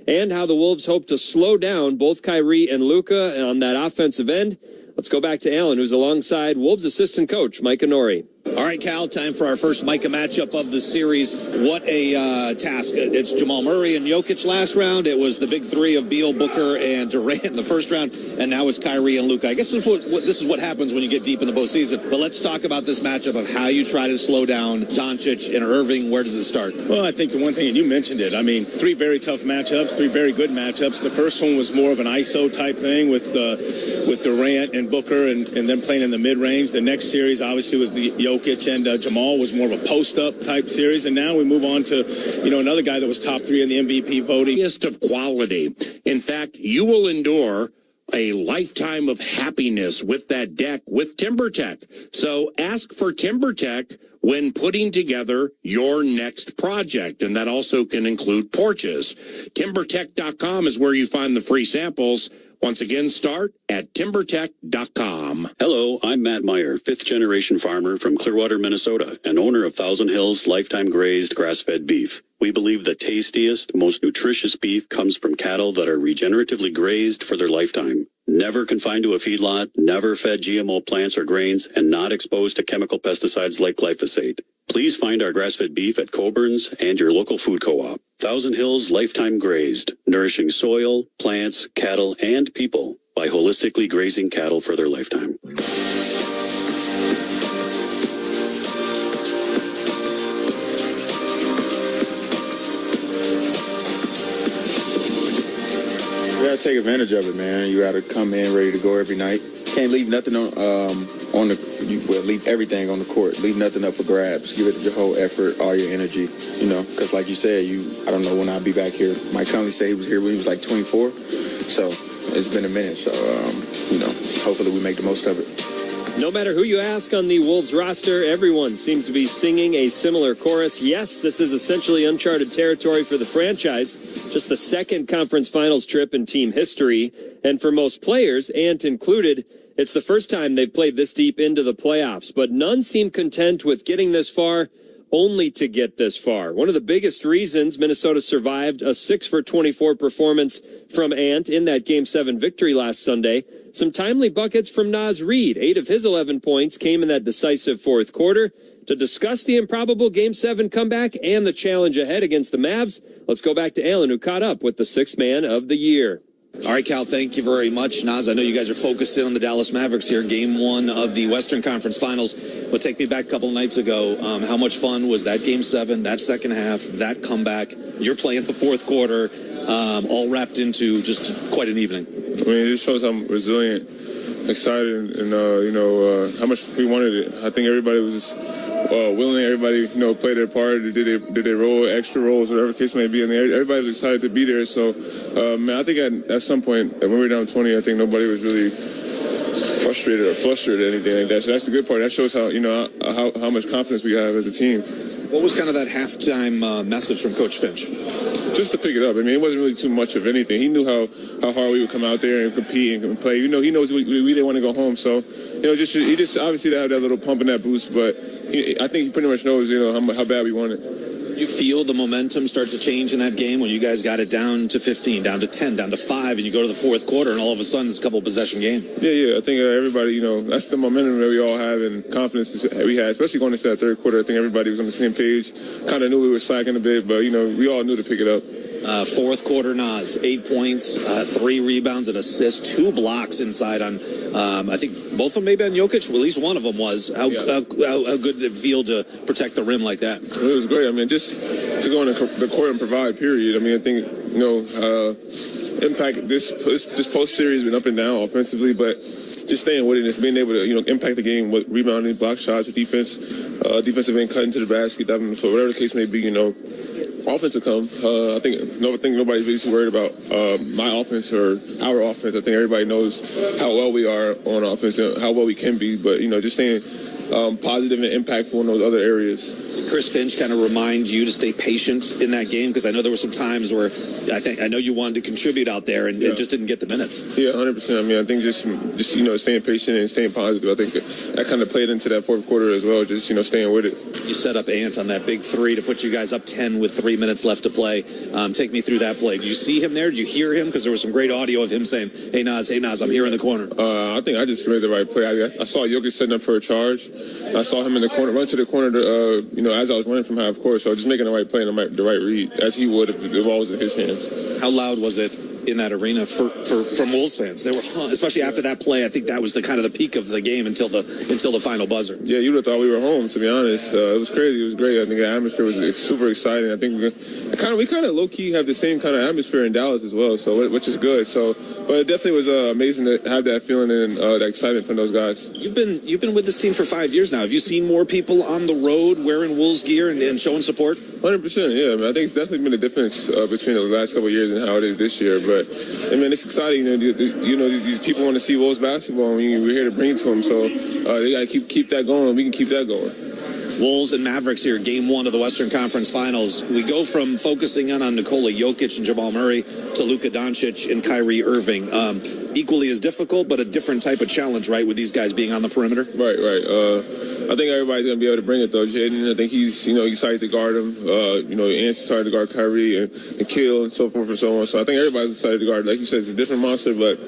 and how the Wolves hope to slow down both Kyrie and Luka on that offensive end. Let's go back to Alan, who's alongside Wolves assistant coach Mike Inori. All right, Cal, time for our first Micah matchup of the series. What a task. It's Jamal Murray and Jokic last round. It was the big three of Beal, Booker, and Durant in the first round. And now it's Kyrie and Luka. I guess this is what happens when you get deep in the postseason. But let's talk about this matchup of how you try to slow down Doncic and Irving. Where does it start? Well, I think the one thing, and you mentioned it, I mean, three very tough matchups, three very good matchups. The first one was more of an ISO type thing with Durant and Booker and them playing in the mid-range. The next series, obviously, with Jokic and Jamal was more of a post-up type series. And now we move on to, another guy that was top three in the MVP voting. Of quality. In fact, you will endure a lifetime of happiness with that deck with TimberTech. So ask for TimberTech when putting together your next project. And that also can include porches. TimberTech.com is where you find the free samples. Once again, start at TimberTech.com. Hello, I'm Matt Meyer, fifth-generation farmer from Clearwater, Minnesota, and owner of Thousand Hills Lifetime Grazed Grass-Fed Beef. We believe the tastiest, most nutritious beef comes from cattle that are regeneratively grazed for their lifetime. Never confined to a feedlot, never fed GMO plants or grains, and not exposed to chemical pesticides like glyphosate. Please find our grass-fed beef at Coburn's and your local food co-op. Thousand Hills Lifetime Grazed, nourishing soil, plants, cattle, and people by holistically grazing cattle for their lifetime. You gotta take advantage of it, man. You gotta come in ready to go every night. Can't leave nothing leave everything on the court. Leave nothing up for grabs. Give it your whole effort, all your energy, because like you said, I don't know when I'll be back here. Mike Conley said he was here when he was like 24. So it's been a minute. So, hopefully we make the most of it. No matter who you ask on the Wolves roster, everyone seems to be singing a similar chorus. Yes, this is essentially uncharted territory for the franchise. Just the second conference finals trip in team history. And for most players, Ant included, it's the first time they've played this deep into the playoffs. But none seem content with getting this far, only to get this far. One of the biggest reasons Minnesota survived a 6-for-24 performance from Ant in that Game 7 victory last Sunday. Some timely buckets from Naz Reid. 8 of his 11 points came in that decisive fourth quarter. To discuss the improbable Game 7 comeback and the challenge ahead against the Mavs, let's go back to Alan, who caught up with the sixth man of the year. All right, Cal, thank you very much. Naz, I know you guys are focused in on the Dallas Mavericks here, Game 1 of the Western Conference Finals. But take me back a couple of nights ago. How much fun was that Game 7, that second half, that comeback? You're playing the fourth quarter, all wrapped into just quite an evening. I mean, it shows I'm resilient, excited, and how much we wanted it. I think everybody was just willing. Everybody, played their part. Did their role, extra roles, whatever the case may be. And everybody was excited to be there. So, I think at some point, when we were down 20, I think nobody was really frustrated or flustered or anything like that. So that's the good part. That shows how how much confidence we have as a team. What was kind of that halftime message from Coach Finch? Just to pick it up. I mean, it wasn't really too much of anything. He knew how hard we would come out there and compete and play. He knows we didn't want to go home. So, he just obviously had that little pump and that boost. But I think he pretty much knows, how bad we want it. You feel the momentum start to change in that game when you guys got it down to 15, down to 10, down to 5, and you go to the fourth quarter, and all of a sudden it's a couple possession game. Yeah. I think everybody, that's the momentum that we all have and confidence we had, especially going into that third quarter. I think everybody was on the same page. Kind of knew we were slacking a bit, but we all knew to pick it up. Fourth quarter, Naz, 8 points, 3 rebounds, an assist, 2 blocks inside on, I think both of them maybe on Jokic. Well, at least one of them was. How good did it feel to protect the rim like that? It was great. I mean, just to go on the court and provide, period. I mean, I think, impact this post series been up and down offensively, but just staying with it, just being able to, impact the game with rebounding, block shots, with defense, defensive end cutting to the basket, diving the floor, whatever the case may be, offense will come. I think nobody's really too worried about my offense or our offense. I think everybody knows how well we are on offense and how well we can be. But, just staying positive and impactful in those other areas. Did Chris Finch kind of remind you to stay patient in that game? Because I know there were some times where I know you wanted to contribute out there and just didn't get the minutes. Yeah, 100%. I mean, I think just staying patient and staying positive. I think that kind of played into that fourth quarter as well. Just staying with it. You set up Ant on that big three to put you guys up 10 with 3 minutes left to play. Take me through that play. Did you see him there? Did you hear him? Because there was some great audio of him saying, hey, Nas, I'm here in the corner. I think I just made the right play. I saw Jokic setting up for a charge. I saw him in the corner, run to the corner, as I was running from half court. So I was just making the right play and the right read, as he would if the ball was in his hands. How loud was it in that arena from Wolves fans? They were, especially after that play. I think that was the kind of the peak of the game until the final buzzer. Yeah, you would have thought we were home, to be honest. It was crazy. It was great. I think the atmosphere was super exciting. I think we kind of low key have the same kind of atmosphere in Dallas as well, so which is good. So, but it definitely was amazing to have that feeling and that excitement from those guys. You've been with this team for 5 years now. Have you seen more people on the road wearing Wolves gear and showing support? 100%. Yeah, I mean, I think it's definitely been a difference between the last couple of years and how it is this year. But I mean, it's exciting. These people want to see Wolves basketball, and we're here to bring it to them. So they got to keep that going. We can keep that going. Wolves and Mavericks here, game one of the Western Conference Finals. We go from focusing on Nikola Jokic and Jamal Murray to Luka Doncic and Kyrie Irving. Equally as difficult, but a different type of challenge, right, with these guys being on the perimeter? Right. I think everybody's going to be able to bring it, though. Jaden, I think he's, excited to guard him. Ant's excited to guard Kyrie and Kill and so forth and so on. So I think everybody's excited to guard. Like you said, it's a different monster, but,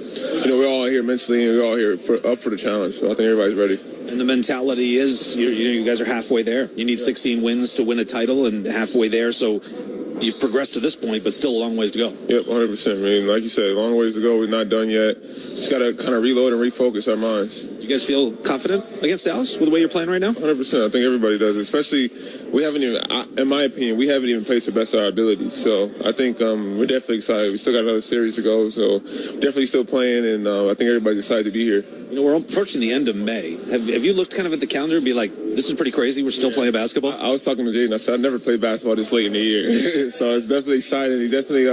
we're all here mentally and we're all here up for the challenge. So I think everybody's ready. And the mentality is, you guys are halfway there. You need 16 wins to win a title and halfway there. So you've progressed to this point, but still a long ways to go. Yep, 100%. I mean, like you said, long ways to go. We're not done yet. Just got to kind of reload and refocus our minds. Do you guys feel confident against Dallas with the way you're playing right now? 100%. I think everybody does, especially we haven't even, in my opinion, we haven't even played to the best of our abilities. So I think we're definitely excited. We still got another series to go, so definitely still playing, and I think everybody's excited to be here. We're approaching the end of May. Have you looked kind of at the calendar and be like, this is pretty crazy, we're still playing basketball? I was talking to Jaden. I said, I've never played basketball this late in the year. So it's definitely exciting. He's definitely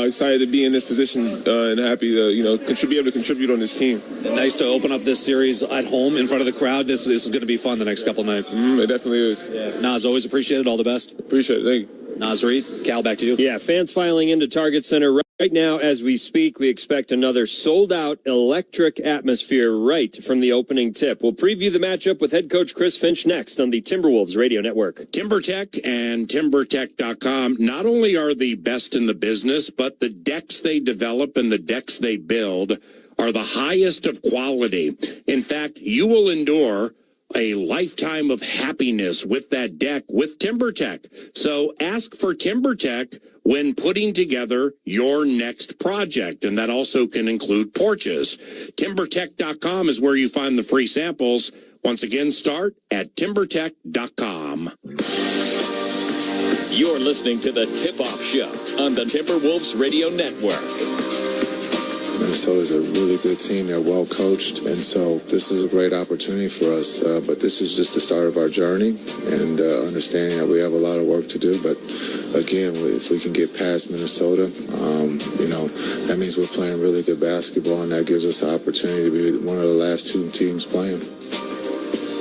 excited to be in this position and happy to, be able to contribute on this team. And nice to open up this series at home in front of the crowd. This is going to be fun the next couple nights. It definitely is. Yeah. Nas, always appreciate it. All the best. Appreciate it. Thank you. Nas Reed, Cal, back to you. Yeah, fans filing into Target Center right now as we speak. We expect another sold-out electric atmosphere right from the opening tip. We'll preview the matchup with head coach Chris Finch next on the Timberwolves Radio Network. TimberTech and TimberTech.com not only are the best in the business, but the decks they develop and the decks they build are the highest of quality. In fact, you will endure a lifetime of happiness with that deck with TimberTech. So ask for TimberTech when putting together your next project, and that also can include porches. TimberTech.com is where you find the free samples. Once again, start at TimberTech.com. You're listening to the Tip-Off Show on the Timberwolves Radio Network. Minnesota's a really good team. They're well coached, and so this is a great opportunity for us. But this is just the start of our journey, and understanding that we have a lot of work to do. But again, if we can get past Minnesota, that means we're playing really good basketball, and that gives us the opportunity to be one of the last two teams playing.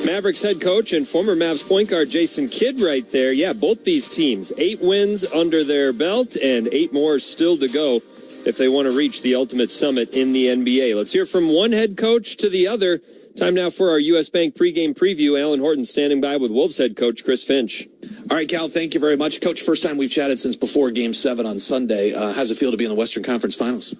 Mavericks head coach and former Mavs point guard Jason Kidd right there. Yeah, both these teams, 8 wins under their belt and 8 more still to go if they want to reach the ultimate summit in the NBA. Let's hear from one head coach to the other. Time now for our U.S. Bank pregame preview. Alan Horton standing by with Wolves head coach Chris Finch. All right, Cal, thank you very much. Coach, first time we've chatted since before Game 7 on Sunday. How's it feel to be in the Western Conference Finals?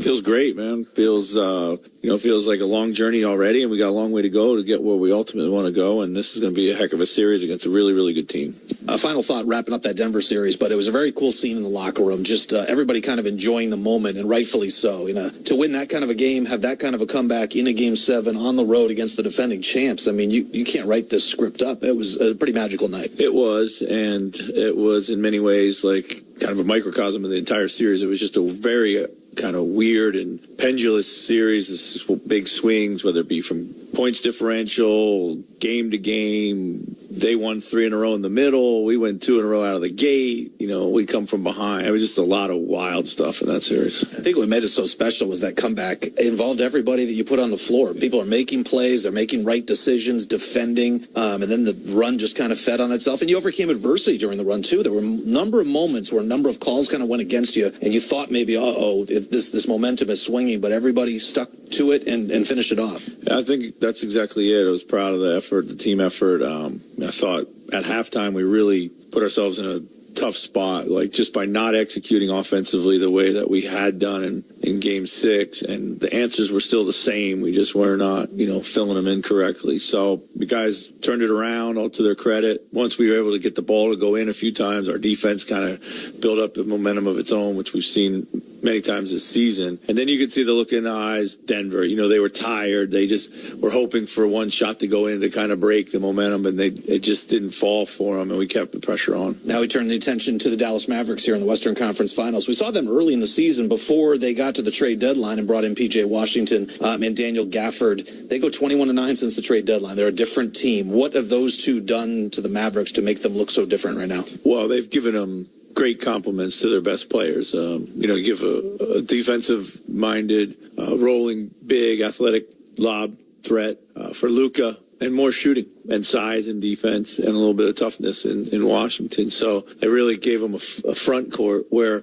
Feels great, man. Feels like a long journey already, and we got a long way to go to get where we ultimately want to go, and this is going to be a heck of a series against a really, really good team. Final thought, wrapping up that Denver series, but it was a very cool scene in the locker room, just everybody kind of enjoying the moment, and rightfully so. To win that kind of a game, have that kind of a comeback in a Game 7 on the road against the defending champs, I mean, you can't write this script up. It was a pretty magical night. It was, and it was in many ways like kind of a microcosm of the entire series. It was just a very kind of weird and pendulous series, big swings, whether it be from points differential, game to game. They won 3 in a row in the middle. We went 2 in a row out of the gate. We come from behind. It was just a lot of wild stuff in that series. I think what made it so special was that comeback. It involved everybody that you put on the floor. People are making plays. They're making right decisions, defending, and then the run just kind of fed on itself. And you overcame adversity during the run, too. There were a number of moments where a number of calls kind of went against you, and you thought maybe, if this momentum is swinging, but everybody stuck to it and finished it off. Yeah, I think that's exactly it. I was proud of the effort, the team effort. I thought at halftime we really put ourselves in a tough spot, like just by not executing offensively the way that we had done in game 6, and the answers were still the same. We just were not, filling them in correctly. So the guys turned it around, all to their credit. Once we were able to get the ball to go in a few times, our defense kind of built up a momentum of its own, which we've seen many times this season. And then you could see the look in the eyes, Denver. They were tired. They just were hoping for one shot to go in to kind of break the momentum, and it just didn't fall for them, and we kept the pressure on. Now we turn the attention to the Dallas Mavericks here in the Western Conference Finals. We saw them early in the season before they got to the trade deadline and brought in P.J. Washington and Daniel Gafford. They go 21-9 since the trade deadline. They're a different team. What have those two done to the Mavericks to make them look so different right now? Well, they've given them great compliments to their best players. Give a defensive-minded, rolling, big, athletic lob threat for Luka, and more shooting and size and defense and a little bit of toughness in Washington. So they really gave them a front court where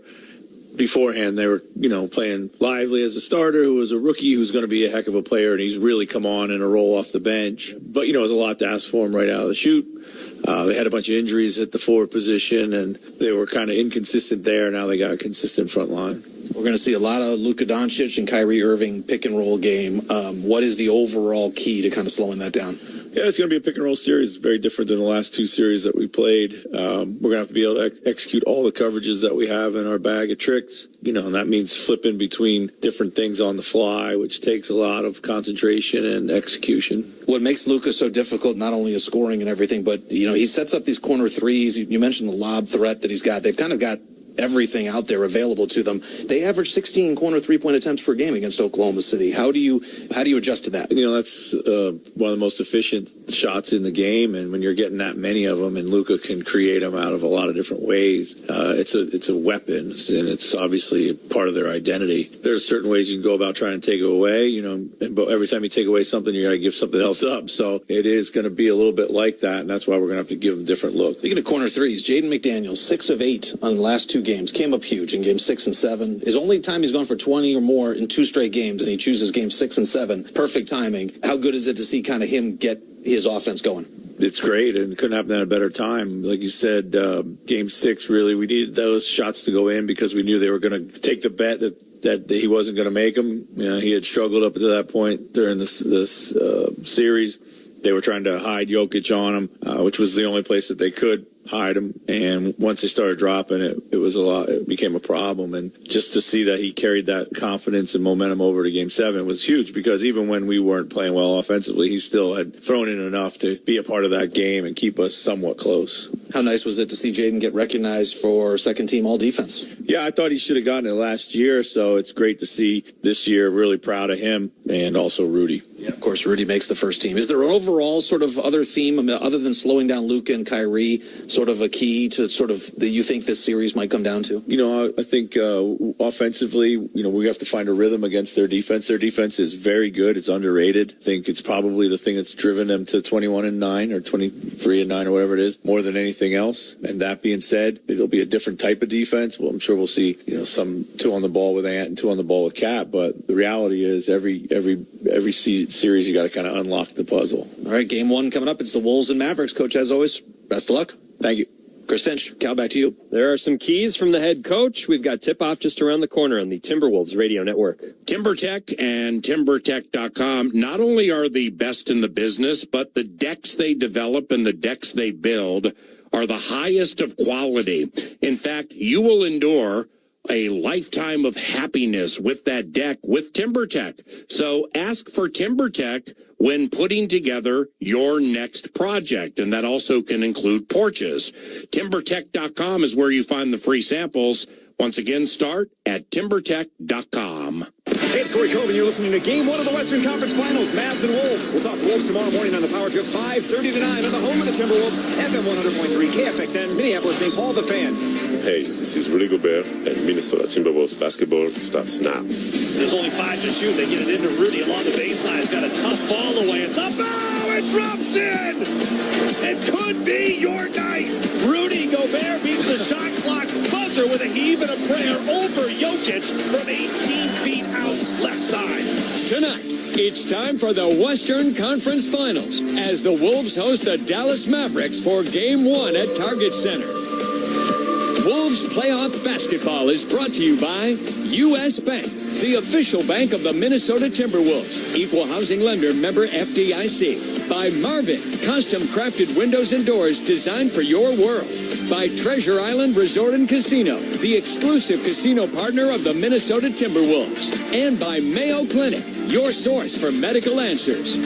beforehand they were, playing Lively as a starter, who was a rookie, who's going to be a heck of a player, and he's really come on in a roll off the bench. But, it was a lot to ask for him right out of the chute. They had a bunch of injuries at the forward position, and they were kind of inconsistent there. Now they got a consistent front line. We're going to see a lot of Luka Doncic and Kyrie Irving pick-and-roll game. What is the overall key to kind of slowing that down? Yeah, it's going to be a pick-and-roll series. Very different than the last 2 series that we played. We're going to have to be able to execute all the coverages that we have in our bag of tricks. And that means flipping between different things on the fly, which takes a lot of concentration and execution. What makes Luka so difficult, not only his scoring and everything, but, he sets up these corner threes. You mentioned the lob threat that he's got. They've kind of got everything out there available to them. They average 16 corner 3-point attempts per game against Oklahoma City. How do you adjust to that? That's one of the most efficient shots in the game, and when you're getting that many of them, and Luka can create them out of a lot of different ways, it's a weapon, and it's obviously part of their identity. There's certain ways you can go about trying to take it away, but every time you take away something, you got to give something else up. So it is going to be a little bit like that, and that's why we're going to have to give them different looks. Speaking of corner threes, Jaden McDaniels, 6 of 8 on the last 2 games, came up huge in games 6 and 7. His only time he's gone for 20 or more in 2 straight games, and he chooses games 6 and 7. Perfect timing. How good is it to see kind of him get his offense going? It's great, and couldn't happen at a better time. Like you said, game 6, really, we needed those shots to go in because we knew they were going to take the bet that he wasn't going to make them. He had struggled up to that point during this series. They were trying to hide Jokic on him, which was the only place that they could hide him. And once they started dropping it, it became a problem. And just to see that he carried that confidence and momentum over to game 7 was huge, because even when we weren't playing well offensively, he still had thrown in enough to be a part of that game and keep us somewhat close. How nice was it to see Jaden get recognized for second team all defense? Yeah, I thought he should have gotten it last year, so it's great to see this year. Really proud of him, and also Rudy. Yeah, of course, Rudy makes the first team. Is there an overall sort of other theme, other than slowing down Luka and Kyrie, sort of a key to sort of that you think this series might come down to? I think offensively, we have to find a rhythm against their defense. Their defense is very good. It's underrated. I think it's probably the thing that's driven them to 21-9 or 23-9 or whatever it is, more than anything else. And that being said, it'll be a different type of defense. Well, I'm sure we'll see, some 2 on the ball with Ant and 2 on the ball with Cap. But the reality is every series you got to kind of unlock the puzzle. All right, game 1 coming up. It's the Wolves and Mavericks. Coach, as always, best of luck. Thank you. Chris Finch, Cal, back to you. There are some keys from the head coach. We've got tip-off just around the corner on the Timberwolves radio network. TimberTech and TimberTech.com not only are the best in the business, but the decks they develop and the decks they build are the highest of quality. In fact, you will endure a lifetime of happiness with that deck with TimberTech. So ask for TimberTech when putting together your next project, and that also can include porches. TimberTech.com is where you find the free samples. Once again, start at TimberTech.com. Hey, it's Corey Coven. You're listening to Game 1 of the Western Conference Finals, Mavs and Wolves. We'll talk Wolves tomorrow morning on the Power Trip, 5:30 to 9 on the home of the Timberwolves, FM 100.3, KFXN, Minneapolis, St. Paul, the Fan. Hey, this is Rudy Gobert, and Minnesota Timberwolves basketball starts now. There's only 5 to shoot. They get it into Rudy along the baseline. He's got a tough ball away. It's up. Oh, it drops in. It could be your night. Rudy Gobert beats the shot clock buzzer with a heave and a prayer over Jokic from 18 feet out left side. Tonight, it's time for the Western Conference Finals as the Wolves host the Dallas Mavericks for Game 1 at Target Center. Wolves Playoff Basketball is brought to you by U.S. Bank, the official bank of the Minnesota Timberwolves. Equal housing lender, member FDIC. By Marvin, custom crafted windows and doors designed for your world. By Treasure Island Resort and Casino, the exclusive casino partner of the Minnesota Timberwolves. And by Mayo Clinic, your source for medical answers.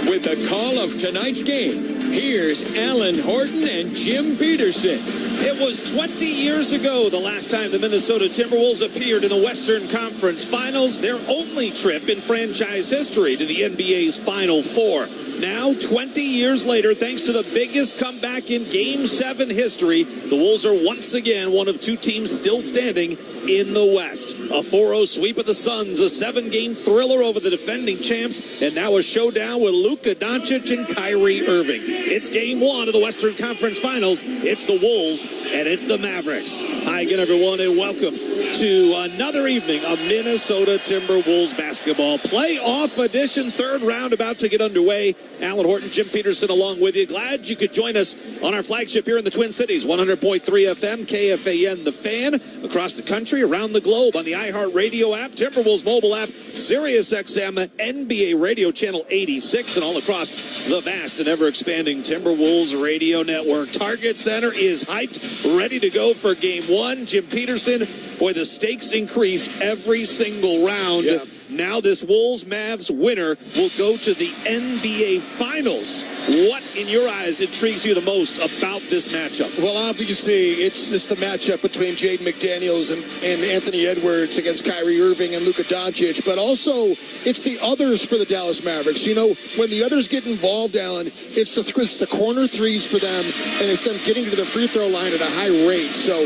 With the call of tonight's game, here's Alan Horton and Jim Peterson. It was 20 years ago the last time the Minnesota Timberwolves appeared in the Western Conference Finals, their only trip in franchise history to the NBA's Final Four. Now, 20 years later, thanks to the biggest comeback in Game 7 history, the Wolves are once again one of 2 teams still standing in the West. A 4-0 sweep of the Suns, a 7-game thriller over the defending champs, and now a showdown with Luka Doncic and Kyrie Irving. It's Game 1 of the Western Conference Finals. It's the Wolves, and it's the Mavericks. Hi again, everyone, and welcome to another evening of Minnesota Timberwolves basketball. Playoff edition, 3rd round about to get underway. Alan Horton, Jim Peterson along with you. Glad you could join us on our flagship here in the Twin Cities, 100.3 FM, KFAN, The Fan, across the country, around the globe on the iHeartRadio app, Timberwolves mobile app, SiriusXM, NBA Radio Channel 86, and all across the vast and ever-expanding Timberwolves radio network. Target Center is hyped, ready to go for Game 1. Jim Peterson, boy, the stakes increase every single round. Yeah. Now this Wolves-Mavs winner will go to the NBA Finals. What, in your eyes, intrigues you the most about this matchup? Well, obviously, it's the matchup between Jaden McDaniels and Anthony Edwards against Kyrie Irving and Luka Doncic. But also, it's the others for the Dallas Mavericks. You know, when the others get involved, Alan, it's the corner threes for them, and it's them getting to the free throw line at a high rate. So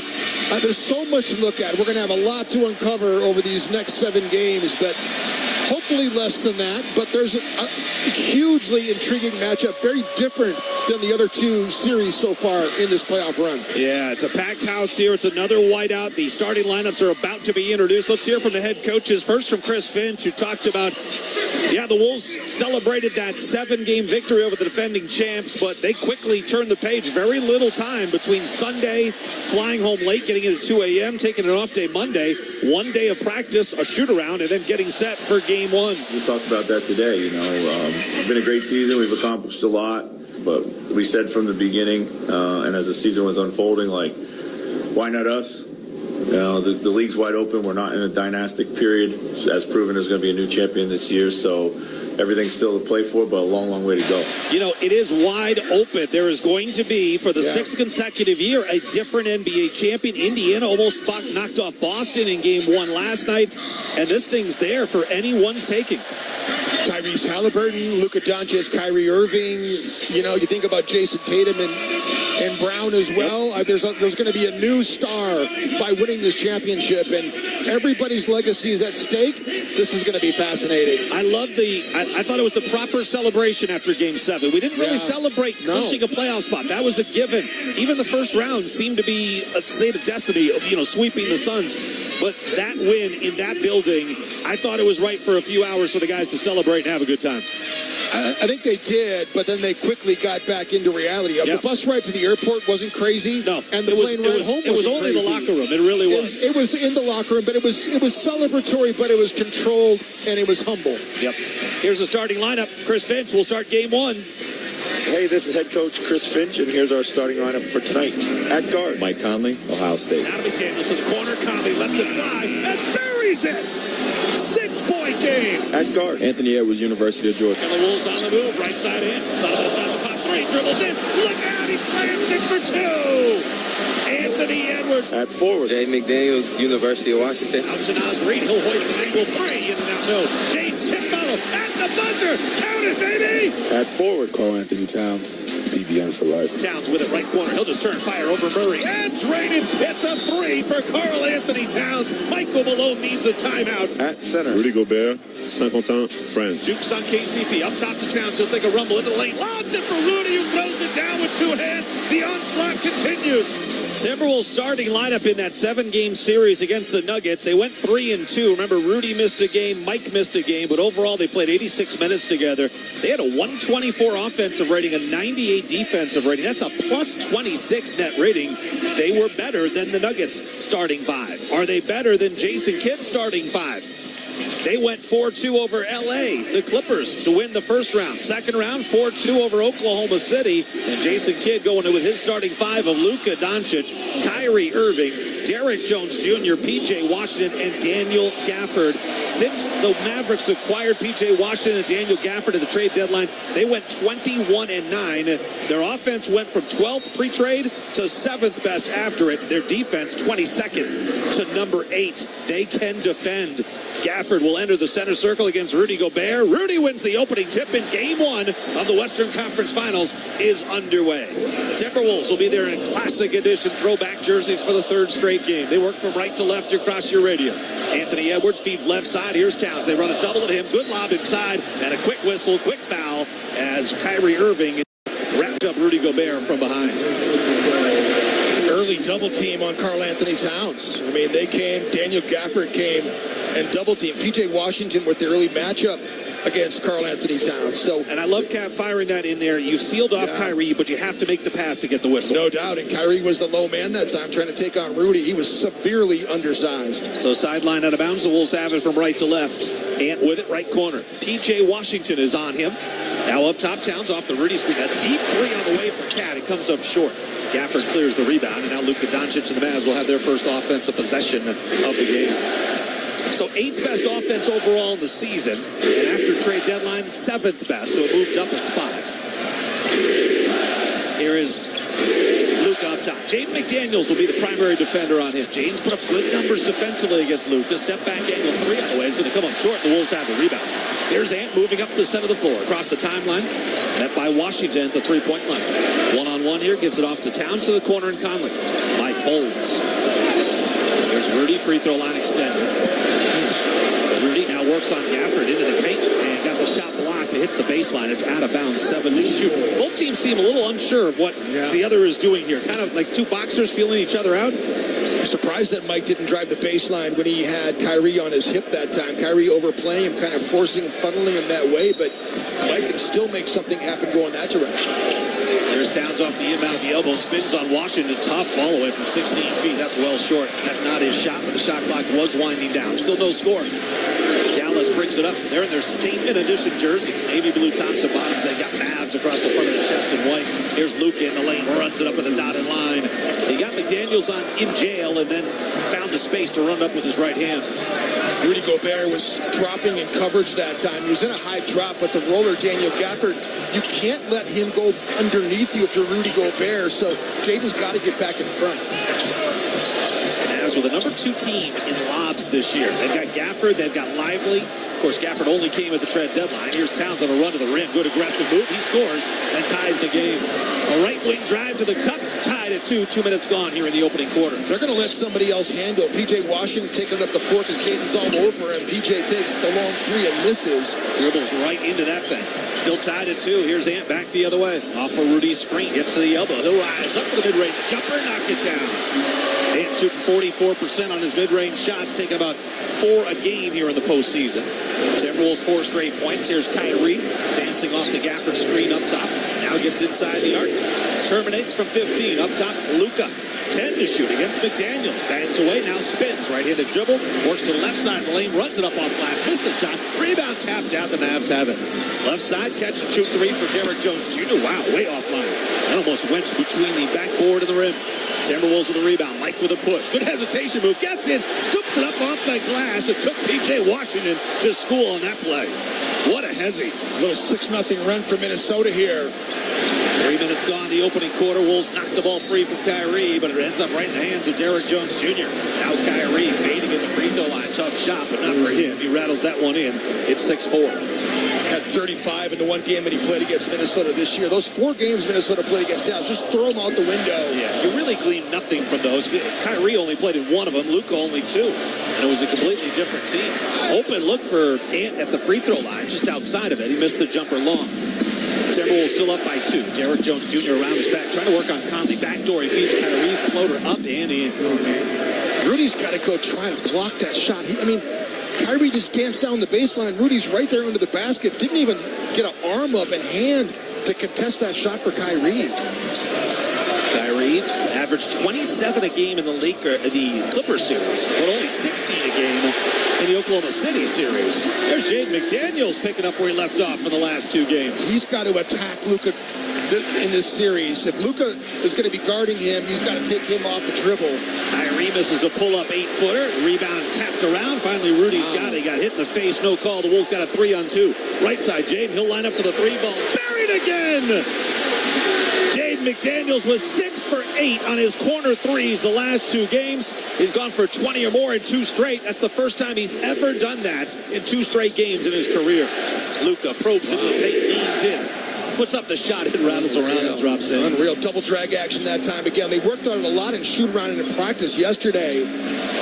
there's so much to look at. We're going to have a lot to uncover over these next 7 games, but hopefully less than that. But there's a hugely intriguing matchup, very different than the other 2 series so far in this playoff run. Yeah, it's a packed house here. It's another whiteout. The starting lineups are about to be introduced. Let's hear from the head coaches. First from Chris Finch, who talked about, the Wolves celebrated that 7-game victory over the defending champs, but they quickly turned the page. Very little time between Sunday, flying home late, getting in at 2 a.m., taking an off day Monday, 1 day of practice, a shoot-around, and then getting set for Game 1. We talked about that today. It's been a great season. We've accomplished a lot, but we said from the beginning, and as the season was unfolding, why not us? The league's wide open. We're not in a dynastic period. As proven, there's going to be a new champion this year, so everything's still to play for, but a long, long way to go. It is wide open. There is going to be, for the 6th consecutive year, a different NBA champion. Indiana almost knocked off Boston in Game 1 last night, and this thing's there for anyone's taking. Tyrese Halliburton, Luka Doncic, Kyrie Irving. You think about Jason Tatum and Brown as well. There's going to be a new star by winning this championship, and everybody's legacy is at stake. This is going to be fascinating. I thought it was the proper celebration after Game 7. We didn't really celebrate clinching a playoff spot. That was a given. Even the first round seemed to be a state of destiny of, sweeping the Suns. But that win in that building, I thought it was right for a few hours for the guys to celebrate and have a good time. I think they did, but then they quickly got back into reality. The bus ride to the airport wasn't crazy. No, and the plane ride home it was only crazy. The locker room. It really was. It was in the locker room, but it was celebratory, but it was controlled, and it was humble. Yep. Here's the starting lineup. Chris Finch will start Game 1. Hey, this is head coach Chris Finch, and here's our starting lineup for tonight. At guard, Mike Conley, Ohio State. Now McDaniels to the corner. Conley lets it fly and buries it. 6-point game. At guard, Anthony Edwards, University of Georgia. And the Wolves on the move, right side in. Donovan stop the 5-3, dribbles in. Look out, he slams it for 2. Anthony Edwards. At forward. Jay McDaniels, University of Washington. Out to Nas Reed. He'll hoist an angle three. In and out, no. Jay Timberwolves at the buzzer. Count it, baby. At forward. Carl Anthony Towns, BBN for life. Towns with it, right corner. He'll just turn fire over Murray. And traded. It's a three for Carl Anthony Towns. Michael Malone needs a timeout. At center. Rudy Gobert, Saint-Quentin, France. Dukes on KCP. Up top to Towns. He'll take a rumble into the lane. Lobs it for Rudy, who throws it down with two hands. The onslaught continues. Timberwolves starting lineup in that 7-game series against the Nuggets. They went 3-2. Remember, Rudy missed a game, Mike missed a game, but overall they played 86 minutes together. They had a 124 offensive rating, a 98 defensive rating. That's a plus 26 net rating. They were better than the Nuggets starting five. Are they better than Jason Kidd's starting five? They went 4-2 over L.A., the Clippers, to win the first round. Second round, 4-2 over Oklahoma City. And Jason Kidd going with his starting five of Luka Doncic, Kyrie Irving, Derek Jones Jr., P.J. Washington, and Daniel Gafford. Since the Mavericks acquired P.J. Washington and Daniel Gafford at the trade deadline, they went 21-9. Their offense went from 12th pre-trade to 7th best after it. Their defense, 22nd to number 8. They can defend. Gafford will enter the center circle against Rudy Gobert. Rudy wins the opening tip, and Game 1 of the Western Conference Finals is underway. Timberwolves will be there in classic edition throwback jerseys for the third straight game. They work from right to left across your radio. Anthony Edwards feeds left side. Here's Towns. They run a double at him. Good lob inside, and a quick whistle, quick foul as Kyrie Irving wrapped up Rudy Gobert from behind. Early double team on Carl Anthony Towns. I mean, they came, Daniel Gafford came and double team. P.J. Washington with the early matchup against Carl Anthony Towns. So, and I love Cap firing that in there. You've sealed off Kyrie, but you have to make the pass to get the whistle. No doubt. And Kyrie was the low man that time trying to take on Rudy. He was severely undersized. So sideline out of bounds. The Wolves have it from right to left. Ant with it, right corner. P.J. Washington is on him. Now up top, Towns off the Rudy screen. A deep three on the way for Cat. It comes up short. Gafford clears the rebound, and now Luka Doncic and the Mavs will have their first offensive possession of the game. So 8th best offense overall in the season, and after trade deadline, 7th best, so it moved up a spot. Here is Luka up top. Jaden McDaniels will be the primary defender on him. Jaden's put up good numbers defensively against Luka. Step back angle three on the way. It's going to come up short. The Wolves have the rebound. Here's Ant moving up the center of the floor. Across the timeline. Met by Washington at the three-point line. One-on-one here. Gives it off to Towns to the corner and Conley. Mike holds. There's Rudy. Free throw line extended. Rudy now works on Gafford into the paint and got the shot blocked. It hits the baseline. It's out of bounds. 7 to shoot. Both teams seem a little unsure of what the other is doing here. Kind of like two boxers feeling each other out. I'm surprised that Mike didn't drive the baseline when he had Kyrie on his hip that time. Kyrie overplaying him, kind of forcing and funneling him that way, but Mike can still make something happen going that direction. There's Towns off the inbound. The elbow spins on Washington. Tough fall away from 16 feet. That's well short. That's not his shot, but the shot clock was winding down. Still no score. Dallas brings it up. They're in their statement edition jerseys. Navy blue tops and bottoms. They got Mavs across the front of the chest in white. Here's Luka in the lane. Runs it up at the dotted line. He got McDaniels on in jail and then found the space to run up with his right hand. Rudy Gobert was dropping in coverage that time. He was in a high drop, but the roller, Daniel Gafford, you can't let him go underneath you if you're Rudy Gobert, so Jaden's got to get back in front. As with the number 2 team in lobs this year. They've got Gafford, they've got Lively. Of course, Gafford only came at the trade deadline. Here's Towns on a run to the rim. Good aggressive move. He scores and ties the game. A right wing drive to the cup. Tied at 2. 2 minutes gone here in the opening quarter. They're going to let somebody else handle. P.J. Washington taking up the floor because Caden's all over him. P.J. takes the long three and misses. Dribbles right into that thing. Still tied at 2. Here's Ant back the other way. Off of Rudy's screen. Gets to the elbow. He'll rise up for the mid-range jumper. Knock it down. Ant shooting 44% on his mid-range shots, taking about 4 a game here in the postseason. Timberwolves 4 straight points. Here's Kyrie dancing off the Gafford screen up top. Now gets inside the arc. Terminates from 15. Up top, Luka. 10 to shoot against McDaniels. Bangs away, now spins. Right-handed dribble. Works to the left side of the lane. Runs it up off glass. Missed the shot. Rebound tapped out. The Mavs have it. Left side, catch and shoot 3 for Derek Jones Jr. Wow, way offline. That almost went between the backboard and the rim. Timberwolves with a rebound. Mike with a push. Good hesitation move. Gets in. Scoops it up off the glass. It took P.J. Washington to school on that play. What a hezzy. A little 6-0 run for Minnesota here. 3 minutes gone, the opening quarter. Wolves knocked the ball free from Kyrie, but it ends up right in the hands of Derrick Jones Jr. Now Kyrie fading at the free throw line. Tough shot, but not for him. He rattles that one in. It's 6-4. Had 35 in the one game that he played against Minnesota this year. Those 4 games Minnesota played against Dallas, just throw them out the window. Yeah, you really glean nothing from those. Kyrie only played in one of them. Luka only 2. And it was a completely different team. Open look for Ant at the free throw line, just outside of it. He missed the jumper long. Timberwolves still up by 2. Derrick Jones Jr. around his back, trying to work on Conley. Backdoor, he feeds Kyrie. Floater up and in. Rudy's got to go try to block that shot. Kyrie just danced down the baseline. Rudy's right there under the basket. Didn't even get an arm up and hand to contest that shot for Kyrie. Kyrie averaged 27 a game in the Clippers series, but only 16 a game in the Oklahoma City series. There's Jaden McDaniels picking up where he left off in the last 2 games. He's got to attack Luka in this series. If Luka is going to be guarding him, he's got to take him off the dribble. Kyrie misses a pull-up 8-footer. Rebound tapped around. Finally, Rudy's got it. He got hit in the face. No call. The Wolves got a 3-on-2. Right side, Jaden. He'll line up for the 3-ball. Buried again! Jaden McDaniels was 6 for 8 on his corner threes the last 2 games. He's gone for 20 or more in 2 straight. That's the first time he's ever done that in 2 straight games in his career. Luka probes into the paint, leans in. Puts up the shot, it rattles around and drops in. Unreal double drag action that time again. They worked on it a lot in shoot around and in practice yesterday,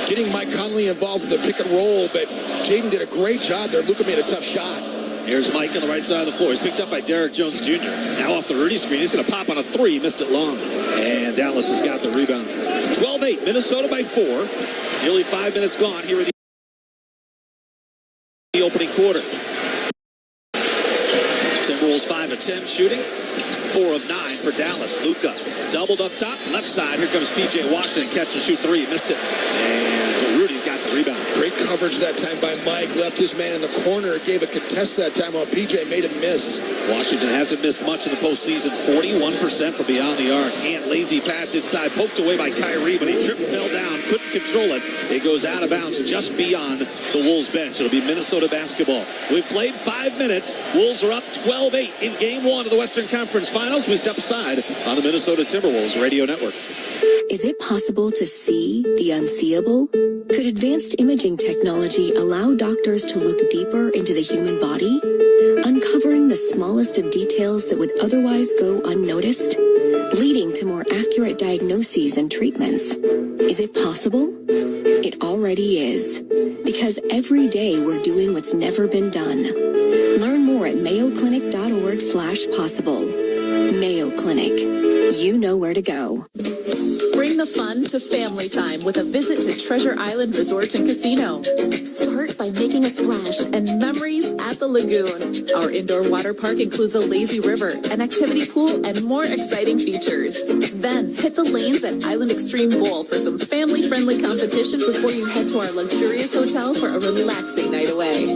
getting Mike Conley involved with the pick and roll, but Jaden did a great job there. Luka made a tough shot. Here's Mike on the right side of the floor. He's picked up by Derrick Jones Jr. Now off the Rudy screen. He's going to pop on a 3. Missed it long. And Dallas has got the rebound. 12-8. Minnesota by 4. Nearly 5 minutes gone. Here are the opening quarter. Timberwolves 5 of 10 shooting. 4 of 9 for Dallas. Luka doubled up top. Left side. Here comes P.J. Washington. Catch and shoot 3. Missed it. And Rudy's got the rebound. Great coverage that time by Mike. Left his man in the corner. Gave a contest that time while P.J. made him miss. Washington hasn't missed much in the postseason. 41% from beyond the arc. Ant lazy pass inside. Poked away by Kyrie, but he tripped and fell down. Couldn't control it. It goes out of bounds just beyond the Wolves bench. It'll be Minnesota basketball. We've played 5 minutes. Wolves are up 12-8 in Game 1 of the Western Conference Finals. We step aside on the Minnesota Timberwolves Radio Network. Is it possible to see the unseeable? Could advanced imaging technology allow doctors to look deeper into the human body, uncovering the smallest of details that would otherwise go unnoticed, leading to more accurate diagnoses and treatments? Is it possible? It already is, because every day we're doing what's never been done. Learn more at mayoclinic.org/possible. Mayo Clinic. You know where to go. Bring the fun to family time with a visit to Treasure Island Resort and Casino. Start by making a splash and memories at the lagoon. Our indoor water park includes a lazy river, an activity pool, and more exciting features. Then hit the lanes at Island Extreme Bowl for some family-friendly competition before you head to our luxurious hotel for a relaxing night away.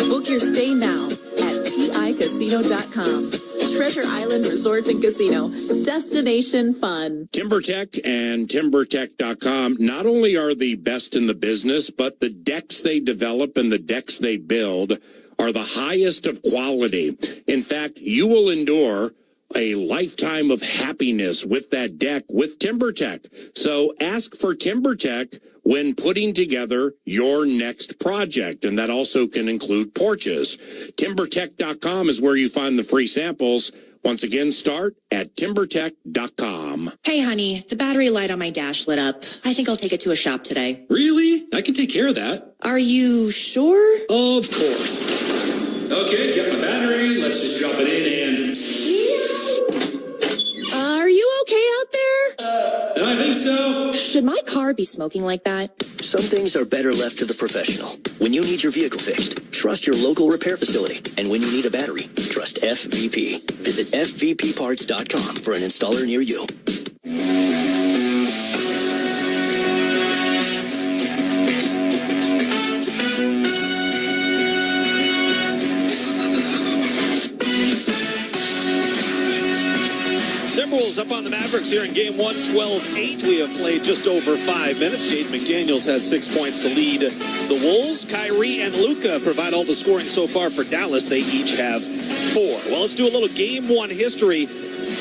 Book your stay now at ticasino.com. Treasure Island Resort and Casino. Destination fun. TimberTech and TimberTech.com not only are the best in the business, but the decks they develop and the decks they build are the highest of quality. In fact, you will endure a lifetime of happiness with that deck with TimberTech. So ask for TimberTech when putting together your next project, and that also can include porches. TimberTech.com is where you find the free samples. Once again, start at TimberTech.com. Hey, honey, the battery light on my dash lit up. I think I'll take it to a shop today. Really? I can take care of that. Are you sure? Of course. Okay, get my battery. Let's just drop it in and... Are you okay out there? I think so. Should my car be smoking like that? Some things are better left to the professional. When you need your vehicle fixed, trust your local repair facility. And when you need a battery, trust FVP. Visit FVPparts.com for an installer near you. Timberwolves up on the Mavericks here in Game 1, 12-8. We have played just over 5 minutes. Jaden McDaniels has 6 points to lead the Wolves. Kyrie and Luka provide all the scoring so far for Dallas. They each have 4. Well, let's do a little Game 1 history.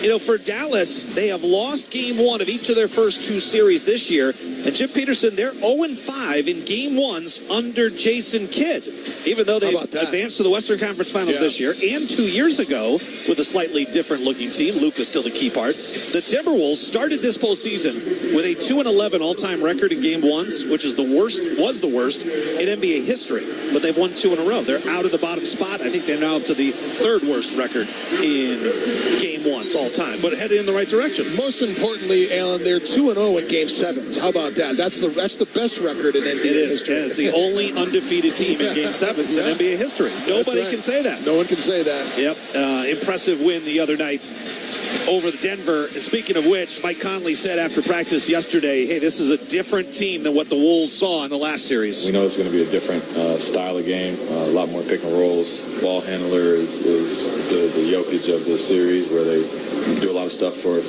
You know, for Dallas, they have lost game one of each of their first two series this year. And Jim Peterson, they're 0-5 in game ones under Jason Kidd. Even though they've advanced to the Western Conference Finals this year and 2 years ago with a slightly different looking team. Luka's still the key part. The Timberwolves started this postseason with a 2-11 all-time record in game ones, which is was the worst in NBA history. But they've won 2 in a row. They're out of the bottom spot. I think they're now up to the third worst record in game ones all time, but headed in the right direction. Most importantly, Alan, they're 2-0 in game sevens. How about that? That's the best record in NBA history. It is. It's the only undefeated team in game sevens in NBA history. Nobody can say that. No one can say that. Yep. Impressive win the other night over the Denver. And speaking of which, Mike Conley said after practice yesterday, hey, this is a different team than what the Wolves saw in the last series. We know it's going to be a different style of game, a lot more pick and rolls. Ball handler is the Jokic of the series, where they do a lot of stuff for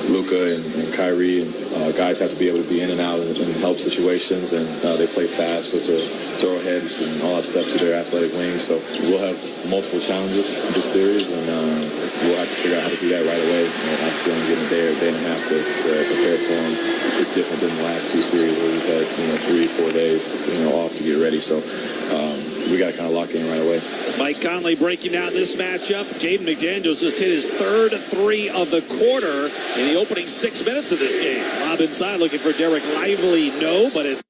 Luka and Kyrie, and guys have to be able to be in and out in help situations, and they play fast with the throw heads and all that stuff to their athletic wings. So we'll have multiple challenges this series, and we'll have to figure out how to do that right away. Obviously, only getting a day and a half to prepare for them. It's different than the last two series where we've had 3-4 days off to get ready. So we got to kind of lock in right away. Mike Conley breaking down this matchup. Jaden McDaniels just hit his third three of the quarter in the opening 6 minutes of this game. Lob inside looking for Derek Lively. No, but it.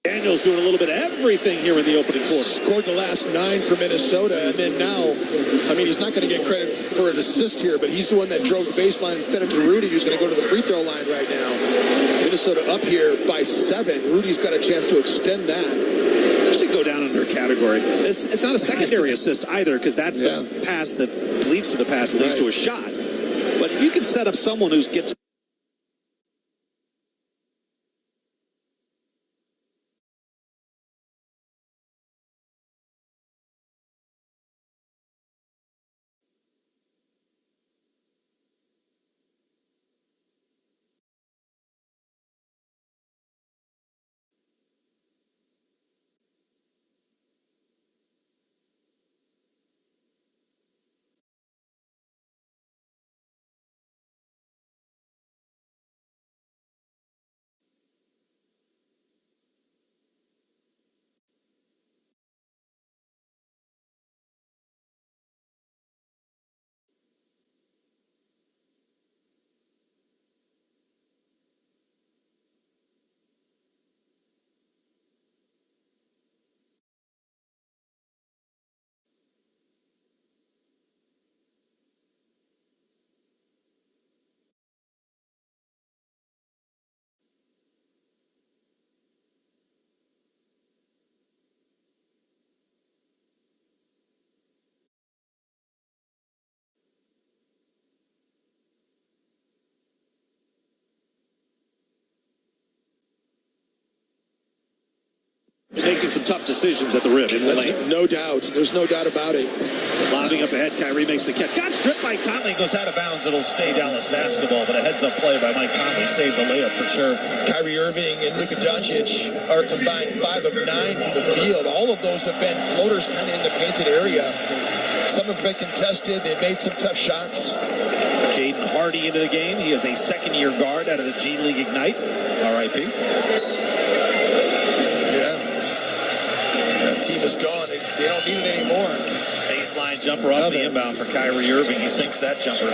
Daniels doing a little bit of everything here in the opening quarter. Scored the last 9 for Minnesota, and then now, I mean, he's not going to get credit for an assist here, but he's the one that drove the baseline and fed it to Rudy, who's going to go to the free throw line right now. Minnesota up here by 7. Rudy's got a chance to extend that. It should go down under a category. It's not a secondary assist either, because that's the pass that leads to the pass that leads to a shot. But if you can set up someone who gets making some tough decisions at the rim in the lane. No doubt. There's no doubt about it. Lobbing up ahead, Kyrie makes the catch. Got stripped by Conley, goes out of bounds. It'll stay Dallas basketball, but a heads-up play by Mike Conley saved the layup for sure. Kyrie Irving and Luka Doncic are combined 5 of 9 from the field. All of those have been floaters kind of in the painted area. Some have been contested. They've made some tough shots. Jaden Hardy into the game. He is a second-year guard out of the G League Ignite. R.I.P. Team is gone. They don't need it anymore. Baseline jumper off the inbound for Kyrie Irving. He sinks that jumper.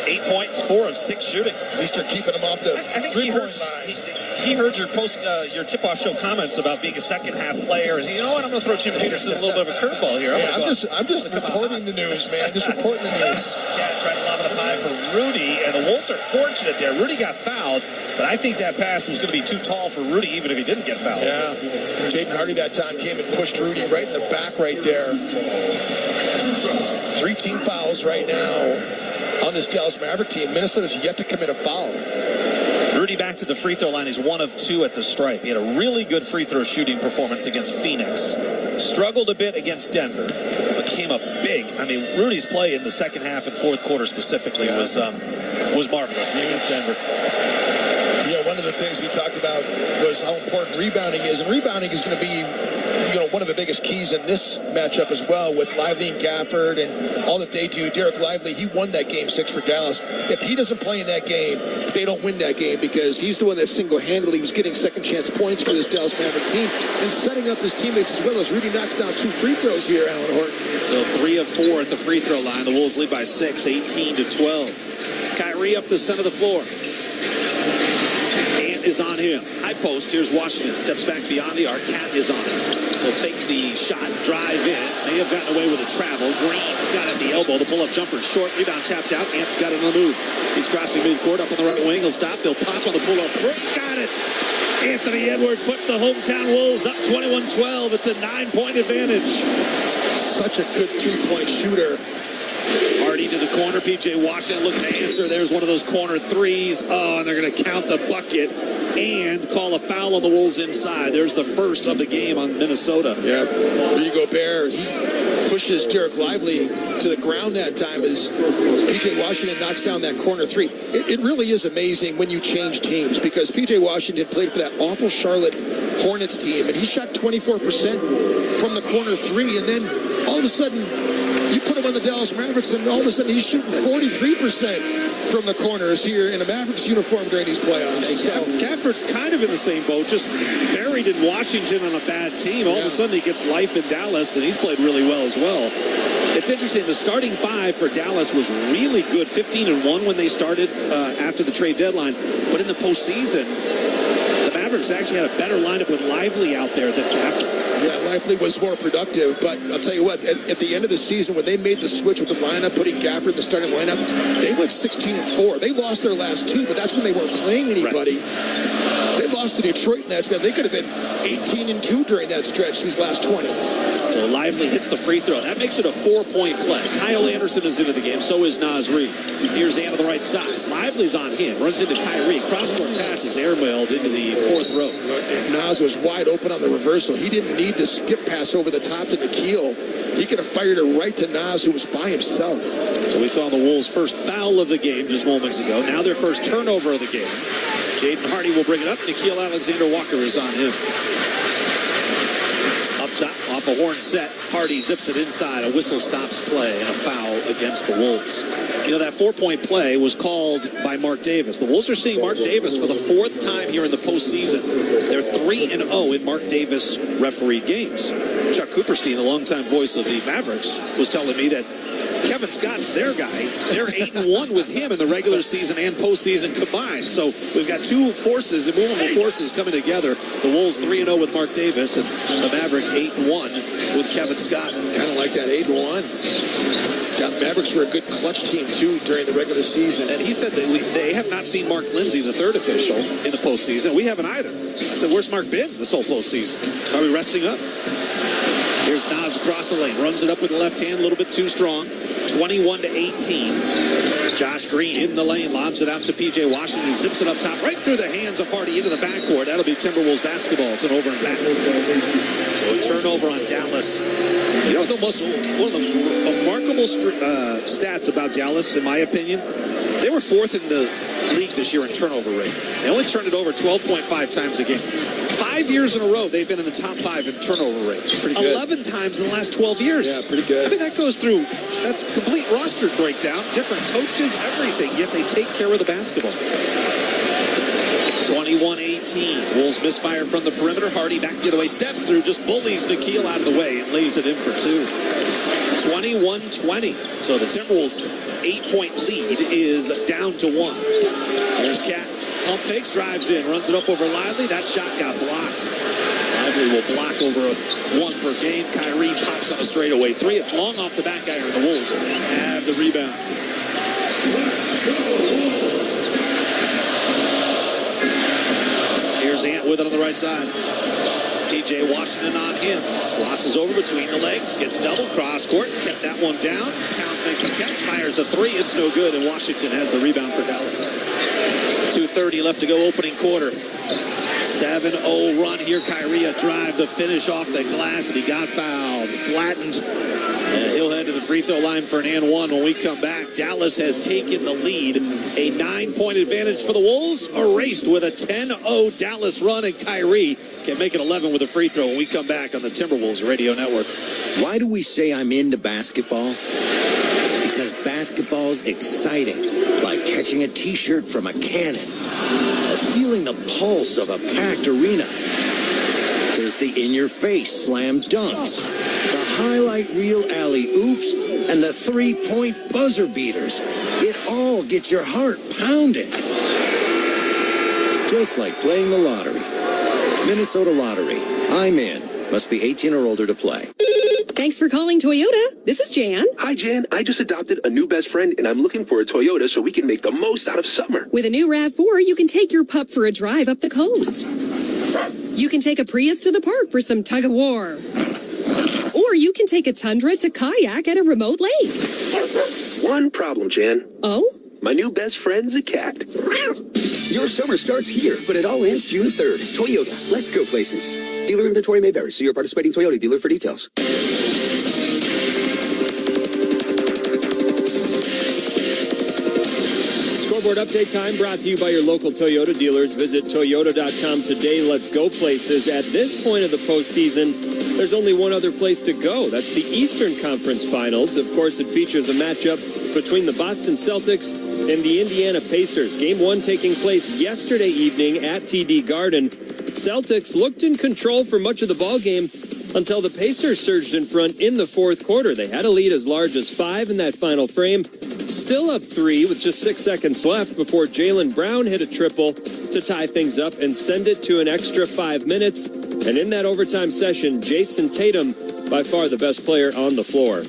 8 points, 4 of 6 shooting. At least they're keeping him off the three-point line. He heard your tip-off show comments about being a second-half player. You know what? I'm going to throw Jim Peterson a little bit of a curveball here. I'm just reporting the news, man. Just reporting the news. Yeah, trying to lob it up high for Rudy, and the Wolves are fortunate there. Rudy got fouled, but I think that pass was going to be too tall for Rudy, even if he didn't get fouled. Yeah, Jaden Hardy that time came and pushed Rudy right in the back right there. 3 team fouls right now on this Dallas Maverick team. Minnesota's yet to commit a foul. Rudy back to the free throw line. He's 1 of 2 at the stripe. He had a really good free throw shooting performance against Phoenix. Struggled a bit against Denver, but came up big. I mean, Rudy's play in the second half and fourth quarter specifically was marvelous against Denver. Yeah, one of the things we talked about was how important rebounding is, and rebounding is going to be, one of the biggest keys in this matchup as well with Lively and Gafford and all that they do. Derek Lively, he won that game 6 for Dallas. If he doesn't play in that game, they don't win that game because he's the one that single-handedly was getting second chance points for this Dallas Maverick team and setting up his teammates as well as Rudy knocks down 2 free throws here, Alan Horton. So 3 of 4 at the free throw line. The Wolves lead by 6, 18-12. Kyrie up the center of the floor. Is on him. High post. Here's Washington. Steps back beyond the arc. Cat is on him. Will fake the shot. Drive in. May have gotten away with a travel. Green's got it at the elbow. The pull-up jumper is short. Rebound tapped out. Ant's got it on the move. He's crossing midcourt up on the right wing. He'll stop. He'll pop on the pull-up. Got it. Anthony Edwards puts the hometown Wolves up 21-12. It's a 9-point advantage. Such a good 3-point shooter. Hardy to the corner. P.J. Washington looking to answer. There's one of those corner threes. Oh, and they're going to count the bucket and call a foul on the Wolves inside. There's the first of the game on Minnesota. Yep. Rudy Gobert, he pushes Derek Lively to the ground that time as P.J. Washington knocks down that corner 3. It really is amazing when you change teams because P.J. Washington played for that awful Charlotte Hornets team, and he shot 24% from the corner 3, and then all of a sudden you put him on the Dallas Mavericks, and all of a sudden he's shooting 43% from the corners here in a Mavericks uniform during these playoffs. So Gafford's kind of in the same boat, just buried in Washington on a bad team. All of a sudden he gets life in Dallas, and he's played really well as well. It's interesting, the starting 5 for Dallas was really good, 15-1 when they started after the trade deadline. But in the postseason, the Mavericks actually had a better lineup with Lively out there than Gafford. Yeah, Lively was more productive, but I'll tell you what, at the end of the season, when they made the switch with the lineup, putting Gafford in the starting lineup, they went 16-4. They lost their last 2, but that's when they weren't playing anybody. Right. They lost to Detroit in that span. They could have been 18-2 during that stretch, these last 20. So Lively hits the free throw. That makes it a 4-point play. Kyle Anderson is into the game. So is Naz Reid. Here's Ant on the right side. Lively's on him. Runs into Kyrie. Cross-court pass is airmailed into the 4th row. Naz was wide open on the reversal. He didn't need to skip pass over the top to Nikhil. He could have fired it right to Naz, who was by himself. So we saw the Wolves' first foul of the game just moments ago. Now their first turnover of the game. Jaden Hardy will bring it up. Nikhil Alexander-Walker is on him. Up top, off a horn set. Hardy zips it inside. A whistle stops play and a foul against the Wolves. You know, that 4-point play was called by Mark Davis. The Wolves are seeing Mark Davis for the 4th time here in the postseason. They're 3-0 in Mark Davis refereed games. Chuck Cooperstein, the longtime voice of the Mavericks, was telling me that Kevin Scott's their guy. They're 8-1 with him in the regular season and postseason combined. So we've got 2 forces, immovable forces coming together. The Wolves 3-0 with Mark Davis, and the Mavericks 8-1 with Kevin Scott. Kind of like that 8-1. Mavericks were a good clutch team, too, during the regular season. And he said that they have not seen Mark Lindsay, the 3rd official, in the postseason. We haven't either. I said, where's Mark been this whole postseason? Are we resting up? Here's Naz across the lane. Runs it up with the left hand, a little bit too strong. 21-18. Josh Green in the lane, lobs it out to P.J. Washington. He zips it up top, right through the hands of Hardy into the backcourt. That'll be Timberwolves basketball. It's an over and back. So a turnover on Dallas. You know, one of the remarkable stats about Dallas, in my opinion, they were 4th in the league this year in turnover rate. They only turned it over 12.5 times a game. 5 years in a row, they've been in the top 5 in turnover rate. Pretty good. 11 times in the last 12 years. Yeah, pretty good. I mean, that goes through, that's complete roster breakdown, different coaches, everything, yet they take care of the basketball. 21-18. Wolves misfire from the perimeter. Hardy back the other way, steps through, just bullies Nikhil out of the way and lays it in for 2. 21-20. So the Timberwolves' 8-point lead is down to 1. There's Cat. Pump fakes, drives in, runs it up over Lively. That shot got blocked. Lively will block over 1 per game. Kyrie pops on a straightaway 3. It's long off the back iron. The Wolves have the rebound. Here's Ant with it on the right side. P.J. Washington on him. Crosses over between the legs. Gets double cross court. Kept that one down. Towns makes the catch. Fires the three. It's no good. And Washington has the rebound for Dallas. 2:30 left to go opening quarter. 7-0 run here. Kyrie a drive to finish off the glass. And he got fouled. Flattened. And he'll head to the free throw line for an and one when we come back. Dallas has taken the lead. A 9-point advantage for the Wolves. Erased with a 10-0 Dallas run. And Kyrie can make it 11 with a free throw when we come back on the Timberwolves Radio Network. Why do we say I'm into basketball? Because basketball's exciting. Like catching a t-shirt from a cannon. Or feeling the pulse of a packed arena. There's the in-your-face slam dunks. The highlight reel alley-oops. And the three-point buzzer beaters. It all gets your heart pounding. Just like playing the lottery. Minnesota Lottery. I'm in. Must be 18 or older to play. Thanks for calling Toyota. This is Jan. Hi, Jan. I just adopted a new best friend, and I'm looking for a Toyota so we can make the most out of summer. With a new RAV4, you can take your pup for a drive up the coast. You can take a Prius to the park for some tug-of-war. Or you can take a Tundra to kayak at a remote lake. One problem, Jan. Oh? My new best friend's a cat. Your summer starts here, but it all ends June 3rd. Toyota, let's go places. Dealer inventory may vary. See your participating Toyota dealer for details. Scoreboard update time brought to you by your local Toyota dealers. Visit Toyota.com today. Let's go places. At this point of the postseason, there's only one other place to go. That's the Eastern Conference Finals. Of course, it features a matchup between the Boston Celtics and the Indiana Pacers. Game one taking place yesterday evening at TD Garden. Celtics looked in control for much of the ball game until the Pacers surged in front in the fourth quarter. They had a lead as large as 5 in that final frame. Still up 3 with just 6 seconds left before Jaylen Brown hit a triple to tie things up and send it to an extra 5 minutes. And in that overtime session, Jason Tatum, by far the best player on the floor.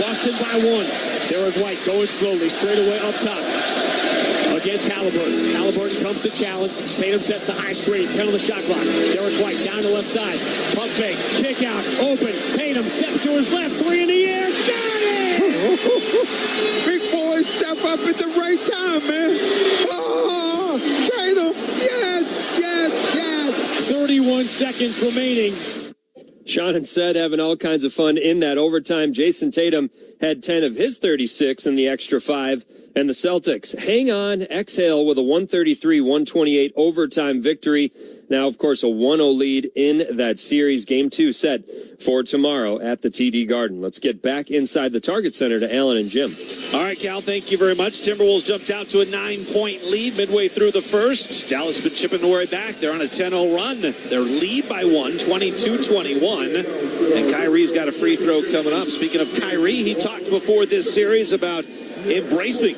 Boston by 1. Derek White going slowly, straight away up top. Against Halliburton. Halliburton comes to challenge. Tatum sets the high screen. 10 on the shot clock. Derek White down the left side. Pump fake. Kick out. Open. Tatum steps to his left. 3 in the air. Got it! Big boys step up at the right time, man. Oh, Tatum. Yes, yes, yes. 31 seconds remaining. Sean and Sed having all kinds of fun in that overtime. Jason Tatum had 10 of his 36 in the extra 5. And the Celtics hang on, exhale with a 133-128 overtime victory. Now, of course, a 1-0 lead in that series. Game 2 set for tomorrow at the TD Garden. Let's get back inside the Target Center to Alan and Jim. All right, Cal, thank you very much. Timberwolves jumped out to a 9-point lead midway through the first. Dallas has been chipping away back. They're on a 10-0 run. Their lead by 1, 22-21. And Kyrie's got a free throw coming up. Speaking of Kyrie, he talked before this series about embracing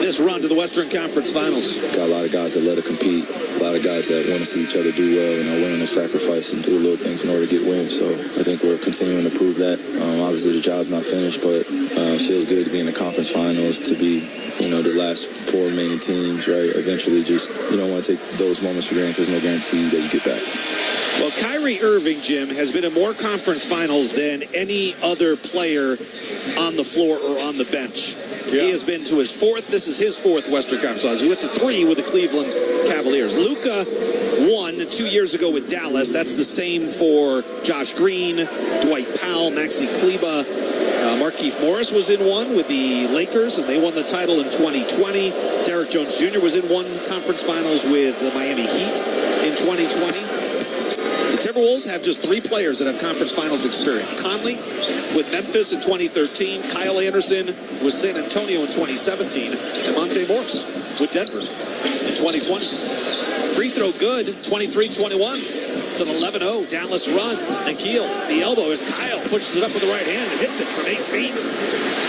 this run to the Western Conference Finals. Got a lot of guys that let it compete, a lot of guys that want to see each other do well and are willing to sacrifice and do little things in order to get wins. So I think we're continuing to prove that. Obviously the job's not finished, but it feels good to be in the conference finals, to be, the last 4 remaining teams, right? Eventually just, you don't want to take those moments for granted because no guarantee that you get back. Well, Kyrie Irving, Jim, has been in more conference finals than any other player on the floor or on the bench. Yeah. He has been to his 4th. This is his 4th Western Conference Finals. He went to 3 with the Cleveland Cavaliers. Luka won 2 years ago with Dallas. That's the same for Josh Green, Dwight Powell, Maxi Kleba. Markieff Morris was in one with the Lakers, and they won the title in 2020. Derrick Jones Jr. was in one conference finals with the Miami Heat in 2020. The Timberwolves have just 3 players that have conference finals experience. Conley with Memphis in 2013, Kyle Anderson with San Antonio in 2017, and Monte Morris with Denver in 2020. Free throw good, 23-21. It's an 11-0 Dallas run. Nikhil, the elbow as Kyle pushes it up with the right hand and hits it from 8 feet.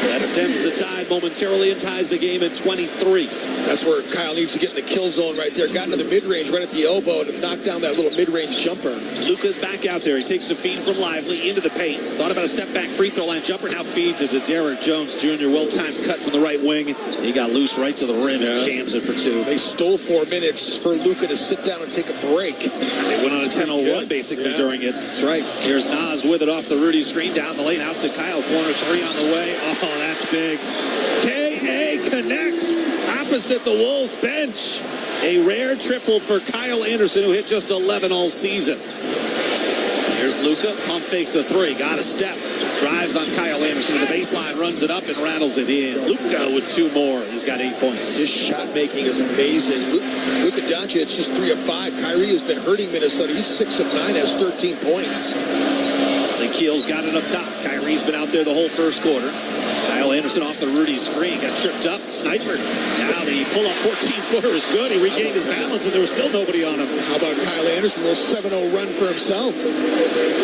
That stems the tide momentarily and ties the game at 23. That's where Kyle needs to get in the kill zone right there. Got into the mid-range right at the elbow and knocked down that little mid-range jumper. Luka's back out there. He takes a feed from Lively into the paint. Thought about a step-back free throw line jumper. Now feeds it to Derek Jones Jr. Well-timed cut from the right wing. He got loose right to the rim and jams it for two. They stole 4 minutes for Luka to sit down and take a break. They went on a 10-0 run basically during it. That's right. Here's Nas with it off the Rudy screen. Down the lane out to Kyle. Corner three on the way. Oh, that's big. K.A. connects opposite the Wolves bench. A rare triple for Kyle Anderson, who hit just 11 all season. Here's Luka. Pump fakes the three. Got a step. Drives on Kyle Anderson to the baseline. Runs it up and rattles it in. Luka with 2 more. He's got 8 points. His shot making is amazing. Luka Doncic just 3 of 5. Kyrie has been hurting Minnesota. He's 6 of 9, has 13 points. Keel's got it up top. Kyrie's been out there the whole first quarter. Kyle Anderson off the Rudy screen. Got tripped up. Sniper. Now the pull-up 14-footer is good. He regained his balance, and there was still nobody on him. How about Kyle Anderson? A little 7-0 run for himself.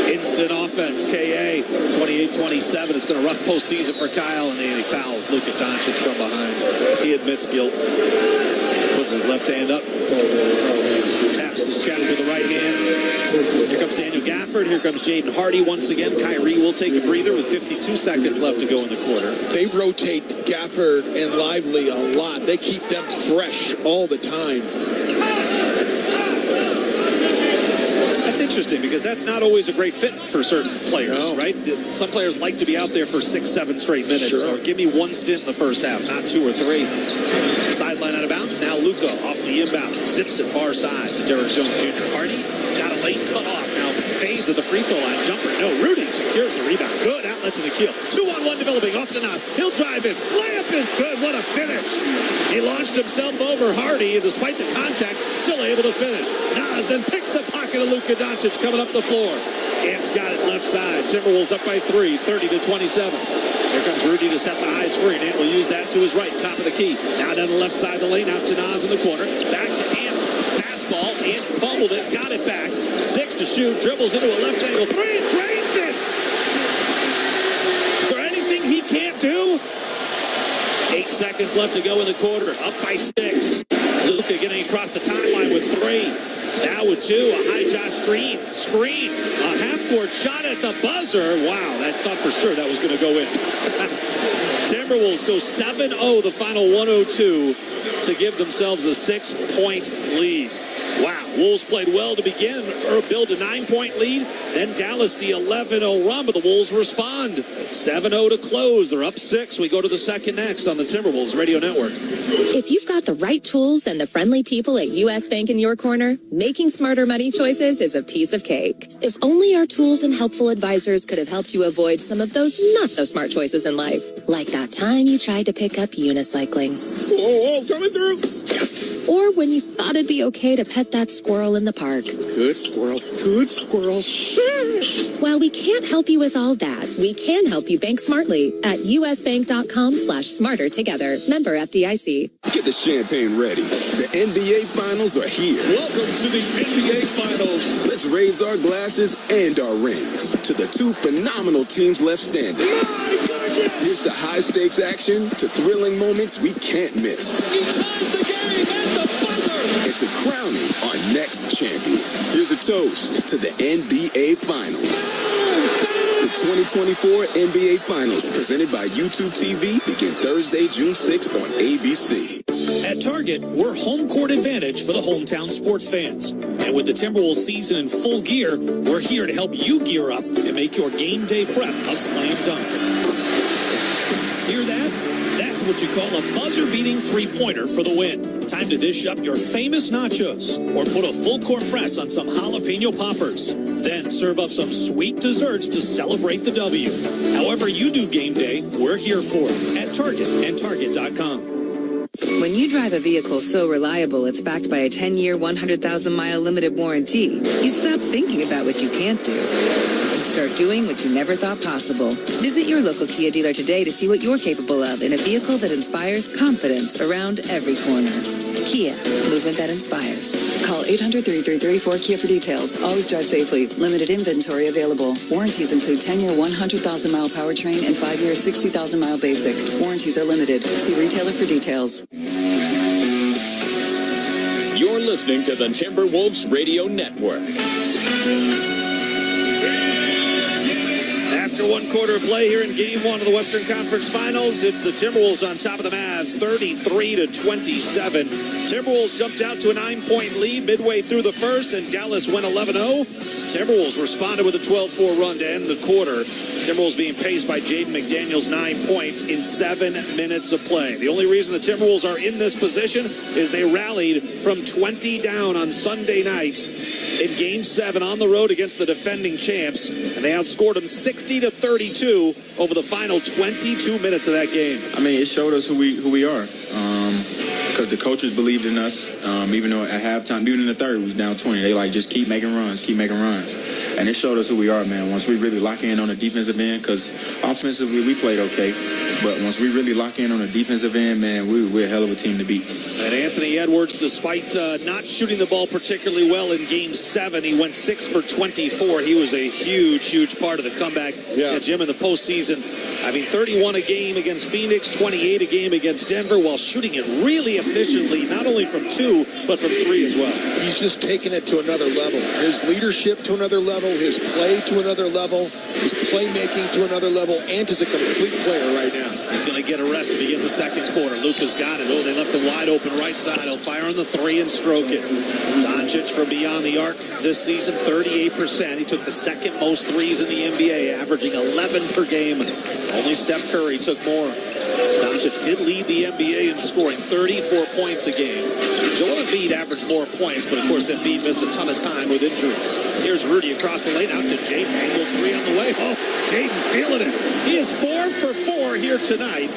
Instant offense. K.A. 28-27. It's been a rough postseason for Kyle, and he fouls Luka Doncic from behind. He admits guilt. Puts his left hand up. Taps his chest with the right hand. Here comes Daniel Gafford. Here comes Jaden Hardy once again. Kyrie will take a breather with 52 seconds left to go in the quarter. They rotate Gafford and Lively a lot. They keep them fresh all the time. That's interesting because that's not always a great fit for certain players, right? Some players like to be out there for 6-7 straight minutes, or give me one stint in the first half, not 2 or 3. Sideline out of bounds. Now Luka off the inbound. Zips it far side to Derek Jones Jr. Hardy got a late cut off. Now fades to the free throw line. Jumper. No. Rudy secures the rebound. Good outlet to the keel. 2-on-1 developing off to Nas. He'll drive in. Layup is good. What a finish. He launched himself over Hardy, and despite the contact, still able to finish. Nas then picks the pocket of Luka Doncic coming up the floor. Ants got it left side. Timberwolves up by 3, 30-27. Here comes Rudy to set the high screen. Ant will use that to his right, top of the key. Now down the left side of the lane, out to Nas in the corner. Back to Ant. Fastball. Ant fumbled it, got it back. 6 to shoot, dribbles into a left angle. 3, drains it! Is there anything he can't do? 8 seconds left to go in the quarter. Up by 6. Luka getting across the timeline with 3. Now with 2, a high Josh screen, a half-court shot at the buzzer. Wow, I thought for sure that was going to go in. Timberwolves go 7-0, the final 102, to give themselves a 6-point lead. Wow, Wolves played well to begin, or build a 9-point lead. Then Dallas the 11-0 run, but the Wolves respond. 7-0 to close. They're up 6. We go to the second next on the Timberwolves Radio Network. If you've got the right tools and the friendly people at U.S. Bank in your corner, making smarter money choices is a piece of cake. If only our tools and helpful advisors could have helped you avoid some of those not-so-smart choices in life. Like that time you tried to pick up unicycling. Whoa, coming through! Or when you thought it'd be okay to pet that squirrel in the park. Good squirrel. Good squirrel. While we can't help you with all that, we can help you bank smartly at usbank.com/smarter together. Member FDIC. Get the champagne ready. The NBA Finals are here. Welcome to the NBA Finals. Let's raise our glasses and our rings to the 2 phenomenal teams left standing. Here's the high-stakes action to thrilling moments we can't miss. He ties the game at the buzzer. It's a crowning our next champion. Here's a toast to the NBA Finals. The 2024 NBA Finals, presented by YouTube TV, begin Thursday, June 6th on ABC. At Target, we're home court advantage for the hometown sports fans. And with the Timberwolves season in full gear, we're here to help you gear up and make your game day prep a slam dunk. Hear that? That's what you call a buzzer-beating three-pointer for the win. Time to dish up your famous nachos or put a full-court press on some jalapeno poppers. Then serve up some sweet desserts to celebrate the W. However you do game day, we're here for it at Target and Target.com. When you drive a vehicle so reliable it's backed by a 10-year, 100,000-mile limited warranty, you stop thinking about what you can't do and start doing what you never thought possible. Visit your local Kia dealer today to see what you're capable of in a vehicle that inspires confidence around every corner. Kia, movement that inspires. Call 800-3334-KIA for details. Always drive safely. Limited inventory available. Warranties include 10-year, 100,000-mile powertrain and 5-year, 60,000-mile basic. Warranties are limited. See retailer for details. listening to the Timberwolves Radio Network. After one quarter of play here in Game 1 of the Western Conference Finals, it's the Timberwolves on top of the Mavs, 33-27. Timberwolves jumped out to a 9-point lead midway through the first, and Dallas went 11-0. Timberwolves responded with a 12-4 run to end the quarter. Timberwolves being paced by Jaden McDaniels, 9 points in 7 minutes of play. The only reason the Timberwolves are in this position is they rallied from 20 down on Sunday night in Game 7 on the road against the defending champs, and they outscored them 60-32 over the final 22 minutes of that game. I mean, it showed us who we are, because the coaches believed in us, even though at halftime, even in the third, it was down 20. They just keep making runs. And it showed us who we are, man. Once we really lock in on the defensive end, because offensively we played okay, but once we really lock in on the defensive end, man, we're a hell of a team to beat. And Anthony Edwards, despite not shooting the ball particularly well in Game 7, he went 6 for 24. He was a huge part of the comeback. Jim, in the postseason. I mean, 31 a game against Phoenix, 28 a game against Denver, while shooting it really efficiently, not only from 2, but from 3 as well. He's just taking it to another level. His leadership to another level, his play to another level, his playmaking to another level, and is a complete player right now. He's going to get a rest to begin the second quarter. Luka's got it. Oh, they left him wide open right side. He'll fire on the 3 and stroke it. Doncic from beyond the arc this season, 38%. He took the second most threes in the NBA, averaging 11 per game. Only Steph Curry took more. Doncic did lead the NBA in scoring, 34 points a game. Joel Embiid averaged more points, but of course Embiid missed a ton of time with injuries. Here's Rudy across the lane, out to Jaden. Angle 3 on the way. Oh, Jaden's feeling it. He is 4 for 4 here tonight.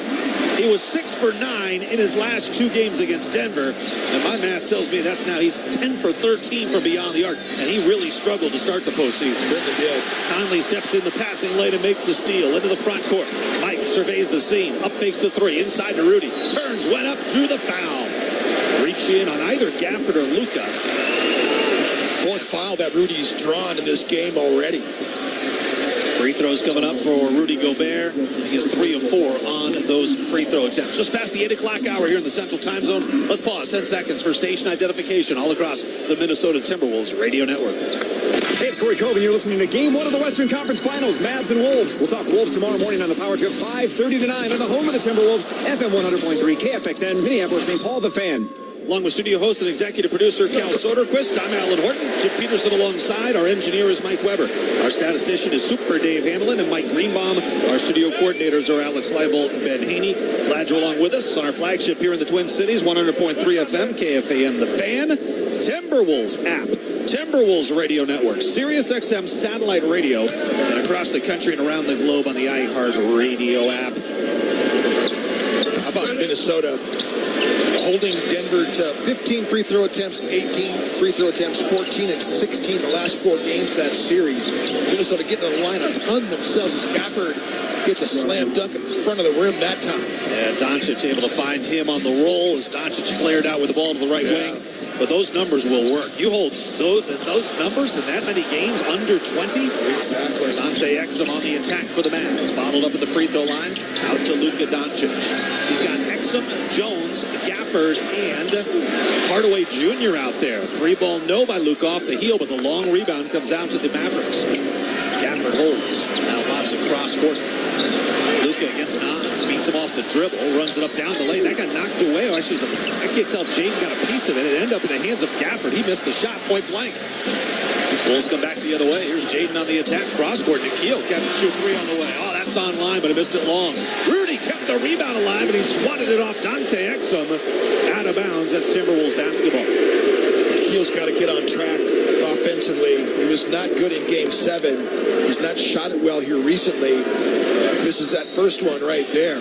He was 6 for 9 in his last 2 games against Denver. And my math tells me that's now he's 10 for 13 from beyond the arc. And he really struggled to start the postseason. Certainly did. Conley steps in the passing lane and makes the steal into the front court. Mike surveys the scene. Up fakes the 3. Inside to Rudy. Turns, went up, drew the foul. Reach in on either Gafford or Luka. 4th foul that Rudy's drawn in this game already. Free throws coming up for Rudy Gobert. He has 3 of 4 on those free throw attempts. Just past the 8 o'clock hour here in the Central Time Zone. Let's pause 10 seconds for station identification all across the Minnesota Timberwolves Radio Network. Hey, it's Corey Coven. You're listening to Game 1 of the Western Conference Finals, Mavs and Wolves. We'll talk Wolves tomorrow morning on the Power Trip, 5:30 to 9 on the home of the Timberwolves, FM 100.3, KFXN, Minneapolis, St. Paul, the Fan. Along with studio host and executive producer Cal Soderquist, I'm Alan Horton. Chip Peterson alongside. Our engineer is Mike Weber. Our statistician is Super Dave Hamlin and Mike Greenbaum. Our studio coordinators are Alex Leibold and Ben Haney. Glad you're along with us on our flagship here in the Twin Cities, 100.3 FM, KFAN, The Fan, Timberwolves app, Timberwolves Radio Network, Sirius XM satellite radio, and across the country and around the globe on the iHeart Radio app. How about Minnesota holding Denver to 15 free throw attempts, 18 free throw attempts, 14 and 16 the last 4 games of that series. Minnesota getting to the line a ton themselves as Gafford gets a slam dunk in front of the rim that time. Yeah, Doncic able to find him on the roll as Doncic flared out with the ball to the right wing. But those numbers will work. You hold those numbers in that many games under 20. Exactly. Dante Exum on the attack for the Mavs. Bottled up at the free throw line. Out to Luka Doncic. He's got Exum, Jones, Gafford, and Hardaway Jr. out there. 3 ball no by Luka off the heel, but the long rebound comes out to the Mavericks. Gafford holds. Now lobs it cross court. Luka against Nas, beats him off the dribble, runs it up down the lane. That got knocked away. Actually, I can't tell if Jaden got a piece of it. It ended up in the hands of Gafford. He missed the shot point blank. Bulls come back the other way. Here's Jaden on the attack. Cross court. Nikhil catches 2-3 on the way. Oh, that's on line, but he missed it long. Rudy kept the rebound alive, and he swatted it off Dante Exum out of bounds. That's Timberwolves basketball. Nikhil's got to get on track offensively. He was not good in Game 7. He's not shot it well here recently. This is that first one right there.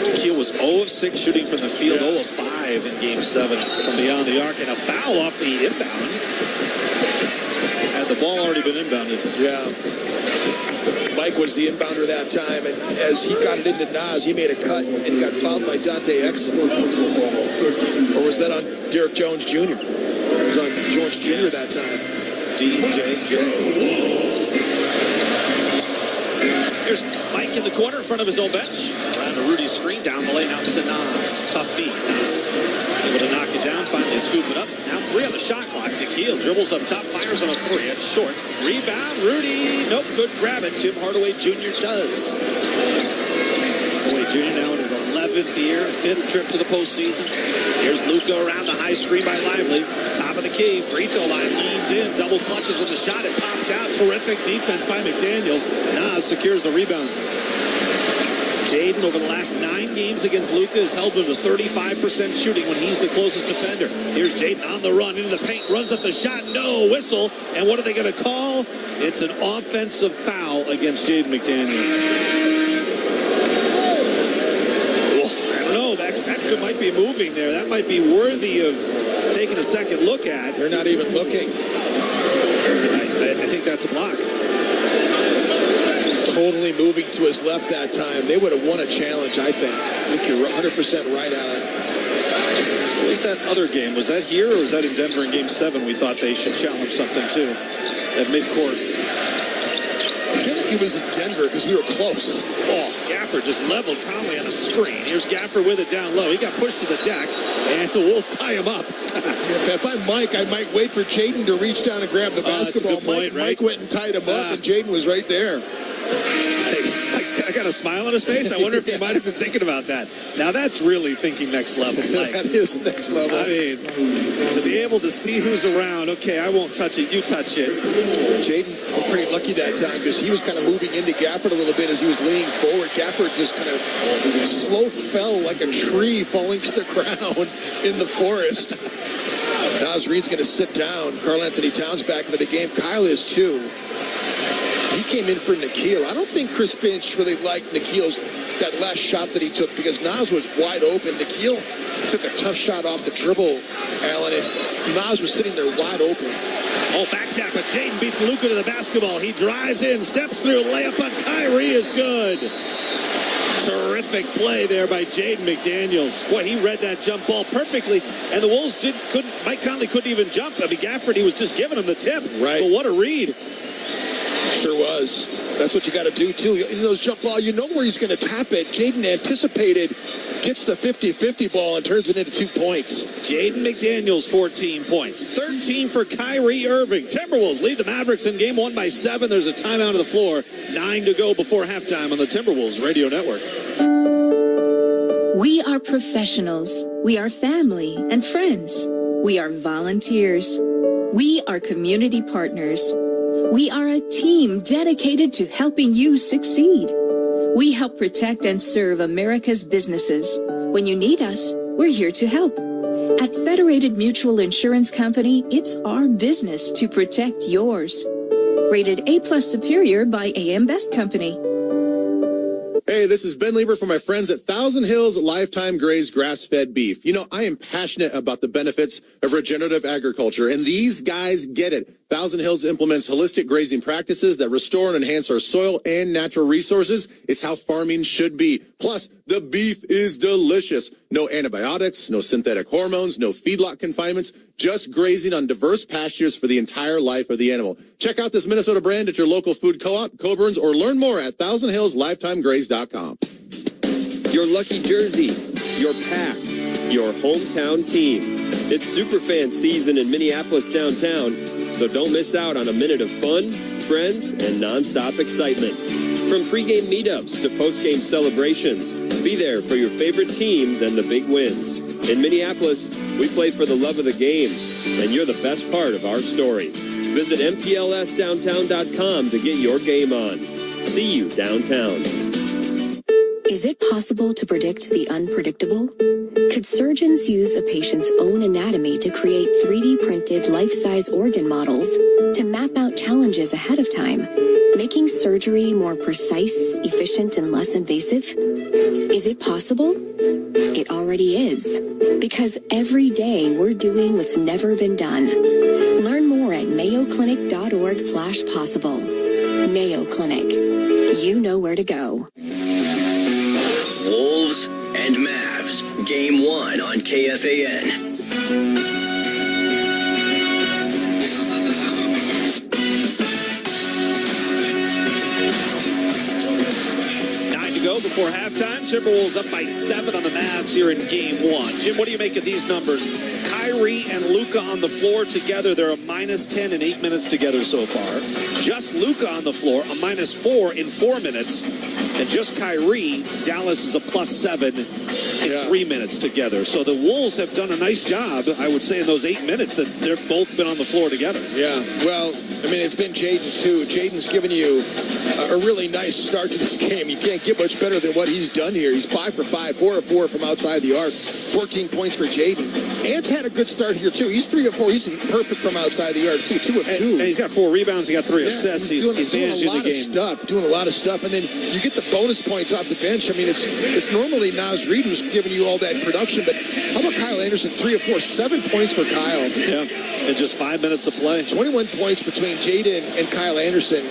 Nikhil was 0 of 6 shooting from the field, 0 of 5 in Game 7 from beyond the arc, and a foul off the inbound. Had the ball already been inbounded. Yeah. Mike was the inbounder that time, and as he got it into Nas, he made a cut and got fouled by Dante Exum. Or was that on Derek Jones Jr.? It was on Jones Jr. that time. DJJ. Here's Mike back in the corner in front of his own bench. Around to Rudy's screen, down the lane, out to Nas. Tough feed. Nas able to knock it down, finally scoop it up. Now 3 on the shot clock. Nikhil dribbles up top, fires on a 3. It's short. Rebound, Rudy. Nope, couldn't grab it. Tim Hardaway Jr. does. Hardaway Jr. now in his 11th year, 5th trip to the postseason. Here's Luka around the high screen by Lively. Top of the key, free throw line, leans in, double clutches with the shot. It popped out. Terrific defense by McDaniels. Nas secures the rebound. Jaden, over the last 9 games against Luka, has held him to 35% shooting when he's the closest defender. Here's Jaden on the run into the paint, runs up the shot, no whistle. And what are they going to call? It's an offensive foul against Jaden McDaniels. Exum might be moving there. That might be worthy of taking a second look at. They're not even looking. I think that's a block. Totally moving to his left that time. They would have won a challenge, I think. I think you're 100% right, Alan. What was that other game? Was that here or was that in Denver in Game 7? We thought they should challenge something too at midcourt. I feel like it was in Denver because we were close. Oh, Gafford just leveled Conley on a screen. Here's Gafford with it down low. He got pushed to the deck, and the Wolves tie him up. If I'm Mike, I might wait for Jaden to reach down and grab the basketball. That's a good point, Mike went and tied him up, and Jaden was right there. I got a smile on his face. I wonder if he might have been thinking about that. Now that's really thinking next level. Mike. That is next level. I mean, to be able to see who's around. Okay, I won't touch it. You touch it. Jaden was pretty lucky that time because he was kind of moving into Gafford a little bit as he was leaning forward. Gafford just kind of slow fell like a tree falling to the ground in the forest. Naz Reid's going to sit down. Karl Anthony Towns back into the game. Kyle is too. He came in for Nikhil. I don't think Chris Finch really liked Nikhil's that last shot that he took because Naz was wide open. Nikhil took a tough shot off the dribble, Allen, and Naz was sitting there wide open. Oh, back tap, but Jaden beats Luka to the basketball. He drives in, steps through, layup on Kyrie is good. Terrific play there by Jaden McDaniels. Boy, he read that jump ball perfectly, and the Wolves couldn't. Mike Conley couldn't even jump. I mean, Gafford, he was just giving him the tip. Right. But what a read. Sure was. That's what you got to do, too. In those jump ball, you know where he's going to tap it. Jaden anticipated, gets the 50-50 ball, and turns it into 2 points. Jaden McDaniels, 14 points. 13 for Kyrie Irving. Timberwolves lead the Mavericks in Game 1 by 7. There's a timeout of the floor. 9 to go before halftime on the Timberwolves Radio Network. We are professionals. We are family and friends. We are volunteers. We are community partners. We are a team dedicated to helping you succeed. We help protect and serve America's businesses. When you need us, we're here to help. At Federated Mutual Insurance Company, it's our business to protect yours. Rated A+ Superior by AM Best Company. Hey, this is Ben Lieber from my friends at Thousand Hills Lifetime Grazed Grass-Fed Beef. You know, I am passionate about the benefits of regenerative agriculture, and these guys get it. Thousand Hills implements holistic grazing practices that restore and enhance our soil and natural resources. It's how farming should be. Plus, the beef is delicious. No antibiotics, no synthetic hormones, no feedlot confinements, just grazing on diverse pastures for the entire life of the animal. Check out this Minnesota brand at your local food co-op, Coburn's, or learn more at thousandhillslifetimegraze.com. Your lucky jersey, your pack, your hometown team. It's Superfan season in Minneapolis downtown, so don't miss out on a minute of fun, friends, and nonstop excitement. From pregame meetups to postgame celebrations, be there for your favorite teams and the big wins. In Minneapolis, we play for the love of the game, and you're the best part of our story. Visit MPLSdowntown.com to get your game on. See you downtown. Is it possible to predict the unpredictable? Could surgeons use a patient's own anatomy to create 3D printed life-size organ models to map out challenges ahead of time, making surgery more precise, efficient, and less invasive? Is it possible? It already is, because every day we're doing what's never been done. Learn more at mayoclinic.org/possible. Mayo Clinic. You know where to go. Wolves and Mavs, Game 1 on KFAN. Timberwolves up by 7 on the Mavs here in game 1. Jim, what do you make of these numbers? Kyrie and Luka on the floor together, they're a -10 in 8 minutes together so far. Just Luka on the floor, a -4 in 4 minutes. And just Kyrie, Dallas is a +7 in 3 minutes together. So the Wolves have done a nice job, I would say, in those 8 minutes that they've both been on the floor together. Yeah, well, I mean, it's been Jaden, too. Jaden's given you a really nice start to this game. You can't get much better than what he's done here. He's 5 for 5, 4 of 4 from outside the arc, 14 points for Jaden. Ant's had a good start here, too. He's 3 of 4. He's perfect from outside the arc, too. 2 of 2. And he's got 4 rebounds. He got 3 assists. He's managing the game. Doing a lot of stuff. And then you get the bonus points off the bench. I mean, it's normally Naz Reid who's giving you all that production. But how about Kyle Anderson? 3 of 4, 7 points for Kyle. Yeah, in just 5 minutes of play. 21 points between Jaden and Kyle Anderson.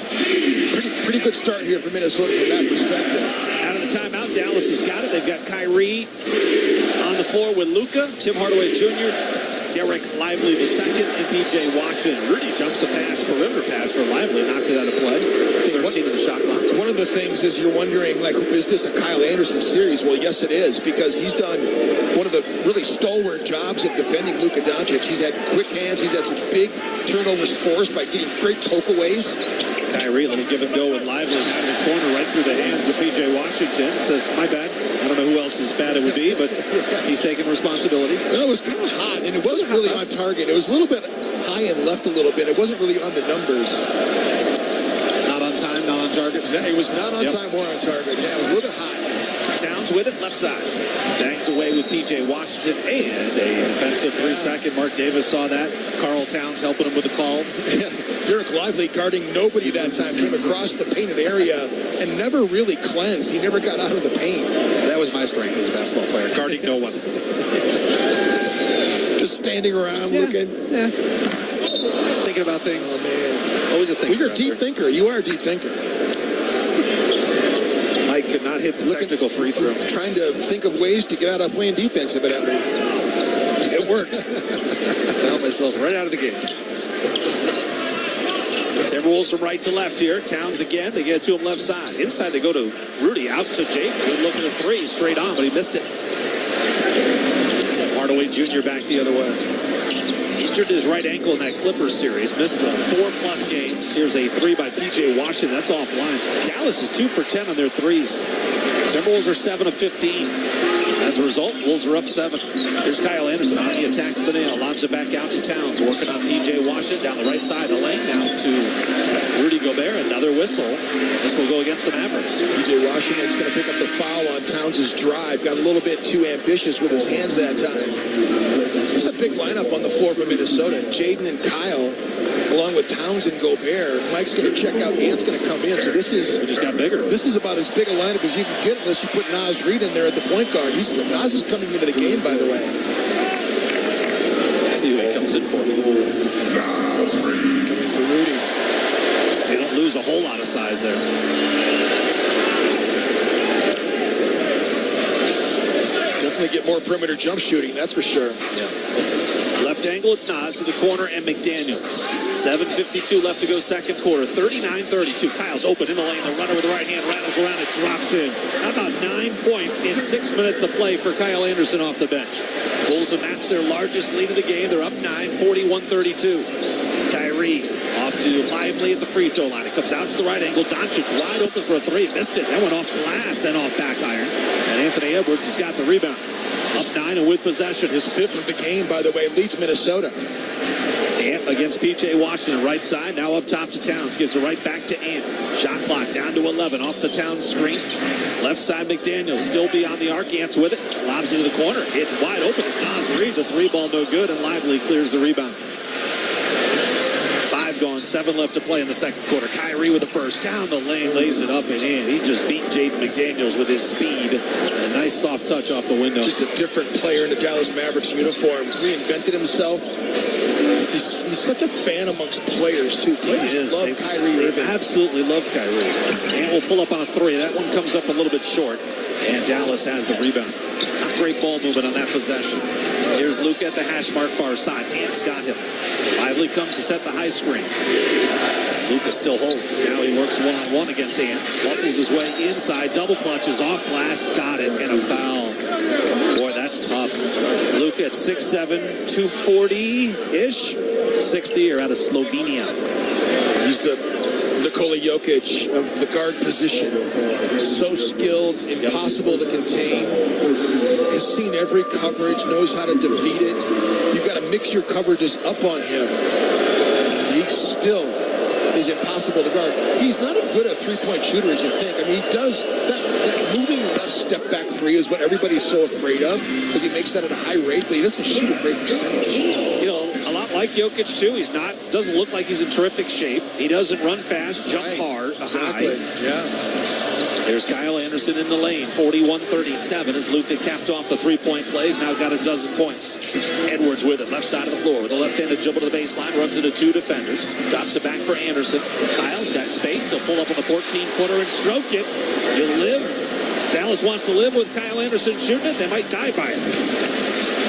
Pretty good start here for Minnesota from that perspective. Out of the timeout, Dallas has got it. They've got Kyrie on the floor with Luka, Tim Hardaway Jr., Derek Lively II, and P.J. Washington. Rudy jumps a pass, perimeter pass for Lively, knocked it out of play. 13 of the shot clock. One of the things is you're wondering, like, is this a Kyle Anderson series? Well, yes, it is, because he's done one of the really stalwart jobs of defending Luka Doncic. He's had quick hands. He's had some big turnovers forced by getting great pokeaways. Kyrie, let me give it go with Lively out of the corner, right through the hands of P.J. Washington. Says, my bad. I don't know who else's bad it would be, but he's taking responsibility. Well, it was kind of hot, and it wasn't really on target. It was a little bit high and left a little bit. It wasn't really on the numbers. Not on time, not on target. Yeah, it was not on time or on target. Yeah, it was a little bit high. Towns with it, left side. Bangs away with P.J. Washington and a defensive 3-second. Mark Davis saw that. Karl Towns helping him with the call. Derek Lively guarding nobody that time. Came across the painted area and never really cleansed. He never got out of the paint. That was my strength as a basketball player. Guarding no one. Just standing around looking. Yeah. Thinking about things. Oh, man. Always a thinker. Well, you're a deep thinker. You are a deep thinker. Mike could not hit the technical free throw. Trying to think of ways to get out of playing defense, evidently. It worked. Found myself right out of the game. Timberwolves from right to left here. Towns again. They get it to him left side. Inside they go to Rudy. Out to Jake. Good looking at 3 straight on, but he missed it. Tim Hardaway Jr. back the other way. He injured his right ankle in that Clippers series. Missed 4+ games. Here's a 3 by P.J. Washington. That's offline. Dallas is 2 for 10 on their threes. Timberwolves are 7 of 15. As a result, Wolves are up 7. Here's Kyle Anderson on the attack to the nail. Lobs it back out to Towns. Working on P.J. Washington down the right side of the lane. Now to Rudy Gobert. Another whistle. This will go against the Mavericks. P.J. Washington's going to pick up the foul on Towns' drive. Got a little bit too ambitious with his hands that time. There's a big lineup on the floor for Minnesota. Jaden and Kyle, along with Towns and Gobert. Mike's going to check out. Ant's going to come in. So this is... It just got bigger. This is about as big a lineup as you can get unless you put Naz Reid in there at the point guard. Naz is coming into the game, by the way. Let's see who he comes in for. Naz Reid. Coming for Rudy. So you don't lose a whole lot of size there. Definitely get more perimeter jump shooting, that's for sure. Yeah. Left angle, it's Naz to the corner and McDaniels. 7:52 left to go second quarter. 39-32. Kyle's open in the lane. The runner with the right hand rattles around and drops in. How about 9 points in 6 minutes of play for Kyle Anderson off the bench? Bulls have matched their largest lead of the game. They're up 9, 41-32. Kyrie off to Lively at the free throw line. It comes out to the right angle. Doncic wide open for a 3. Missed it. That went off glass, then off back iron. And Anthony Edwards has got the rebound. Up 9 and with possession. His 5th of the game, by the way, leads Minnesota. Ant against P.J. Washington, right side. Now up top to Towns. Gives it right back to Ant. Shot clock down to 11 off the Towns screen. Left side, McDaniels still beyond the arc. Ant's with it. Lobs into the corner. It's wide open. It's Naz Reid. The 3-ball no good, and Lively clears the rebound. 5 gone, 7 left to play in the second quarter. Kyrie with a burst down the lane, lays it up and in. He just beat Jaden McDaniels with his speed. A nice soft touch off the window. Just a different player in the Dallas Mavericks uniform. Reinvented himself. He's such a fan amongst players, too. Players love Kyrie Irving. Absolutely love Kyrie. And we'll pull up on a 3. That one comes up a little bit short. And Dallas has the rebound. Great ball movement on that possession. Here's Luka at the hash mark far side. Ant's got him. Lively comes to set the high screen. Lucas still holds. Now he works one-on-one against Ant. Muscles his way inside. Double clutches off glass. Got it. And a foul. Boy, that's tough. Luka at 6'7", 240-ish. Sixth year out of Slovenia. He's the Nikola Jokic of the guard position. So skilled, impossible to contain. Has seen every coverage, knows how to defeat it. You've got to mix your coverages up on him. He still is impossible to guard. He's not as good a three-point shooter as you think. I mean, he does that moving left step-back three is what everybody's so afraid of because he makes that at a high rate, but he doesn't shoot a great percentage. You know, a lot like Jokic, too. He's not, doesn't look like he's in terrific shape. He doesn't run fast, jump hard, Exactly, yeah. There's Kyle Anderson in the lane, 41-37 as Luka capped off the three-point plays. Now got a dozen points. Edwards with it, left side of the floor with a left-handed dribble to the baseline, runs into two defenders, drops it back for Anderson. Kyle's got space, he'll pull up on the 14-footer and stroke it. You'll live. Dallas wants to live with Kyle Anderson shooting it. They might die by it.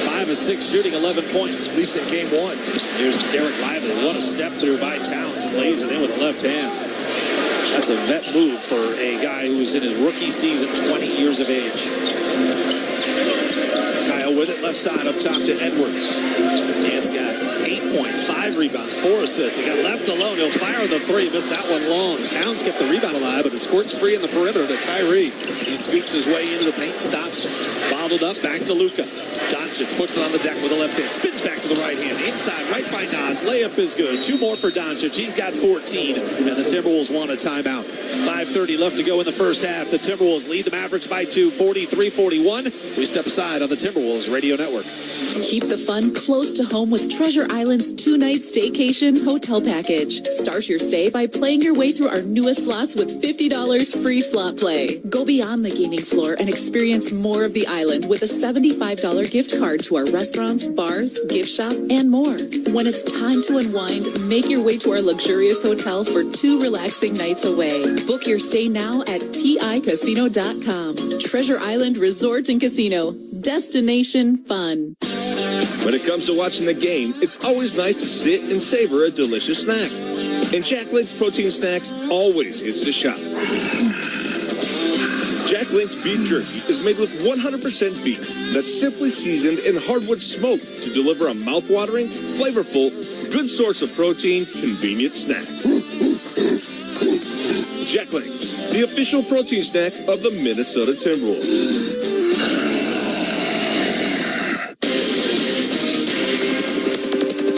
5 of 6 shooting, 11 points. At least in game one. Here's Derek Lively. What a step through by Towns and lays it in with the left hand. That's a vet move for a guy who's in his rookie season, 20 years of age. Kyle with it, left side up top to Edwards. Ant's got 8 points, 5 rebounds, 4 assists. He got left alone. He'll fire the three. Missed that one long. Towns kept the rebound alive, but it squirts free in the perimeter to Kyrie. He sweeps his way into the paint, stops, bottled up, back to Luka. Doncic puts it on the deck with a left hand. Spins back to the right hand. Inside, right by Nas. Layup is good. 2 more for Doncic. He's got 14. And the Timberwolves want a timeout. 5:30 left to go in the first half. The Timberwolves lead the Mavericks by 2, 43-41. We step aside on the Timberwolves Radio Network. Keep the fun close to home with Treasure Island's 2-night staycation hotel package. Start your stay by playing your way through our newest slots with $50 free slot play. Go beyond the gaming floor and experience more of the island with a $75 gift card to our restaurants, bars, gift shop, and more. When it's time to unwind, make your way to our luxurious hotel for 2 relaxing nights away. Book your stay now at TICasino.com. Treasure Island Resort and Casino. Destination fun. When it comes to watching the game, it's always nice to sit and savor a delicious snack. And Jack Link's protein snacks always hits the shop. Jack Link's beef jerky is made with 100% beef that's simply seasoned and hardwood smoked to deliver a mouth-watering, flavorful, good source of protein, convenient snack. Jack Link's, the official protein snack of the Minnesota Timberwolves.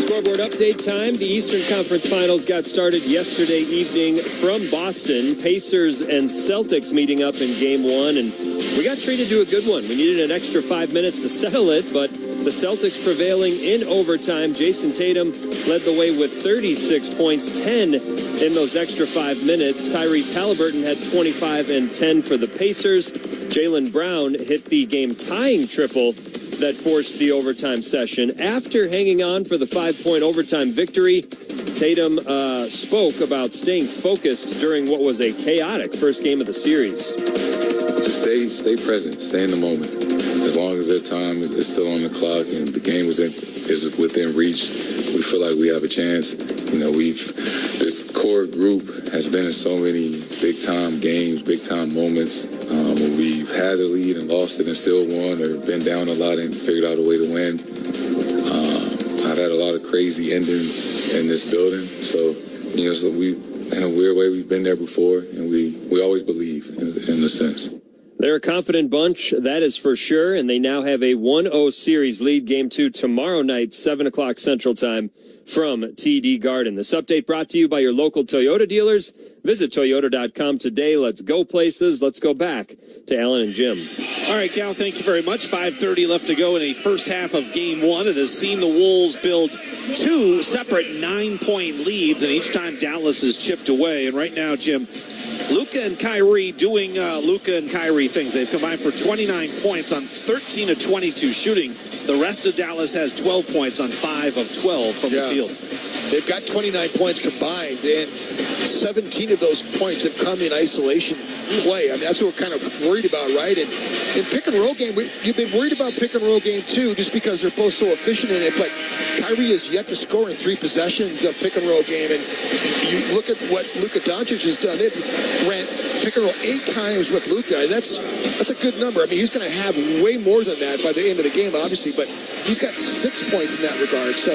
Scoreboard update time. The Eastern Conference Finals got started yesterday evening from Boston. Pacers and Celtics meeting up in Game 1, and we got treated to a good one. We needed an extra 5 minutes to settle it, but the Celtics prevailing in overtime. Jason Tatum led the way with 36 points, 10 in those extra 5 minutes. Tyrese Halliburton had 25 and 10 for the Pacers. Jaylen Brown hit the game-tying triple that forced the overtime session. After hanging on for the 5-point overtime victory, Tatum spoke about staying focused during what was a chaotic first game of the series. Just stay present, stay in the moment. As long as their time is still on the clock and the game is within reach, we feel like we have a chance. You know, this core group has been in so many big-time games, big-time moments where we've had the lead and lost it and still won, or been down a lot and figured out a way to win. I've had a lot of crazy endings in this building, so you know, in a weird way, we've been there before, and we always believe in a sense. They're a confident bunch, that is for sure, and they now have a 1-0 series lead. Game 2 tomorrow night, 7 o'clock Central Time from TD Garden. This update brought to you by your local Toyota dealers. Visit Toyota.com today. Let's go places. Let's go back to Alan and Jim. All right, Cal, thank you very much. 5:30 left to go in a first half of Game 1. It has seen the Wolves build 2 separate 9-point leads, and each time Dallas is chipped away. And right now, Jim, Luka and Kyrie doing Luka and Kyrie things. They've combined for 29 points on 13 of 22 shooting. The rest of Dallas has 12 points on 5 of 12 from the field. They've got 29 points combined, and 17 of those points have come in isolation play. I mean, that's what we're kind of worried about, right? And in pick-and-roll game, you've been worried about pick-and-roll game, too, just because they're both so efficient in it. But Kyrie is yet to score in 3 possessions of pick-and-roll game, and you look at what Luka Doncic has done. It ran pick-and-roll 8 times with Luka, and that's a good number. I mean, he's going to have way more than that by the end of the game, obviously, but he's got 6 points in that regard. So,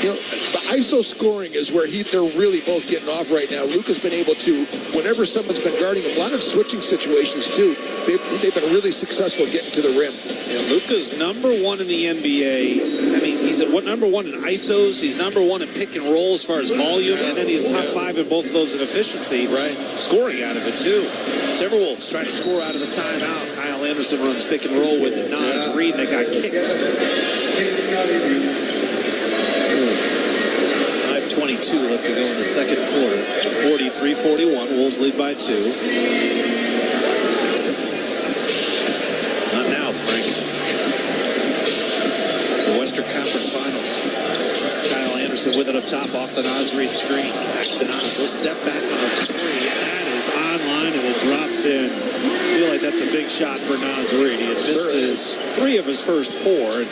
you know, the ISO scoring is where they're really both getting off right now. Luka's been able to, whenever someone's been guarding him, a lot of switching situations too, they've been really successful getting to the rim. Yeah, Luka's number 1 in the NBA. I mean, he's at number 1 in ISOs. He's number 1 in pick and roll as far as volume, and then he's top 5 in both of those in efficiency. Right. Scoring out of it too. Timberwolves trying to score out of the timeout. Kyle Anderson runs pick and roll with Naz Reid, and it got kicked. 5:22 left to go in the second quarter. 43-41. Wolves lead by 2. Not now, Frank. The Western Conference Finals. Kyle Anderson with it up top off the Naz Reid screen. Back to Naz. He'll step back on a 3. That is online, and it drops in. I feel like that's a big shot for Naz Reid. He had missed 3 of his first 4. And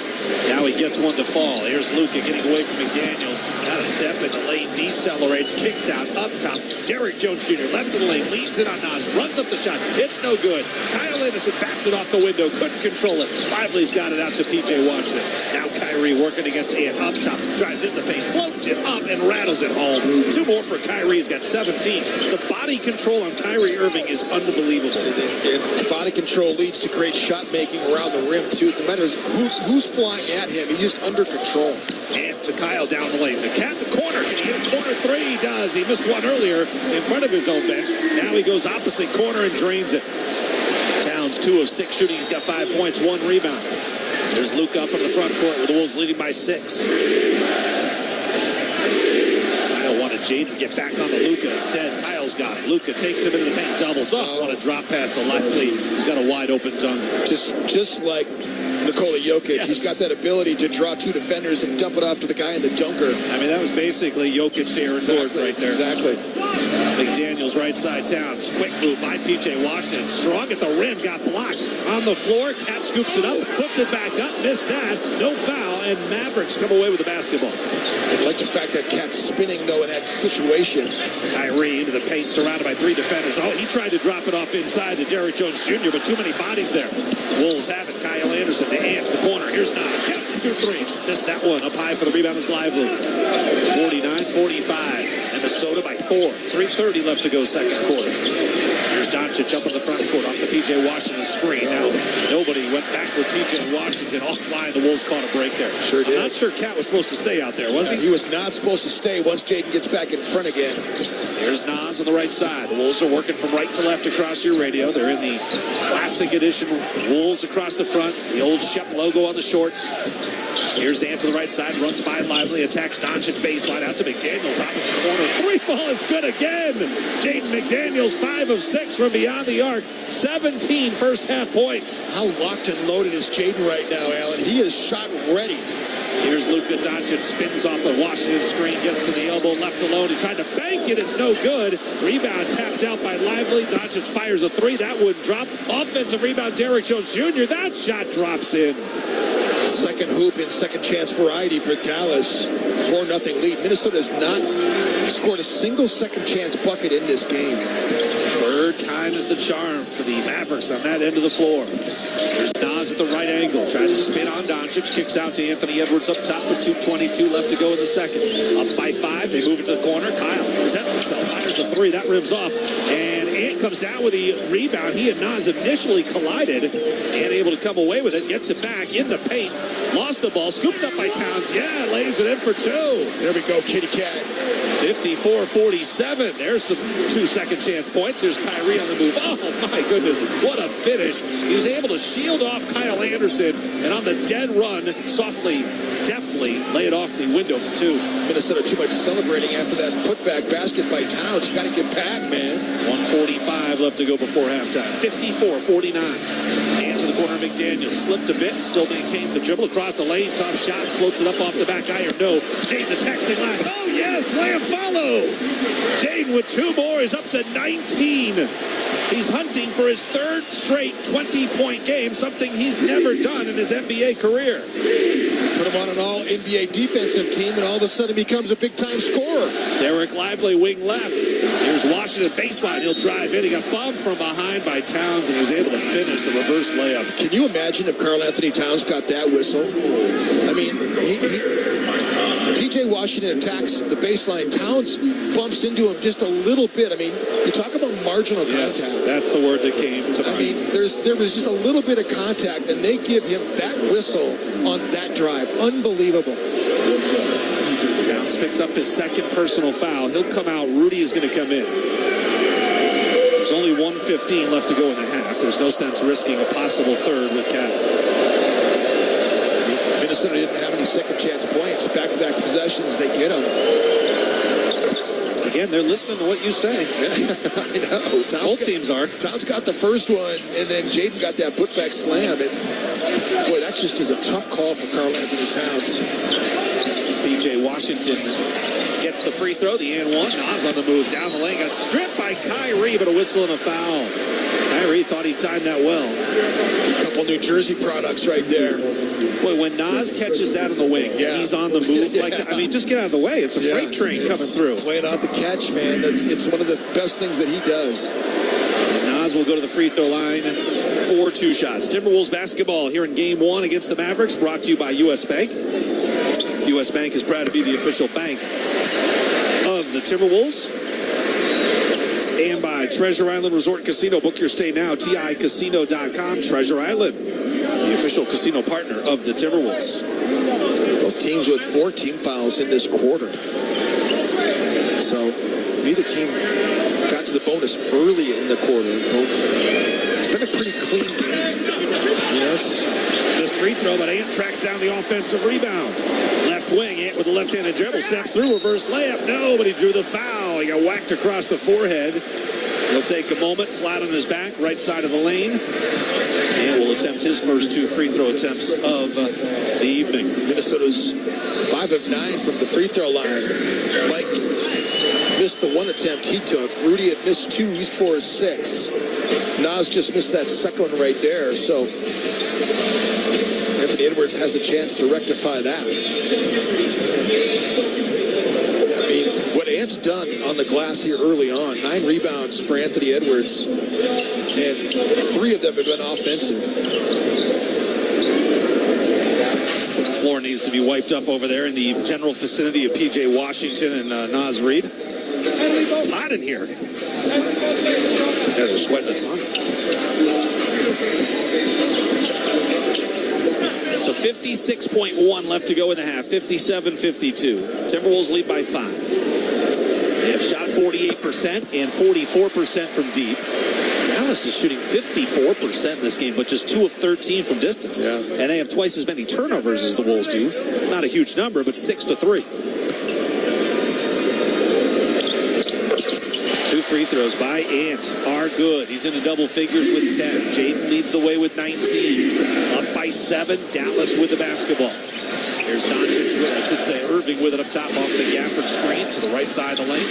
now he gets one to fall. Here's Luka getting away from McDaniels. Out of step in the lane, decelerates, kicks out, up top. Derrick Jones Jr. left of the lane, leans in on Naz, runs up the shot. It's no good. Kyle Anderson backs it off the window, couldn't control it. Lively's got it out to P.J. Washington. Now Kyrie working against Ant up top, drives into the paint, floats it up and rattles it home. 2 more for Kyrie. He's got 17. The body control on Kyrie Irving is unbelievable. And body control leads to great shot making around the rim too. No matter who's flying at him, he's just under control. And to Kyle down the lane. The cat in the corner. Can he hit a corner 3? He does. He missed one earlier in front of his own bench. Now he goes opposite corner and drains it. Towns 2 of 6 shooting. He's got 5 points, 1 rebound. There's Luka up in the front court with the Wolves leading by 6. Kyle wanted Jaden to get back on the Luka. Instead, Kyle's got it. Luka takes him into the paint, doubles up. What a drop pass to Lively. He's got a wide open dunk. Just like Nikola Jokic. Yes. He's got that ability to draw 2 defenders and dump it off to the guy in the dunker. I mean, that was basically Jokic to Aaron Gordon right there. Exactly. McDaniels right side Towns. Quick move by P.J. Washington. Strong at the rim. Got blocked. On the floor. Cat scoops it up. Puts it back up. Missed that. No foul. And Mavericks come away with the basketball. I like the fact that Cat's spinning, though, in that situation. Kyrie into the paint, surrounded by 3 defenders. Oh, he tried to drop it off inside to Derrick Jones Jr., but too many bodies there. Wolves have it. Kyle Anderson, the hands, the corner. Here's Naz. Counts it 2-3. Missed that one. Up high for the rebound is Lively. 49-45. Minnesota by 4. 3:30 left to go second quarter. Here's Doncic up in the front court off the P.J. Washington screen. Now, nobody went back with P.J. Washington. Offline, the Wolves caught a break there. Sure did. I'm not sure Cat was supposed to stay out there, was he? He was not supposed to stay once Jaden gets back in front again. Here's Naz on the right side. The Wolves are working from right to left across your radio. They're in the classic edition. Wolves across the front. The old Shep logo on the shorts. Here's Ant to the right side. Runs by Lively. Attacks Doncic baseline out to McDaniels. Opposite corner. 3-ball is good again. Jaden McDaniels, 5 of 6 from beyond the arc. 17 first half points. How locked and loaded is Jaden right now, Alan? He is shot ready. Here's Luka Doncic, spins off the Washington screen, gets to the elbow, left alone. He tried to bank it, it's no good. Rebound tapped out by Lively. Doncic fires a 3, that wouldn't drop. Offensive rebound, Derrick Jones Jr., that shot drops in. Second hoop in second chance variety for Dallas. 4-0 lead. Minnesota has not scored a single second chance bucket in this game. Third time is the charm for the Mavericks on that end of the floor. There's Naz at the right angle, trying to spin on Doncic. Kicks out to Anthony Edwards up top with 2:22 left to go in the second. Up by 5, they move it to the corner. Kyle sets himself, fires a 3, that rims off. And Ant comes down with the rebound. He and Naz initially collided and able to come away with it. Gets it back in the paint. Lost the ball, scooped up by Towns. Yeah, lays it in for 2. There we go, kitty cat. 54-47. There's some 2 second chance points. There's Kyrie on the move. Oh, my goodness. What a finish. He was able to shield off Kyle Anderson, and on the dead run, softly, deftly lay it off the window for 2. Minnesota too much celebrating after that putback basket by Towns. You got to get back, man. 1:45 left to go before halftime. 54-49. And to the corner, McDaniels slipped a bit, still maintains the dribble across the lane. Tough shot, floats it up off the back iron. No. Jaden attacks the glass. Oh, yes, slam follow. Jaden with 2 more is up to 19. He's hunting for his 3rd straight 20-point game, something he's never done in his NBA career. Put him on an all-NBA defensive team, and all of a sudden becomes a big-time scorer. Derek Lively, wing left. Here's Washington baseline. He'll drive in. He got bumped from behind by Towns, and he was able to finish the reverse layup. Can you imagine if Karl Anthony Towns got that whistle? I mean, P.J. Washington attacks the baseline. Towns bumps into him just a little bit. I mean, you talk about marginal contact. Yes, that's the word that came to mind. I mean, there was just a little bit of contact, and they give him that whistle on that drive. Unbelievable. Towns picks up his second personal foul. He'll come out. Rudy is going to come in. There's only 1:15 left to go in the half. There's no sense risking a possible third with Cat. Minnesota didn't have any second chance points. Back-to-back possessions, they get them. Again, they're listening to what you say. I know. Both teams are. Towns got the first one, and then Jaden got that putback slam. And boy, that just is a tough call for Karl Anthony Towns. P.J. Washington gets the free throw, the and one. Nas on the move down the lane. Got stripped by Kyrie, but a whistle and a foul. Kyrie thought he timed that well. A couple New Jersey products right there. Boy, when Nas catches that in the wing, he's on the move like that. I mean, just get out of the way. It's a freight train coming through. Playing out the catch, man. It's one of the best things that he does. So Nas will go to the free throw line for 2 shots. Timberwolves basketball here in game 1 against the Mavericks, brought to you by U.S. Bank. U.S. Bank is proud to be the official bank of the Timberwolves. And by Treasure Island Resort Casino. Book your stay now. TICasino.com. Treasure Island, the official casino partner of the Timberwolves. Both teams with 14 fouls in this quarter. So neither team got to the bonus early in the quarter. It's been a pretty clean game. You know, it's this free throw, but Ant tracks down the offensive rebound. Left wing, Ant with a left-handed dribble, steps through, reverse layup. No, but he drew the foul. He got whacked across the forehead. He'll take a moment, flat on his back, right side of the lane, and will attempt his first 2 free throw attempts of the evening. Minnesota's 5 of 9 from the free throw line. Mike missed the 1 attempt he took. Rudy had missed 2. He's 4 of 6. Nas just missed that second one right there. So Anthony Edwards has a chance to rectify that. I mean, what Ant's done on the glass here early on, 9 rebounds for Anthony Edwards, and 3 of them have been offensive. The floor needs to be wiped up over there in the general vicinity of P.J. Washington and Nas Reed. It's hot in here. These guys are sweating a ton. So 56.1 left to go in the half. 57-52. Timberwolves lead by 5. They have shot 48% and 44% from deep. Dallas is shooting 54% in this game, but just 2 of 13 from distance. Yeah. And they have twice as many turnovers as the Wolves do. Not a huge number, but 6-3. 2 free throws by Ant are good. He's into double figures with 10. Jaden leads the way with 19. Up by 7. Dallas with the basketball. Here's Doncic, I should say Irving with it up top off the Gafford screen to the right side of the lane.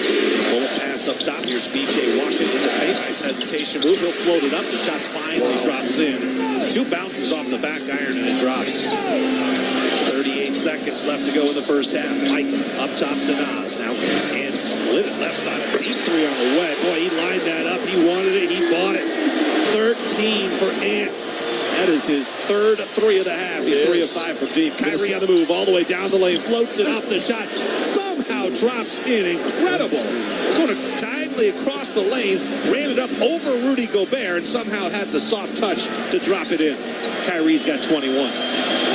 Full pass up top. Here's B.J. Washington in the paint. Nice hesitation move. He'll float it up. The shot finally drops in. 2 bounces off the back iron and it drops. 38 seconds left to go in the first half. Mike up top to Nas. Now and lit it left side. A deep 3 on the way. Boy, he lined that up. He wanted it. He bought it. 13 for Ant. That is his 3rd 3 of the half. He's 3 of 5 from deep. Kyrie on the move, all the way down the lane, floats it up. The shot somehow drops in. Incredible. It's going timely across the lane, ran it up over Rudy Gobert, and somehow had the soft touch to drop it in. Kyrie's got 21.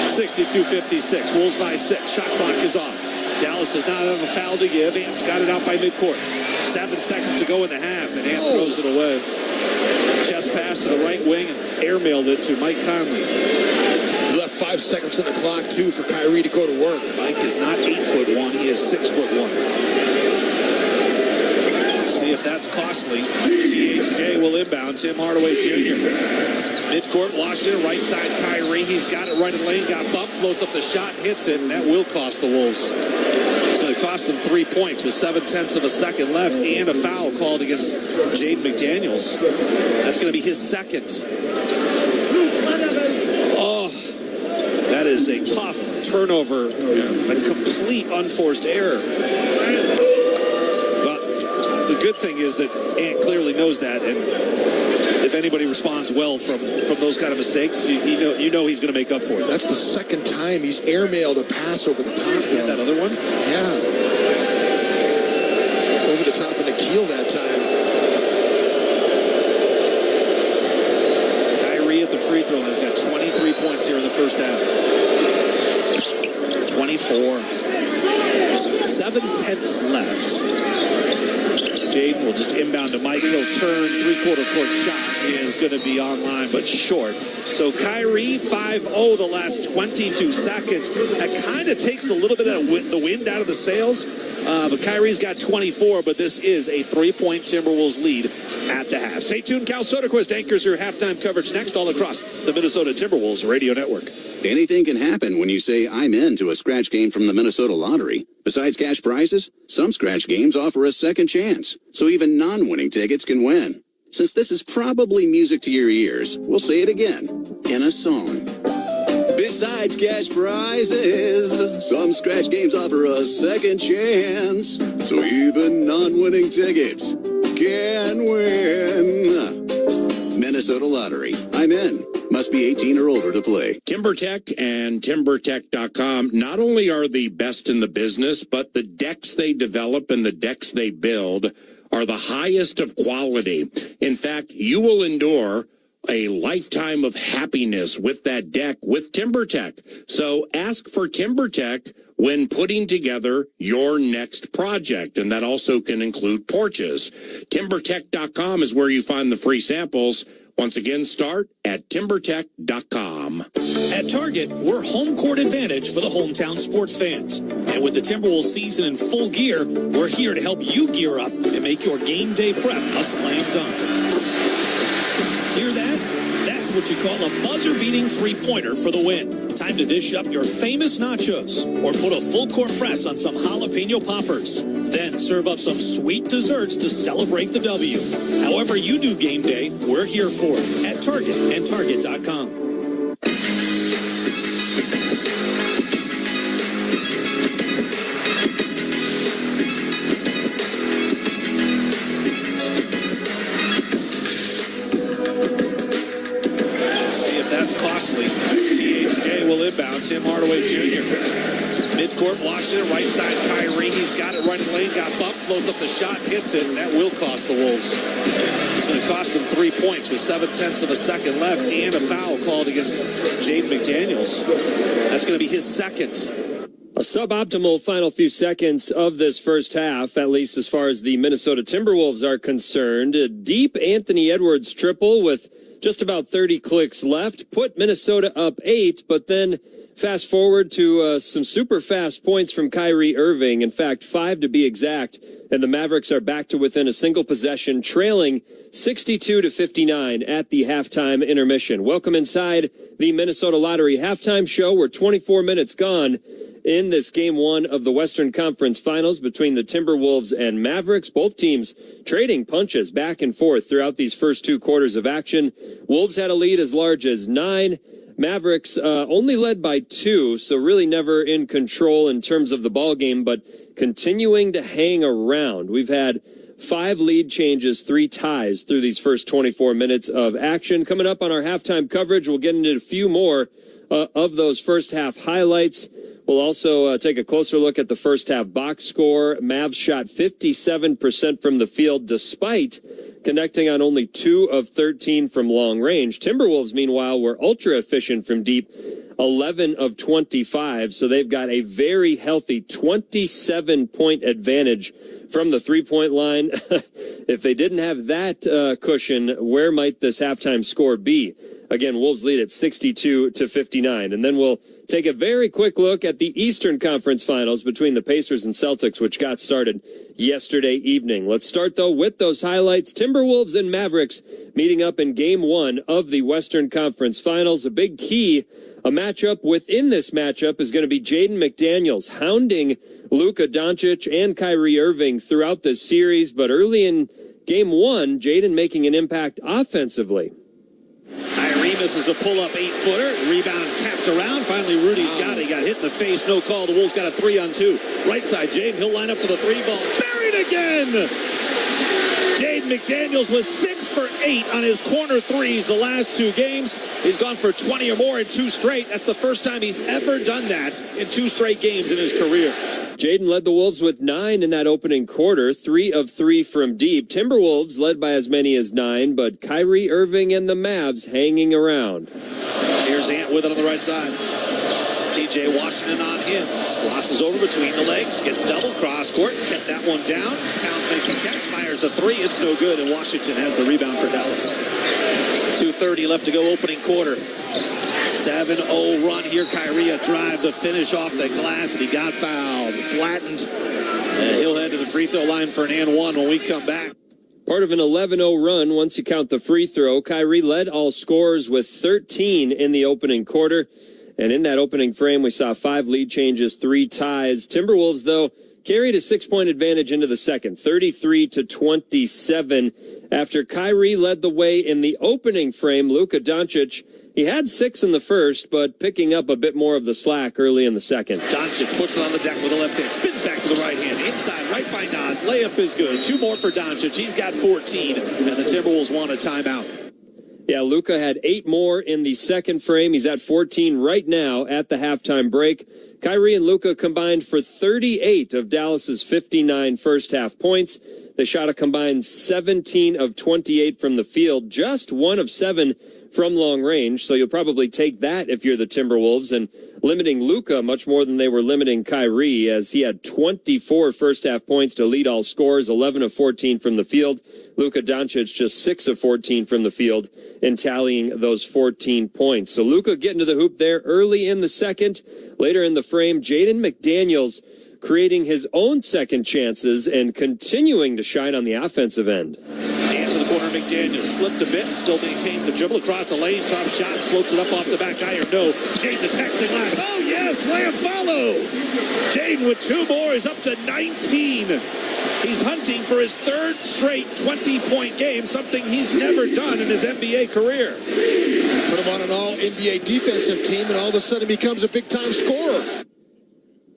62-56. Wolves by 6. Shot clock is off. Dallas does not have a foul to give. Ant's got it out by midcourt. 7 seconds to go in the half, and Ant throws it away. Chest pass to the right wing and airmailed it to Mike Conley. Left 5 seconds on the clock, too, for Kyrie to go to work. Mike is not 8'1". He is 6'1". See if that's costly. THJ will inbound. Tim Hardaway Jr. Midcourt, Washington, right side Kyrie. He's got it right in the lane, got bumped, floats up the shot, hits it, and that will cost the Wolves. It's going to cost them 3 points with 0.7 of a second left and a foul called against Jaden McDaniels. That's going to be his second. Oh, that is a tough turnover, a complete unforced error. Well, the good thing is that Ant clearly knows that, and if anybody responds well from those kind of mistakes, you know he's going to make up for it. That's the second time he's airmailed a pass over the top. Yeah, that other one? Yeah. Over the top of the keel that time. Kyrie at the free throw line has got 23 points here in the first half. 24. 7/10 left. Jaden will just inbound to Mike. He'll turn. Three-quarter court shot is going to be online, but short. So Kyrie, 5-0 the last 22 seconds. That kind of takes a little bit of the wind out of the sails. But Kyrie's got 24, but this is a 3-point Timberwolves lead at the half. Stay tuned. Cal Soderquist anchors your halftime coverage next all across the Minnesota Timberwolves radio network. Anything can happen when you say I'm in to a scratch game from the Minnesota Lottery. Besides cash prizes, some scratch games offer a second chance, so even non-winning tickets can win. Since this is probably music to your ears, we'll say it again, in a song. Besides cash prizes, some scratch games offer a second chance, so even non-winning tickets can win. Minnesota Lottery. I'm in. Must be 18 or older to play. TimberTech and TimberTech.com not only are the best in the business, but the decks they develop and the decks they build are the highest of quality. In fact, you will endure a lifetime of happiness with that deck with TimberTech. So ask for TimberTech when putting together your next project, and that also can include porches. TimberTech.com is where you find the free samples. Once again, start at TimberTech.com. At Target, we're home court advantage for the hometown sports fans. And with the Timberwolves season in full gear, we're here to help you gear up and make your game day prep a slam dunk. Hear that? That's what you call a buzzer-beating three-pointer for the win. Time to dish up your famous nachos or put a full-court press on some jalapeno poppers. Then serve up some sweet desserts to celebrate the W. However you do game day, we're here for it at Target and Target.com. See if that's costly. THJ will inbound. Tim Hardaway Jr. Midcourt, Washington, right side Kyrie. He's got it right in the lane, got bumped, floats up the shot, hits it, and that will cost the Wolves. It's going to cost them 3 points with 7/10 of a second left and a foul called against Jaden McDaniels. That's going to be his second. A suboptimal final few seconds of this first half, at least as far as the Minnesota Timberwolves are concerned. A deep Anthony Edwards triple with just about 30 clicks left put Minnesota up 8, but then fast forward to some super fast points from Kyrie Irving. In fact, 5 to be exact. And the Mavericks are back to within a single possession, trailing 62-59 at the halftime intermission. Welcome inside the Minnesota Lottery halftime show. We're 24 minutes gone in this game one of the Western Conference Finals between the Timberwolves and Mavericks. Both teams trading punches back and forth throughout these first 2 quarters of action. Wolves had a lead as large as 9. Mavericks only led by 2, so really never in control in terms of the ball game, but continuing to hang around. We've had 5 lead changes, 3 ties through these first 24 minutes of action. Coming up on our halftime coverage, we'll get into a few more of those first half highlights. We'll also take a closer look at the first half box score. Mavs shot 57% from the field despite connecting on only 2 of 13 from long range. Timberwolves, meanwhile, were ultra efficient from deep, 11 of 25. So they've got a very healthy 27-point advantage from the three-point line. If they didn't have that cushion, where might this halftime score be? Again, Wolves lead at 62-59. And then we'll take a very quick look at the Eastern Conference Finals between the Pacers and Celtics, which got started yesterday evening. Let's start, though, with those highlights. Timberwolves and Mavericks meeting up in Game 1 of the Western Conference Finals. A big key, a matchup within this matchup is going to be Jaden McDaniels hounding Luka Doncic and Kyrie Irving throughout this series. But early in Game 1, Jaden making an impact offensively. Kyrie He misses a pull-up 8-footer. Rebound tapped around. Finally, Rudy's got it. He got hit in the face. No call. The Wolves got a 3-on-2. Right side, Jaden. He'll line up for the 3-ball. Buried again! Jaden McDaniels was 6 for 8 on his corner threes the last 2 games. He's gone for 20 or more in 2 straight. That's the first time he's ever done that in 2 straight games in his career. Jaden led the Wolves with 9 in that opening quarter, 3 of 3 from deep. Timberwolves led by as many as 9, but Kyrie Irving and the Mavs hanging around. Here's Ant with it on the right side. TJ Washington on him. Crosses over between the legs. Gets double cross court. Kept that one down. Towns makes the catch. Fires the 3. It's no good. And Washington has the rebound for Dallas. 2:30 left to go opening quarter. 7-0 run here. Kyrie a drive. The finish off the glass. And he got fouled. Flattened. And he'll head to the free throw line for an and one when we come back. Part of an 11-0 run once you count the free throw. Kyrie led all scorers with 13 in the opening quarter. And in that opening frame, we saw 5 lead changes, 3 ties. Timberwolves, though, carried a 6-point advantage into the second, 33-27. After Kyrie led the way in the opening frame, Luka Doncic, he had 6 in the first, but picking up a bit more of the slack early in the second. Doncic puts it on the deck with the left hand, spins back to the right hand, inside, right by Nas. Layup is good. 2 more for Doncic. He's got 14, and the Timberwolves want a timeout. Yeah, Luka had 8 more in the second frame. He's at 14 right now at the halftime break. Kyrie and Luka combined for 38 of Dallas's 59 first-half points. They shot a combined 17 of 28 from the field, just 1 of 7 from long range. So you'll probably take that if you're the Timberwolves, and limiting Luka much more than they were limiting Kyrie, as he had 24 first-half points to lead all scorers, 11 of 14 from the field. Luka Doncic just 6 of 14 from the field in tallying those 14 points. So Luka getting to the hoop there early in the second. Later in the frame, Jaden McDaniels creating his own second chances and continuing to shine on the offensive end. And to the corner, McDaniels slipped a bit, still maintains the dribble across the lane. Tough shot, floats it up off the back iron. No, Jaden the texting last. Oh, yes, slam follow. Jaden with 2 more is up to 19. He's hunting for his 3rd straight 20-point game, something he's never done in his NBA career. Put him on an all-NBA defensive team, and all of a sudden becomes a big-time scorer.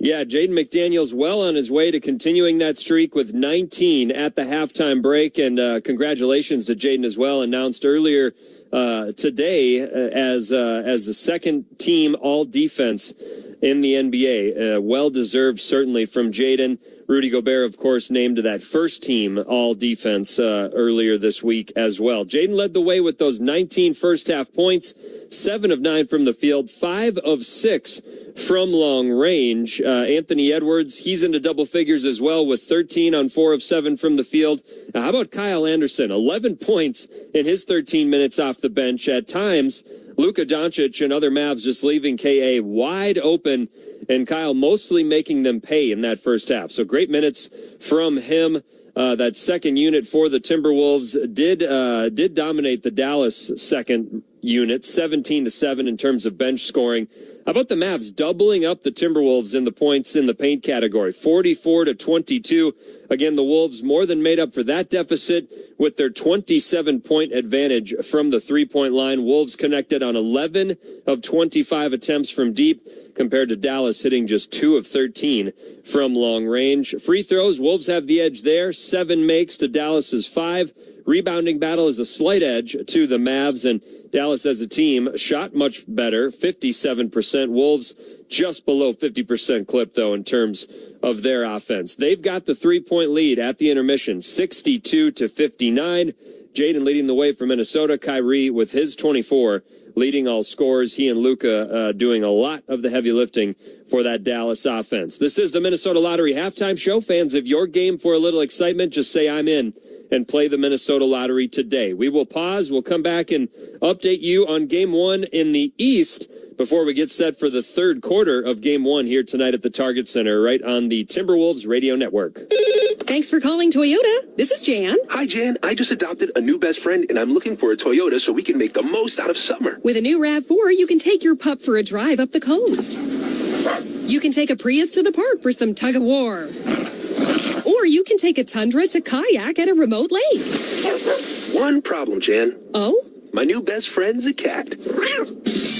Yeah, Jaden McDaniels well on his way to continuing that streak with 19 at the halftime break. And congratulations to Jaden as well, announced earlier today as the second team all-defense in the NBA. Well-deserved, certainly, from Jaden. Rudy Gobert, of course, named to that first team all-defense earlier this week as well. Jaden led the way with those 19 first-half points, 7 of 9 from the field, 5 of 6 from long range. Anthony Edwards, he's into double figures as well with 13 on 4 of 7 from the field. Now, how about Kyle Anderson? 11 points in his 13 minutes off the bench. At times, Luka Doncic and other Mavs just leaving KA wide open, and Kyle mostly making them pay in that first half. So great minutes from him. That second unit for the Timberwolves did dominate the Dallas second unit, 17-7 in terms of bench scoring. How about the Mavs doubling up the Timberwolves in the points in the paint category, 44-22. Again, the Wolves more than made up for that deficit with their 27-point advantage from the three-point line. Wolves connected on 11 of 25 attempts from deep, compared to Dallas hitting just 2 of 13 from long range. Free throws, Wolves have the edge there, 7 makes to Dallas's 5. Rebounding battle is a slight edge to the Mavs, and Dallas as a team shot much better, 57%. Wolves just below 50% clip, though, in terms of their offense. They've got the 3-point lead at the intermission, 62-59. Jaden leading the way for Minnesota. Kyrie with his 24 leading all scorers. He and Luka doing a lot of the heavy lifting for that Dallas offense. This is the Minnesota Lottery halftime show. Fans of your game for a little excitement, just say I'm in and play the Minnesota Lottery today. We will pause. We'll come back and update you on Game 1 in the East before we get set for the third quarter of Game 1 here tonight at the Target Center, right on the Timberwolves Radio Network. Thanks for calling Toyota. This is Jan. Hi, Jan. I just adopted a new best friend, and I'm looking for a Toyota so we can make the most out of summer. With a new RAV4, you can take your pup for a drive up the coast. You can take a Prius to the park for some tug-of-war. Or you can take a Tundra to kayak at a remote lake. One problem, Jan. Oh? My new best friend's a cat.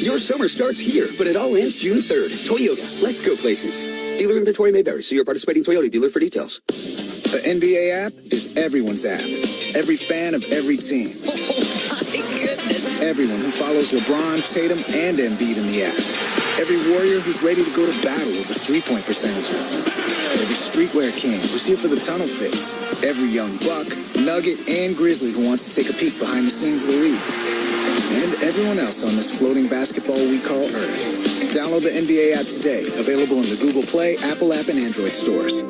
Your summer starts here, but it all ends June 3rd. Toyota, let's go places. Dealer inventory may vary. See your participating Toyota dealer for details. The NBA app is everyone's app. Every fan of every team. Oh, my goodness. Everyone who follows LeBron, Tatum, and Embiid in the app. Every warrior who's ready to go to battle over three-point percentages. Every streetwear king who's here for the tunnel fits. Every young buck, nugget, and grizzly who wants to take a peek behind the scenes of the league. And everyone else on this floating basketball we call Earth. Download the NBA app today. Available in the Google Play, Apple app, and Android stores.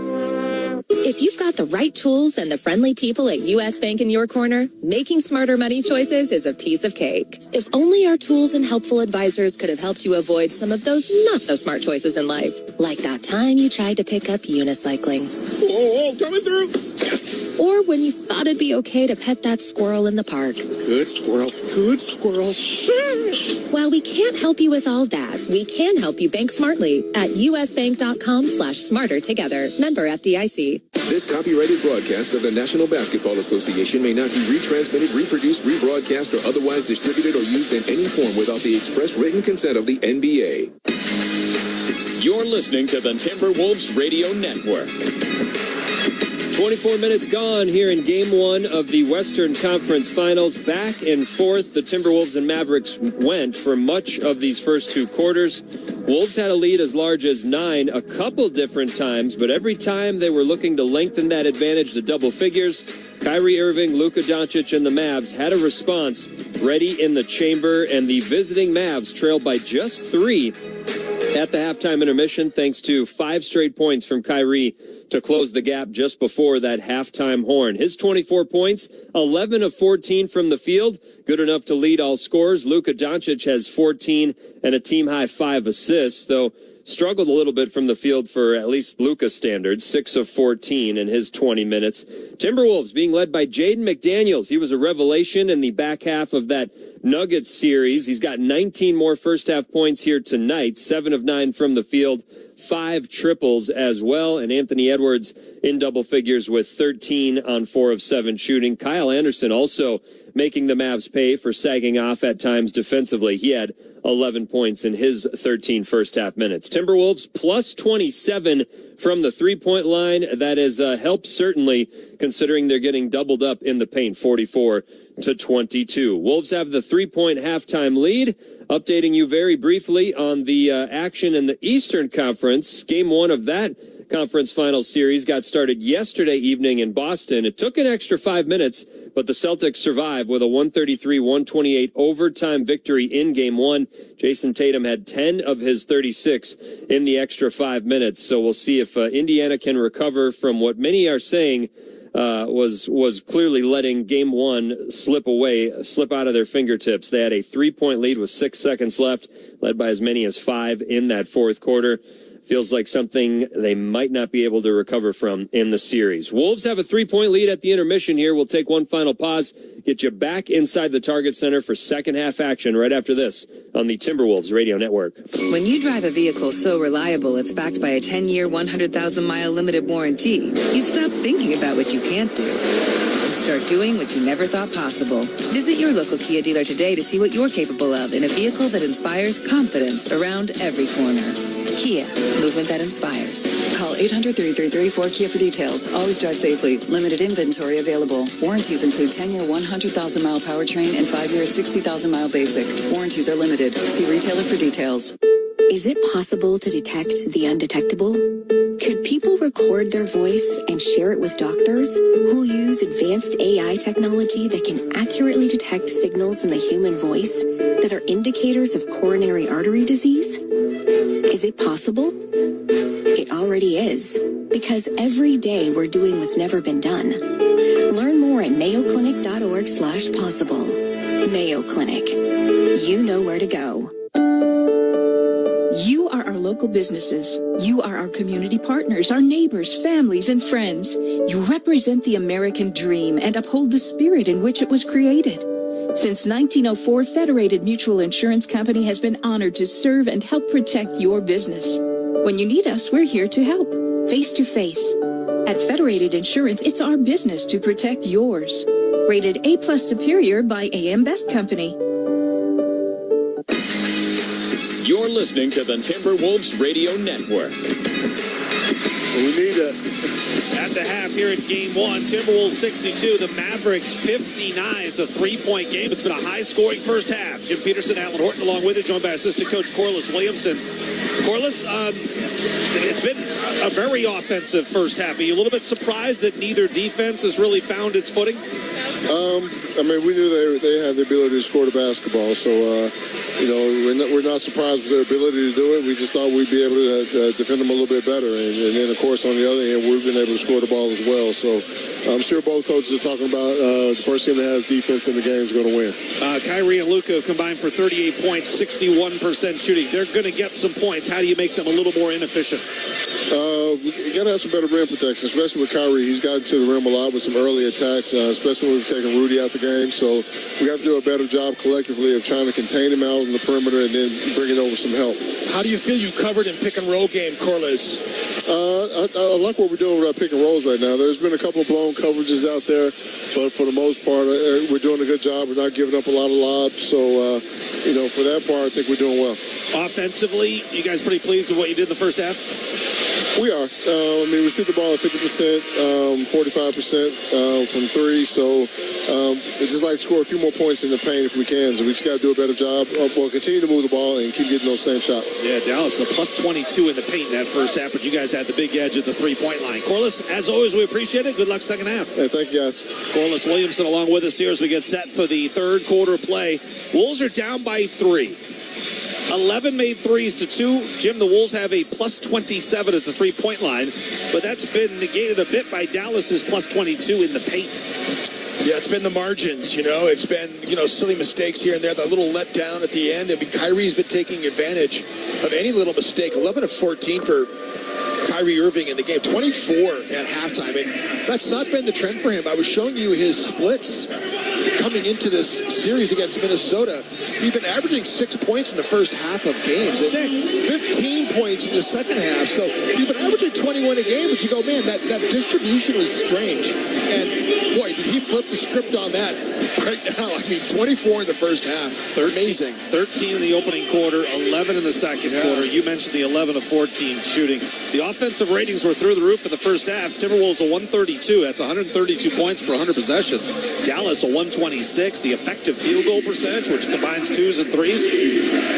If you've got the right tools and the friendly people at U.S. Bank in your corner, making smarter money choices is a piece of cake. If only our tools and helpful advisors could have helped you avoid some of those not-so-smart choices in life. Like that time you tried to pick up unicycling. Oh, coming through. Or when you thought it'd be okay to pet that squirrel in the park. Good squirrel. Good squirrel. While we can't help you with all that, we can help you bank smartly at usbank.com/smarter together. Member FDIC. This copyrighted broadcast of the National Basketball Association may not be retransmitted, reproduced, rebroadcast, or otherwise distributed or used in any form without the express written consent of the NBA. You're listening to the Timberwolves Radio Network. 24 minutes gone here in Game 1 of the Western Conference Finals. Back and forth, the Timberwolves and Mavericks went for much of these first two quarters. Wolves had a lead as large as 9 a couple different times, but every time they were looking to lengthen that advantage to double figures, Kyrie Irving, Luka Doncic, and the Mavs had a response ready in the chamber, and the visiting Mavs trailed by just 3 at the halftime intermission, thanks to 5 straight points from Kyrie to close the gap just before that halftime horn. His 24 points, 11 of 14 from the field, good enough to lead all scorers. Luka Doncic has 14 and a team-high 5 assists, though struggled a little bit from the field for at least Luka's standards, 6 of 14 in his 20 minutes. Timberwolves being led by Jaden McDaniels. He was a revelation in the back half of that Nuggets series. He's got 19 more first-half points here tonight, 7 of 9 from the field, 5 triples as well, and Anthony Edwards in double figures with 13 on 4 of 7 shooting. Kyle Anderson also making the Mavs pay for sagging off at times defensively. He had 11 points in his 13 first-half minutes. Timberwolves plus 27 from the three-point line. That is help certainly, considering they're getting doubled up in the paint, 44-22. Wolves have the 3-point halftime lead. Updating you very briefly on the action in the Eastern Conference. Game 1 of that conference final series got started yesterday evening in Boston. It took an extra 5 minutes, but the Celtics survived with a 133-128 overtime victory in Game 1. Jason Tatum had 10 of his 36 in the extra 5 minutes. So we'll see if Indiana can recover from what many are saying was clearly letting Game 1 slip out of their fingertips. They had a 3-point lead with 6 seconds left, led by as many as 5 in that fourth quarter. Feels like something they might not be able to recover from in the series. Wolves have a 3-point lead at the intermission here. We'll take one final pause, get you back inside the Target Center for second half action right after this on the Timberwolves Radio Network. When you drive a vehicle so reliable it's backed by a 10-year, 100,000-mile limited warranty, you stop thinking about what you can't do and start doing what you never thought possible. Visit your local Kia dealer today to see what you're capable of in a vehicle that inspires confidence around every corner. Kia, movement that inspires. Call 800-333-4KIA for details. Always drive safely. Limited inventory available. Warranties include 10-year 100,000-mile powertrain and 5-year 60,000-mile basic. Warranties are limited. See retailer for details. Is it possible to detect the undetectable? Could people record their voice and share it with doctors who'll use advanced AI technology that can accurately detect signals in the human voice that are indicators of coronary artery disease? Is it possible? It already is, because every day we're doing what's never been done. Learn more at mayoclinic.org/possible. Mayo Clinic. You know where to go. You are our local businesses. You are our community partners, our neighbors, families, and friends. You represent the American dream and uphold the spirit in which it was created. Since 1904, Federated Mutual Insurance Company has been honored to serve and help protect your business. When you need us, we're here to help, face to face. At Federated Insurance, it's our business to protect yours. Rated A+ Superior by AM Best Company. You're listening to the Timberwolves Radio Network. We need to. At the half here in Game 1, Timberwolves 62, the Mavericks 59. It's a three-point game. It's been a high-scoring first half. Jim Peterson, Alan Horton along with it, joined by assistant coach Corliss Williamson. Corliss, it's been a very offensive first half. Are you a little bit surprised that neither defense has really found its footing? I mean, we knew they had the ability to score the basketball, so we're not surprised with their ability to do it. We just thought we'd be able to defend them a little bit better, and then of course on the other hand, we've been able to score the ball as well. So I'm sure both coaches are talking about the first team that has defense in the game is going to win. Kyrie and Luka combined for 38 points, 61% shooting. They're going to get some points. How do you make them a little more inefficient? You got to have some better rim protection, especially with Kyrie. He's gotten to the rim a lot with some early attacks, especially when we've taken Rudy out the game. So we have to do a better job collectively of trying to contain him out in the perimeter and then bringing over some help. How do you feel you covered in pick and roll game, Corliss? I like what we're doing with our pick and rolls right now. There's been a couple of blown coverages out there, but for the most part, we're doing a good job. We're not giving up a lot of lobs. So, for that part, I think we're doing well. Offensively, you guys pretty pleased with what you did in the first half? We are. We shoot the ball at 50%, 45% from three. So we'd just like to score a few more points in the paint if we can. So we just got to do a better job. We'll continue to move the ball and keep getting those same shots. Yeah, Dallas, a plus 22 in the paint in that first half, but you guys had the big edge at the three-point line. Corliss, as always, we appreciate it. Good luck second half. Hey, thank you, guys. Corliss Williamson along with us here as we get set for the third quarter play. Wolves are down by 3. 11 made threes to 2. Jim, the Wolves have a plus 27 at the three-point line, but that's been negated a bit by Dallas's plus 22 in the paint. Yeah, it's been the margins, It's been, silly mistakes here and there, that little letdown at the end. Kyrie's been taking advantage of any little mistake. 11 of 14 for Kyrie Irving in the game. 24 at halftime. And that's not been the trend for him. I was showing you his splits coming into this series against Minnesota. He's been averaging 6 points in the first half of games. 15 points in the second half. So he's been averaging 21 a game, but you go, man, that distribution was strange. And boy, did he flip the script on that right now. 24 in the first half. Amazing. 13 in the opening quarter, 11 in the second quarter. You mentioned the 11 of 14 shooting. The offensive ratings were through the roof in the first half. Timberwolves a 132. That's 132 points per 100 possessions. Dallas a 126. The effective field goal percentage, which combines twos and threes,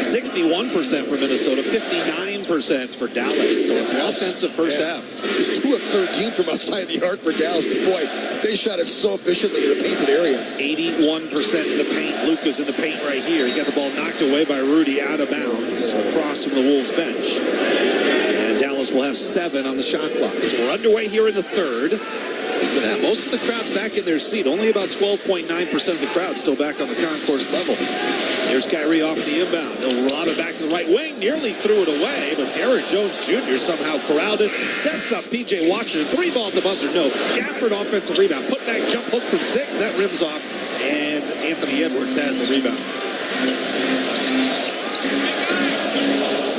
61% for Minnesota, 59% for Dallas. So an offensive first half. Just 2 of 13 from outside the arc for Dallas. But boy, they shot it so efficiently in the painted area. 81% in the paint. Luka's in the paint right here. He got the ball knocked away by Rudy out of bounds across from the Wolves bench. And Dallas will have 7 on the shot clock. So we're underway here in the third. Look at that. Most of the crowd's back in their seat. Only about 12.9% of the crowd still back on the concourse level. Here's Kyrie off the inbound. He'll lob it back to the right wing. Nearly threw it away, but Derrick Jones Jr. somehow corralled it. Sets up P.J. Washington. 3-ball at the buzzer. No. Gafford offensive rebound. Put back jump hook from 6. That rims off. And Anthony Edwards has the rebound.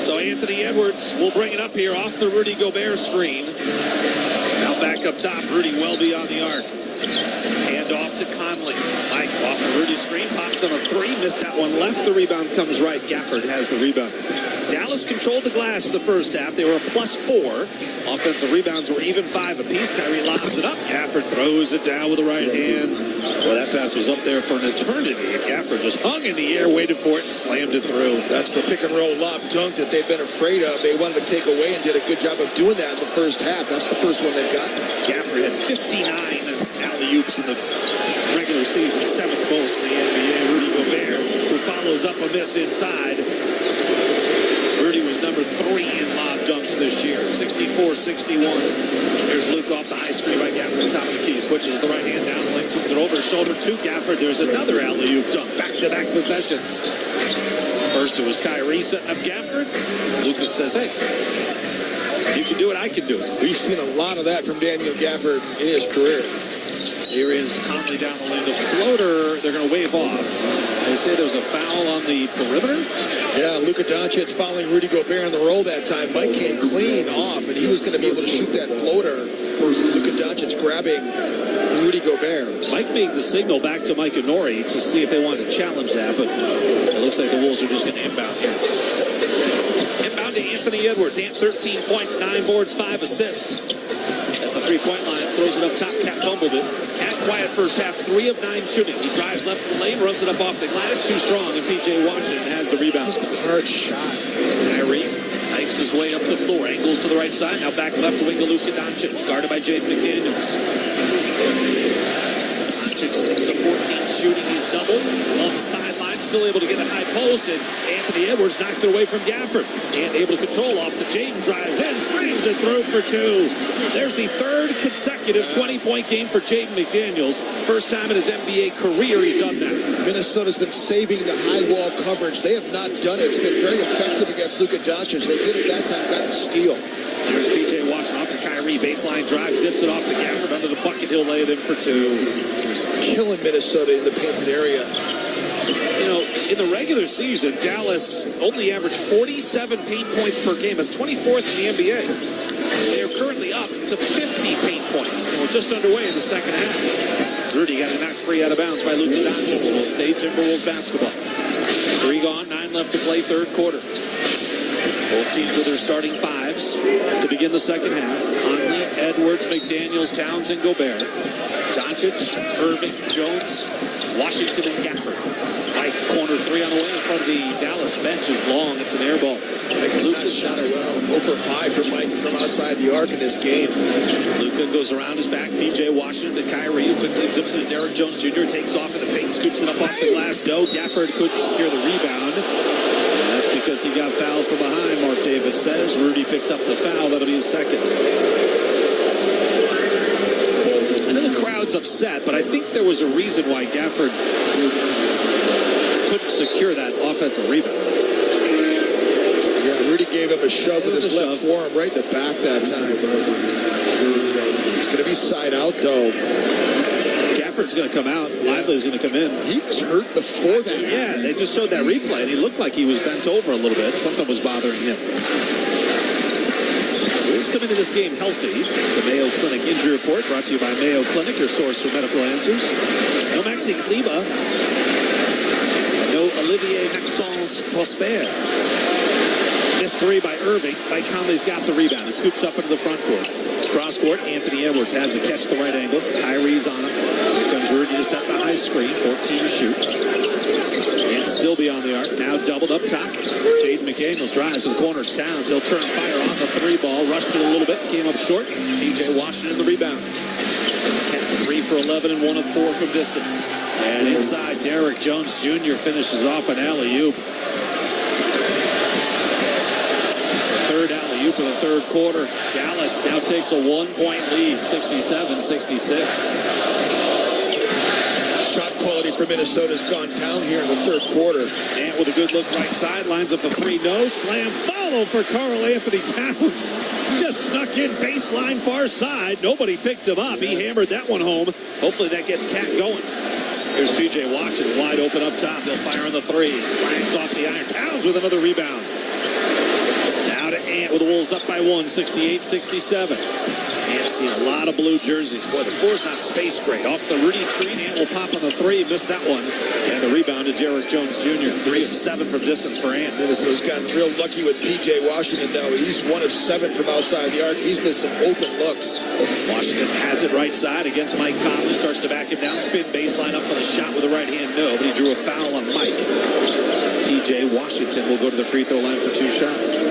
So Anthony Edwards will bring it up here off the Rudy Gobert screen. Now back up top, Rudy well beyond the arc. Hand off to Conley. Mike off the Rudy screen, pops on a 3, missed that one left. The rebound comes right. Gafford has the rebound. Dallas controlled the glass in the first half. They were a plus 4. Offensive rebounds were even 5 apiece. Kyrie lobs it up. Gafford throws it down with the right hand. Well, that pass was up there for an eternity. And Gafford just hung in the air, waited for it, and slammed it through. That's the pick and roll lob dunk that they've been afraid of. They wanted to take away and did a good job of doing that in the first half. That's the first one they've got. Gafford had 59 alley-oops in the regular season, 7th most in the NBA. Rudy Gobert, who follows up on this inside. Rudy was number 3 in lob dunks this year, 64-61. There's Luke off the high screen by Gafford, top of the key, switches the right hand down the lane, swings it over his shoulder to Gafford. There's another alley-oop dunk, back-to-back possessions. First it was Kyrie setting up Gafford. Lucas says, hey, you can do it, I can do it. We've seen a lot of that from Daniel Gafford in his career. Here is Conley down the lane. The floater, they're going to wave off. They say there's a foul on the perimeter. Yeah, Luka Doncic following Rudy Gobert on the roll that time. Mike came clean off, and he was going to be able to shoot that floater. Luka Doncic grabbing Rudy Gobert. Mike made the signal back to Mike Inori to see if they wanted to challenge that, but it looks like the Wolves are just going to inbound here. Inbound to Anthony Edwards. 13 points, 9 boards, 5 assists. At the three-point line, throws it up top, Cat fumbled it. Cat quiet first half, 3 of 9 shooting. He drives left the lane, runs it up off the glass, too strong, and P.J. Washington has the rebound. Just a hard shot. Kyrie knifes his way up the floor, angles to the right side, now back left wing to Luka Doncic, guarded by Jaden McDaniels. Doncic 6 of 14 shooting, he's doubled on the sideline, still able to get a high post, and Anthony Edwards knocked it away from Gafford. And able to control off the Jaden, drives in, slams it through for 2. There's the third consecutive 20-point game for Jaden McDaniels. First time in his NBA career he's done that. Minnesota's been saving the high wall coverage. They have not done it. It's been very effective against Luka Doncic. They did it that time, got the steal. Here's P.J. Washington off to Kyrie. Baseline drive, zips it off to Gafford under the bucket. He'll lay it in for 2. Just killing Minnesota in the painted area. You know, in the regular season, Dallas only averaged 47 paint points per game. That's 24th in the NBA. They are currently up to 50 paint points. And we're just underway in the second half. Rudy got it knocked free out of bounds by Luka Doncic. Will stay Timberwolves basketball. 3 gone, 9 left to play, third quarter. Both teams with their starting 5s to begin the second half. Conley, Edwards, McDaniels, Townsend, Gobert. Doncic, Irving, Jones, Washington, and Gafford. Mike corner 3 on the way in front of the Dallas bench is long. It's an air ball. Luka shot it well. 0 for 5 for Mike from outside the arc in this game. Luka goes around his back. P.J. Washington to Kyrie, who quickly zips it to Derrick Jones Jr. Takes off in the paint, scoops it up off the glass. No, Gafford could secure the rebound. And that's because he got fouled from behind, Mark Davis says. Rudy picks up the foul. That'll be his second. I know the crowd's upset, but I think there was a reason why Gafford couldn't secure that offensive rebound. Yeah, Rudy gave him a shove with his left forearm right in the back that time. It's going to be side out, though. Gafford's going to come out. Lively's going to come in. He was hurt before that. Yeah, they just showed that replay, and he looked like he was bent over a little bit. Something was bothering him. He's coming to this game healthy. The Mayo Clinic injury report brought to you by Mayo Clinic, your source for medical answers. No Maxi Kleba. No Olivier Maxence Prosper. Missed 3 by Irving. Mike Conley's got the rebound. He scoops up into the front court. Cross court, Anthony Edwards has the catch, the right angle. Kyrie's on him. Here comes Rudy to set the high screen. 14 to shoot. And still beyond the arc. Now doubled up top. Jaden McDaniels drives to the corner. Sounds. He'll turn fire on the 3 ball. Rushed it a little bit. Came up short. P.J. Washington the rebound. Catch 3 for 11 and 1 of 4 from distance. And inside, Derrick Jones Jr. finishes off an alley-oop. Third alley-oop in the third quarter. Dallas now takes a 1-point lead, 67-66. Shot quality for Minnesota's gone down here in the third quarter. And with a good look right side, lines up the 3, no. Slam follow for Karl Anthony Towns. Just snuck in baseline far side. Nobody picked him up. He hammered that one home. Hopefully that gets Cat going. Here's P.J. Washington wide open up top. He'll fire on the 3. Langs off the iron. Towns with another rebound. Ant with the Wolves up by 1, 68-67. Ant seen a lot of blue jerseys. Boy, the floor's not spaced great. Off the Rudy screen, Ant will pop on the 3. Missed that one. And the rebound to Derrick Jones Jr. 3 of 7 from distance for Ant. Minnesota's gotten real lucky with P.J. Washington, though. He's 1 of 7 from outside the arc. He's missed some open looks. Washington has it right side against Mike Conley. Starts to back him down. Spin baseline up for the shot with the right hand. No, but he drew a foul on Mike. P.J. Washington will go to the free throw line for 2 shots.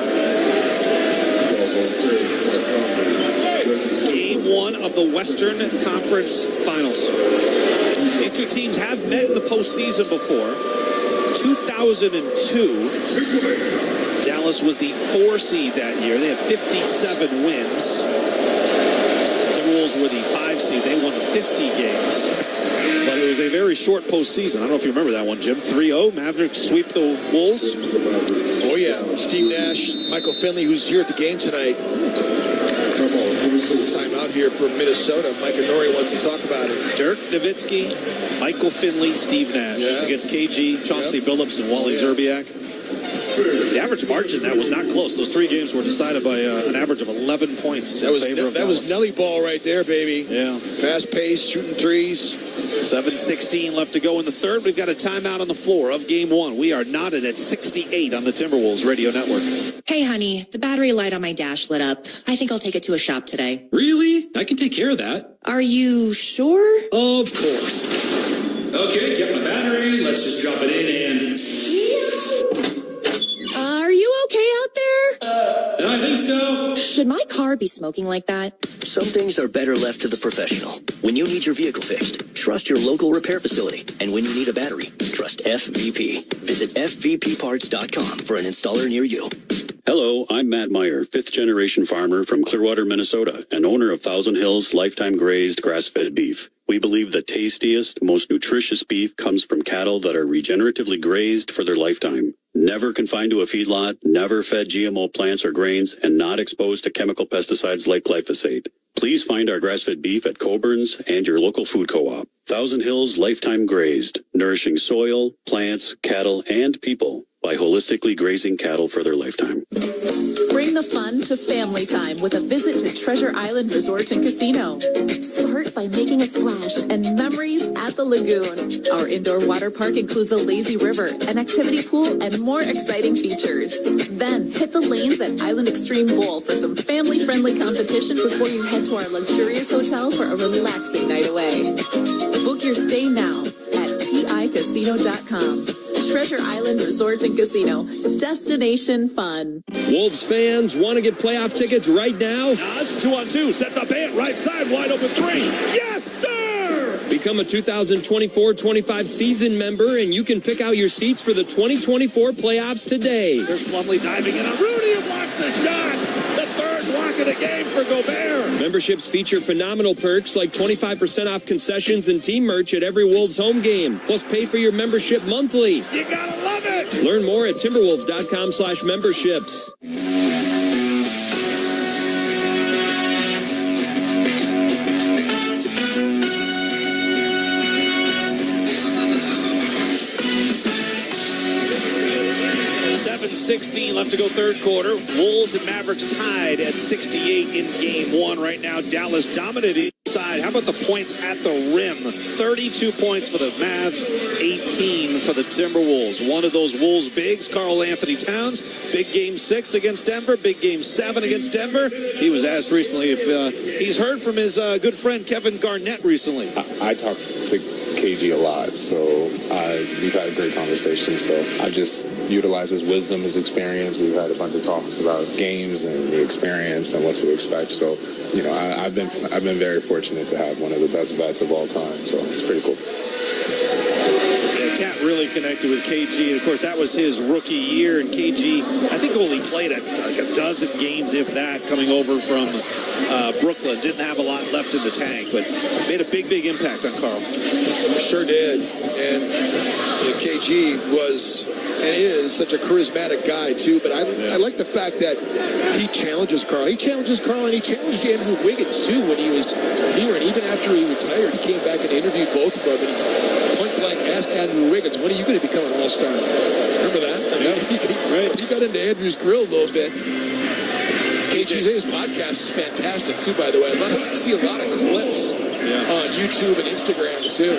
Game 1 of the Western Conference Finals. These 2 teams have met in the postseason before. 2002, Dallas was the 4 seed that year. They had 57 wins. Timberwolves were the 5 seed. They won 50 games. But it was a very short postseason. I don't know if you remember that one, Jim. 3-0, Mavericks sweep the Wolves. Oh, yeah. Steve Nash, Michael Finley, who's here at the game tonight. Time out here from Minnesota. Mike Inori wants to talk about it. Dirk Nowitzki, Michael Finley, Steve Nash against KG, Chauncey Billups, and Wally Zerbiak. The average margin, that was not close. Those 3 games were decided by an average of 11 points That was Nelly ball right there, baby. Yeah. Fast pace, shooting threes. 7:16 left to go in the third. We've got a timeout on the floor of game 1. We are knotted at 68 on the Timberwolves radio network. Hey, honey, the battery light on my dash lit up. I think I'll take it to a shop today. Really? I can take care of that. Are you sure? Of course. Okay, get my battery. Let's just drop it in and... Are you okay out there? I think so. Should my car be smoking like that? Some things are better left to the professional. When you need your vehicle fixed, trust your local repair facility. And when you need a battery, trust FVP. Visit FVPparts.com for an installer near you. Hello, I'm Matt Meyer, 5th-generation farmer from Clearwater, Minnesota, and owner of Thousand Hills Lifetime Grazed Grass-Fed Beef. We believe the tastiest, most nutritious beef comes from cattle that are regeneratively grazed for their lifetime. Never confined to a feedlot, never fed GMO plants or grains, and not exposed to chemical pesticides like glyphosate. Please find our grass-fed beef at Coburn's and your local food co-op. Thousand Hills Lifetime Grazed, nourishing soil, plants, cattle, and people by holistically grazing cattle for their lifetime. Bring the fun to family time with a visit to Treasure Island Resort and Casino. Start by making a splash and memories at the lagoon. Our indoor water park includes a lazy river, an activity pool, and more exciting features. Then hit the lanes at Island Extreme Bowl for some family-friendly competition before you head to our luxurious hotel for a relaxing night away. Book your stay now at TICasino.com. Treasure Island Resort and Casino. Destination fun. Wolves fans want to get playoff tickets right now? Nas, 2-on-2, sets up Ant, right side, wide open 3. Yes, sir! Become a 2024-25 season member, and you can pick out your seats for the 2024 playoffs today. There's Plumlee diving in on Rudy and blocks the shot. The third block of the game for Gobert. Memberships feature phenomenal perks like 25% off concessions and team merch at every Wolves home game. Plus, pay for your membership monthly. You gotta love it! Learn more at timberwolves.com/memberships. 7:16 left to go third quarter. Wolves and Mavericks tied at 68 in game 1 right now. Dallas dominated inside. How about the points at the rim? 32 points for the Mavs, 18 for the Timberwolves. One of those Wolves bigs, Karl Anthony Towns, big game 6 against Denver, big game 7 against Denver. He was asked recently if he's heard from his good friend Kevin Garnett recently. I talked to KG a lot, so we've had a great conversation. So I just utilize his wisdom, his experience. We've had a bunch of talks about games and the experience and what to expect. So, you know, I've been very fortunate to have one of the best vets of all time. So it's pretty cool. Yeah, Cat really connected with KG, and of course that was his rookie year. And KG, I think, only played like a dozen games, if that, coming over from Brooklyn. Didn't have a lot left in the tank, but made a big impact on Karl. Sure did. And KG was and is such a charismatic guy too. But I like the fact that he challenges Karl. He challenges Karl, and he challenged Andrew Wiggins too when he was here. And even after he retired, he came back and interviewed both of them. And he point blank asked Andrew Wiggins, "When are you going to become an all-star?" Remember that? I mean, he got into Andrew's grill a little bit. KG's podcast is fantastic too, by the way. I see a lot of clips on YouTube and Instagram too.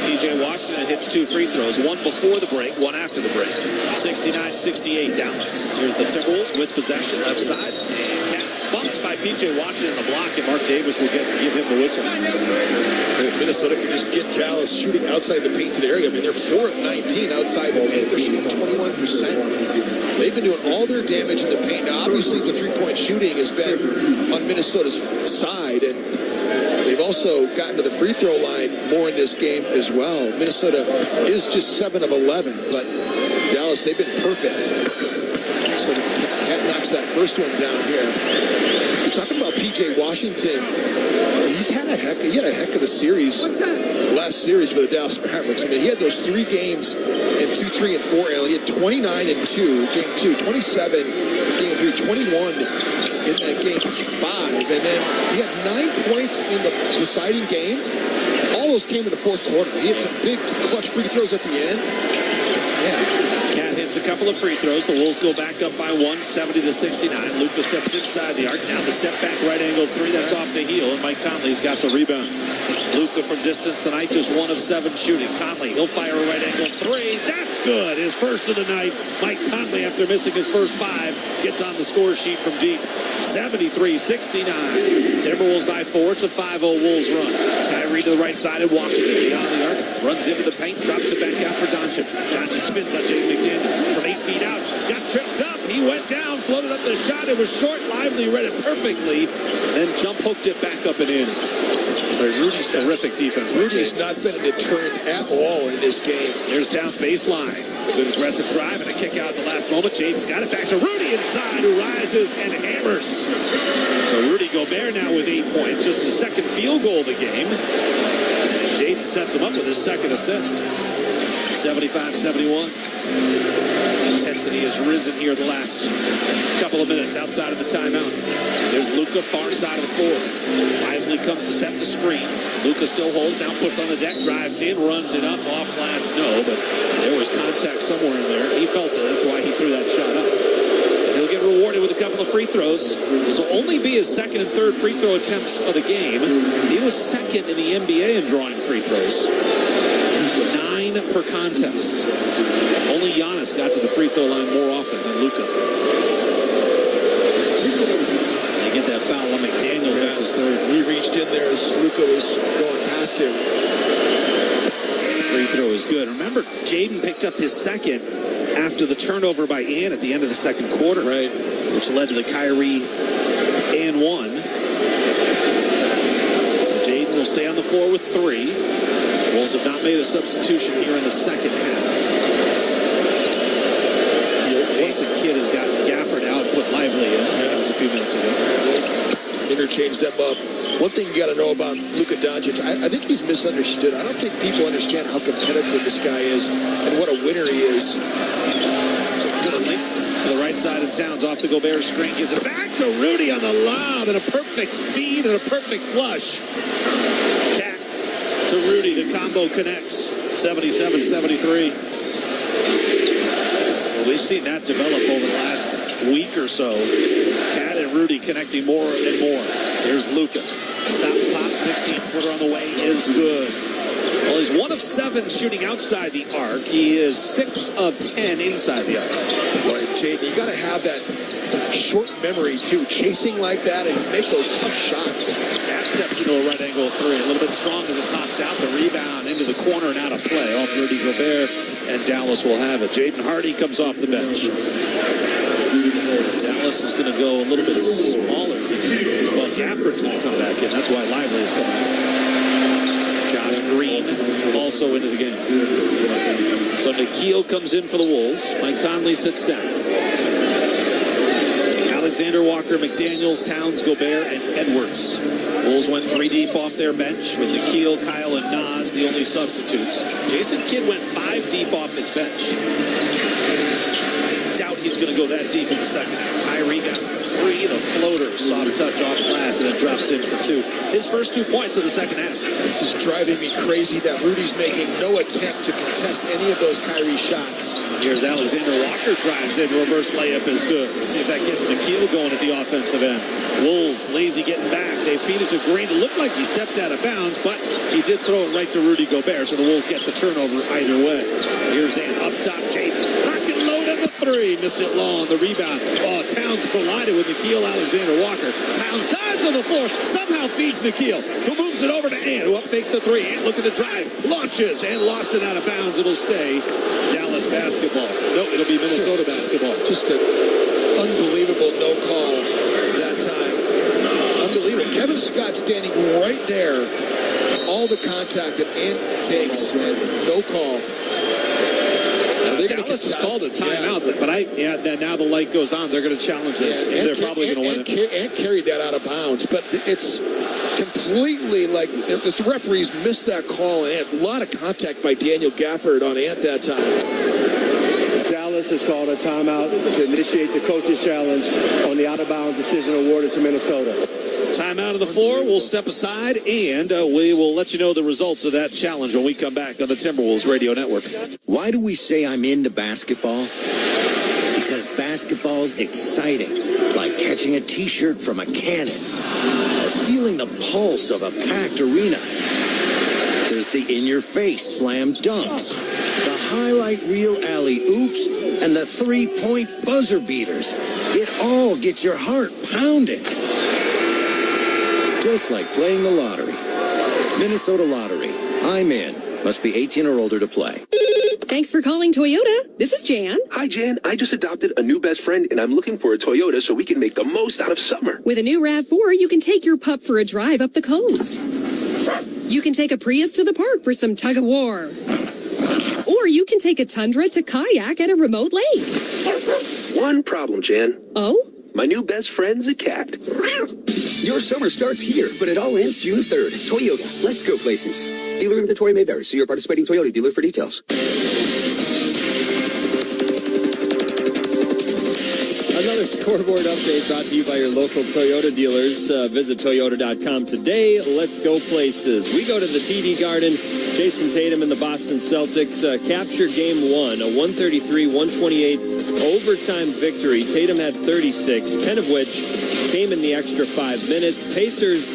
PJ Washington hits 2 free throws, one before the break, one after the break. 69-68 Dallas. Here's the Timberwolves with possession, left side. And Cat bumped by PJ Washington on the block, and Mark Davis will give him the whistle. Minnesota can just get Dallas shooting outside the painted area. I mean, they're 4 of 19 outside the paint. They're shooting 21%. They've been doing all their damage in the paint. Now, obviously, the three-point shooting has been on Minnesota's side, and they've also gotten to the free throw line more in this game as well. Minnesota is just 7 of 11, but Dallas, they've been perfect. So Cat knocks that first one down here. You're talking about PJ Washington. He had a heck of a series last series for the Dallas Mavericks. I mean, he had those 3 games in 2, 3, and 4. And he had 29 in 2, game 2, 27 in game 3, 21 in that game 5. And then he had 9 points in the deciding game. All those came in the fourth quarter. He had some big clutch free throws at the end. Yeah. Cat hits hits a couple of free throws. The Wolves go back up by 70-69. Luka steps inside the arc. Now the step back right angle three. That's off the heel, and Mike Conley's got the rebound. Luka from distance tonight, just 1 of 7 shooting. Conley, he'll fire a right angle three. That's good. His first of the night. Mike Conley, after missing his first 5, gets on the score sheet from deep. 73-69. Timberwolves by 4. It's a 5-0 Wolves run. Kyrie to the right side of Washington. Beyond the arc. Runs into the paint. Drops it back out for Doncic. Doncic spins on Jaden McDaniels. From 8 feet out. Got tripped up. He went down. Floated up the shot. It was short. Lively read it perfectly. Then jump hooked it back up and in. Rudy's terrific defense. Rudy's not been a deterrent at all in this game. There's Towns baseline. Good aggressive drive and a kick out at the last moment. Jaden's got it back to Rudy inside, who rises and hammers. So Rudy Gobert now with 8 points. Just his second field goal of the game. Jaden sets him up with his second assist. 75-71. Intensity has risen here the last couple of minutes outside of the timeout. There's Luka, far side of the floor. Lively comes to set the screen. Luka still holds, now puts on the deck, drives in, runs it up, off glass, no, but there was contact somewhere in there. He felt it, that's why he threw that shot up. He'll get rewarded with a couple of free throws. This will only be his second and third free throw attempts of the game. He was second in the NBA in drawing free throws. 9 per contest. Only Giannis got to the free throw line more often than Luka. They get that foul on McDaniels. That's his third. He reached in there as Luka was going past him. Free throw is good. Remember, Jaden picked up his second after the turnover by Ant at the end of the second quarter, right? Which led to the Kyrie and 1. So Jaden will stay on the floor with 3. Wolves have not made a substitution here in the second half. Jason Kidd has gotten Gafford out and put Lively in. That was a few minutes ago. Interchange them up. One thing you got to know about Luka Doncic, I think he's misunderstood. I don't think people understand how competitive this guy is and what a winner he is. To the right side of Towns, off the Gobert screen, gives it back to Rudy on the lob, and a perfect speed and a perfect flush. Cat to Rudy, the combo connects. 77-73. Well, we've seen that develop over the last week or so. Cat and Rudy connecting more and more. Here's Luka. Stop and pop, 16-footer on the way is good. Well, he's 1 of 7 shooting outside the arc. He is 6 of 10 inside the arc. Right, Jaden, you got to have that short memory, too. Chasing like that and make those tough shots. Cat steps into a right angle 3. A little bit strong as it popped out. The rebound into the corner and out of play. Off Rudy Gobert, and Dallas will have it. Jaden Hardy comes off the bench. Dallas is going to go a little bit smaller. Well, Gafford's going to come back in. That's why Lively is coming in. Josh Green also into the game. So Nikhil comes in for the Wolves. Mike Conley sits down. Alexander Walker, McDaniels, Towns, Gobert, and Edwards. Wolves went 3 deep off their bench with Nikhil, Kyle, and Nas the only substitutes. Jason Kidd went 5 deep off his bench. Doubt he's going to go that deep in the second half. Kyrie got 3, the floater, soft touch off glass, and then drops in for 2. His first 2 points of the second half. This is driving me crazy that Rudy's making no attempt to contest any of those Kyrie shots. Here's Alexander Walker, drives in, reverse layup is good. We'll see if that gets Nikhil going at the offensive end. Wolves, lazy getting back. They feed it to Green. It looked like he stepped out of bounds, but he did throw it right to Rudy Gobert, so the Wolves get the turnover either way. Here's Ant up top, Jaden. Rock and load on the 3. Missed it long. The rebound. Oh, Towns collided with Nikhil Alexander Walker. Towns dives on the floor, somehow feeds Nikhil, who moves it over to Ant, who up fakes the 3. Ant looking to drive, launches, and lost it out of bounds. It'll stay Dallas basketball. No, it'll be Minnesota basketball. Just an unbelievable no call that time. Unbelievable. Kevin Scott standing right there. All the contact that Ant takes, and no call. Dallas has called a timeout, but now the light goes on. They're going to challenge this. They're probably going to win it. Ant carried that out of bounds, but it's completely like the referees missed that call. And a lot of contact by Daniel Gafford on Ant that time. Dallas has called a timeout to initiate the coach's challenge on the out-of-bounds decision awarded to Minnesota. Timeout on the floor. We'll step aside, and we will let you know the results of that challenge when we come back on the Timberwolves Radio Network. Why do we say I'm into basketball? Because basketball's exciting, like catching a T-shirt from a cannon or feeling the pulse of a packed arena. There's the in-your-face slam dunks, the highlight reel alley-oops, and the three-point buzzer beaters. It all gets your heart pounding. Just like playing the lottery. Minnesota Lottery. I'm in. Must be 18 or older to play. Thanks for calling Toyota. This is Jan. Hi, Jan. I just adopted a new best friend, and I'm looking for a Toyota so we can make the most out of summer. With a new RAV4, you can take your pup for a drive up the coast. You can take a Prius to the park for some tug-of-war. Or you can take a Tundra to kayak at a remote lake. One problem, Jan. Oh? My new best friend's a cat. Your summer starts here, but it all ends June 3rd. Toyota, let's go places. Dealer inventory may vary. See your participating Toyota dealer for details. Another scoreboard update brought to you by your local Toyota dealers. Visit Toyota.com today. Let's go places. We go to the TD Garden. Jason Tatum and the Boston Celtics captured game one, a 133-128 overtime victory. Tatum had 36, 10 of which came in the extra 5 minutes. Pacers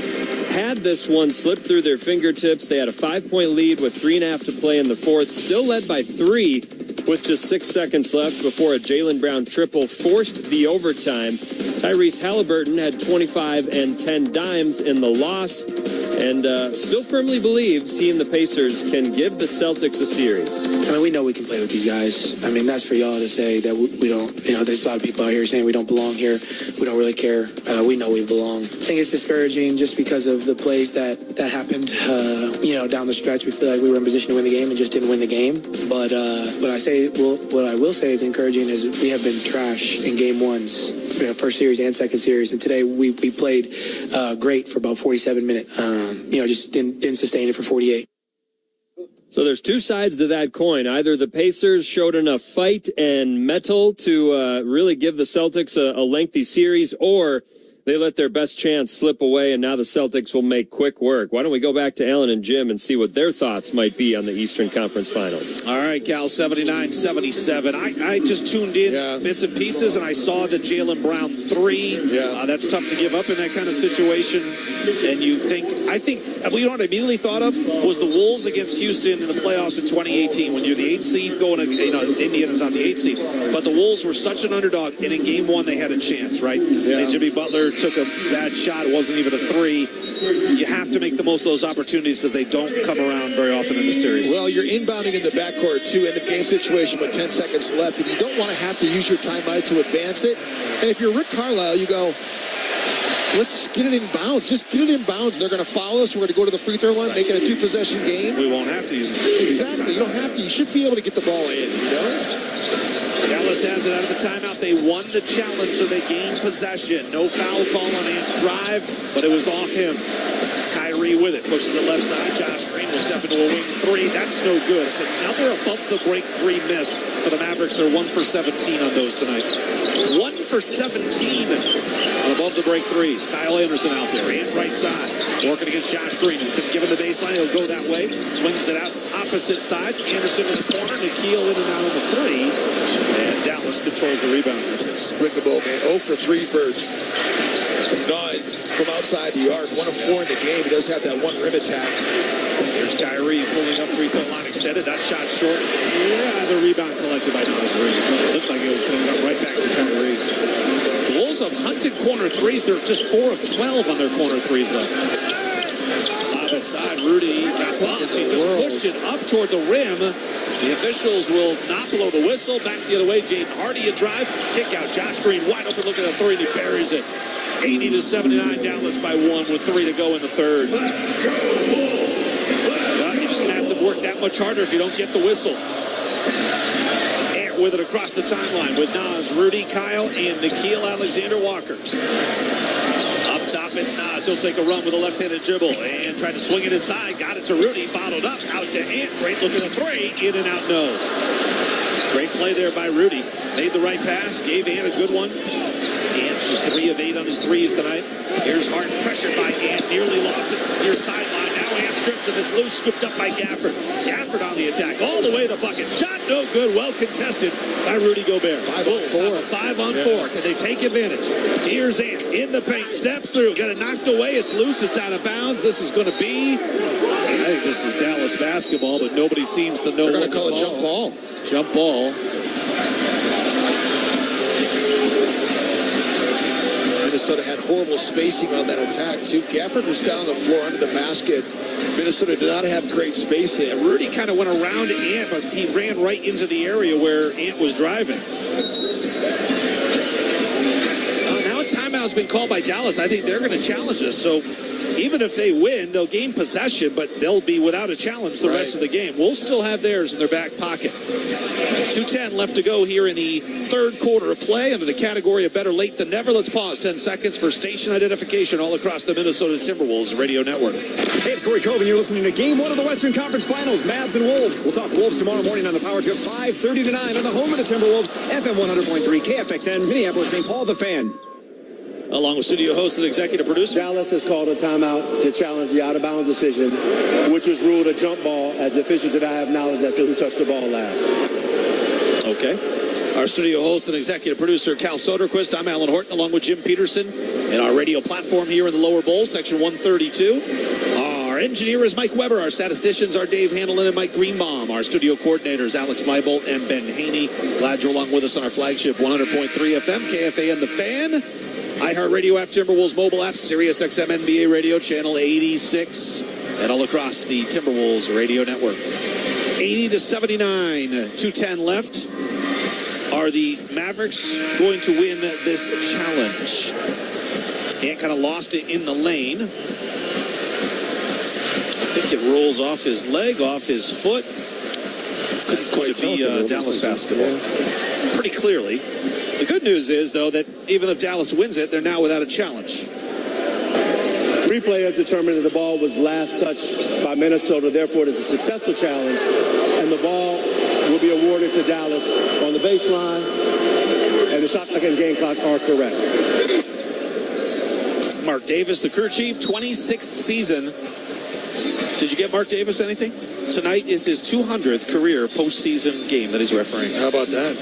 had this one slip through their fingertips. They had a 5-point lead with 3.5 to play in the fourth, still led by 3 with just 6 seconds left before a Jaylen Brown triple forced the overtime. Tyrese Halliburton had 25 and 10 dimes in the loss, and still firmly believes he and the Pacers can give the Celtics a series. I mean, we know we can play with these guys. I mean, that's for y'all to say that we don't, there's a lot of people out here saying we don't belong here. We don't really care. We know we belong. I think it's discouraging just because of the plays that happened, down the stretch. We feel like we were in position to win the game and just didn't win the game. But what I will say is encouraging is we have been trash in game ones, first series and second series. And today we played great for about 47 minutes. Just didn't sustain it for 48. So there's two sides to that coin. Either the Pacers showed enough fight and mettle to really give the Celtics a lengthy series, or they let their best chance slip away, and now the Celtics will make quick work. Why don't we go back to Alan and Jim and see what their thoughts might be on the Eastern Conference Finals? All right, Cal, 79-77. I just tuned in bits and pieces, and I saw the Jaylen Brown 3. That's tough to give up in that kind of situation. And I think what I immediately thought of was the Wolves against Houston in the playoffs in 2018 when you're the 8th seed going to, Indiana's not the 8th seed. But the Wolves were such an underdog, and in game one they had a chance, right? Yeah. And Jimmy Butler took a bad shot. It wasn't even a 3. You have to make the most of those opportunities because they don't come around very often in the series. Well, you're inbounding in the backcourt, too, end of game situation with 10 seconds left, and you don't want to have to use your timeout to advance it. And if you're Rick Carlisle, you go, let's get it in bounds. Just get it in bounds. They're going to foul us. We're going to go to the free throw line, make it a 2-possession game. We won't have to use it. Exactly. You don't have to. You should be able to get the ball in, Dallas has it out of the timeout. They won the challenge, so they gained possession. No foul call on Ant's drive, but it was off him. Kyrie with it. Pushes it left side. Josh Green will step into a wing 3. That's no good. It's another above-the-break 3 miss for the Mavericks. They're 1 for 17 on those tonight. 1 for 17 on above-the-break 3s. Kyle Anderson out there. Ant right side. Working against Josh Green. He's been given the baseline. He'll go that way. Swings it out opposite side. Anderson in the corner. Nikhil in and out on the 3. And Dallas controls the rebound. It's inexplicable, man. 0 for 3 for Nunn from outside the arc. 1 of 4 in the game. He does have that one rim attack. There's Kyrie pulling up free throw line extended. That shot short. Yeah, the rebound collected by Naz Reid. Looked like it was coming up right back to Kyrie. The Wolves have hunted corner 3s. They're just 4 of 12 on their corner 3s left. Lob inside. Rudy got bumped. He just pushed it up toward the rim. The officials will not blow the whistle. Back the other way. Jaden Hardy a drive. Kick out. Josh Green wide open. Look at the 3 and he buries it. 80-79. Dallas by 1 with 3 to go in the third. Well, you're just going to have to work that much harder if you don't get the whistle. Ant with it across the timeline with Naz, Rudy, Kyle, and Nikhil Alexander-Walker. Up top, it's Naz. He'll take a run with a left-handed dribble and try to swing it inside. Got it to Rudy. Bottled up. Out to Ant. Great look at the 3. In and out, no. Great play there by Rudy. Made the right pass. Gave Ant a good one. And Just 3 of 8 on his threes tonight. Here's Hart, pressured by Ant, nearly lost it near sideline. Now Ant stripped and it's loose, scooped up by Gafford. Gafford on the attack, all the way to the bucket. Shot no good, well contested by Rudy Gobert. Wolves have a 5-on-4. Can they take advantage? Here's Ant in the paint, steps through, got it knocked away. It's loose, it's out of bounds. This is going to be, I think this is Dallas basketball, but nobody seems to know. They're going to call it jump ball. Jump ball. Minnesota had horrible spacing on that attack, too. Gafford was down on the floor under the basket. Minnesota did not have great spacing. And Rudy kind of went around Ant, but he ran right into the area where Ant was driving. Now a timeout's been called by Dallas. I think they're going to challenge us. So even if they win, they'll gain possession, but they'll be without a challenge the rest of the game. We'll still have theirs in their back pocket. 2:10 left to go here in the third quarter of play under the category of better late than never. Let's pause 10 seconds for station identification all across the Minnesota Timberwolves radio network. Hey, it's Corey Coven. You're listening to Game 1 of the Western Conference Finals, Mavs and Wolves. We'll talk Wolves tomorrow morning on the Power Trip, 5:30 to 9 on the home of the Timberwolves, FM 100.3, KFXN, Minneapolis, St. Paul, the Fan. Along with studio host and executive producer. Dallas has called a timeout to challenge the out-of-bounds decision, which was ruled a jump ball. As officials that I have knowledge as to who touched the ball last. Okay. Our studio host and executive producer, Cal Soderquist. I'm Alan Horton, along with Jim Peterson, and our radio platform here in the lower bowl, section 132. Our engineer is Mike Weber. Our statisticians are Dave Handelin and Mike Greenbaum. Our studio coordinators, Alex Leibolt and Ben Haney. Glad you're along with us on our flagship 100.3 FM, KFAN The Fan. iHeartRadio app, Timberwolves mobile app, Sirius XM NBA radio channel 86, and all across the Timberwolves radio network. 80-79, 2:10 left. Are the Mavericks going to win this challenge? Ant kind of lost it in the lane. I think it rolls off his leg, off his foot. It's going to be Dallas basketball. Pretty clearly. The good news is, though, that even if Dallas wins it, they're now without a challenge. Replay has determined that the ball was last touched by Minnesota. Therefore, it is a successful challenge, and the ball will be awarded to Dallas on the baseline, and the shot clock and game clock are correct. Mark Davis, the crew chief, 26th season. Did you get Mark Davis anything? Tonight is his 200th career postseason game that he's refereeing. How about that?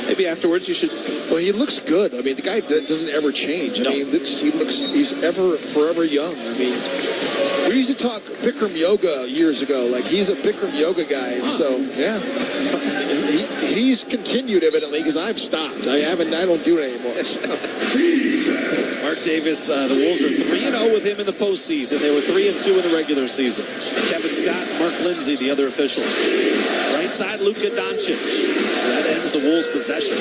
Maybe afterwards you should. Well, he looks good. I mean, the guy doesn't ever change. No. I mean, he's forever young. I mean, we used to talk Bikram yoga years ago. Like, he's a Bikram yoga guy. And so, yeah. He's continued, evidently, because I've stopped. I don't do it anymore. Mark Davis, the Wolves are 3-0 with him in the postseason. They were 3-2 in the regular season. Kevin Scott, Mark Lindsay, the other officials. Right side, Luka Doncic. So that ends the Wolves' possession.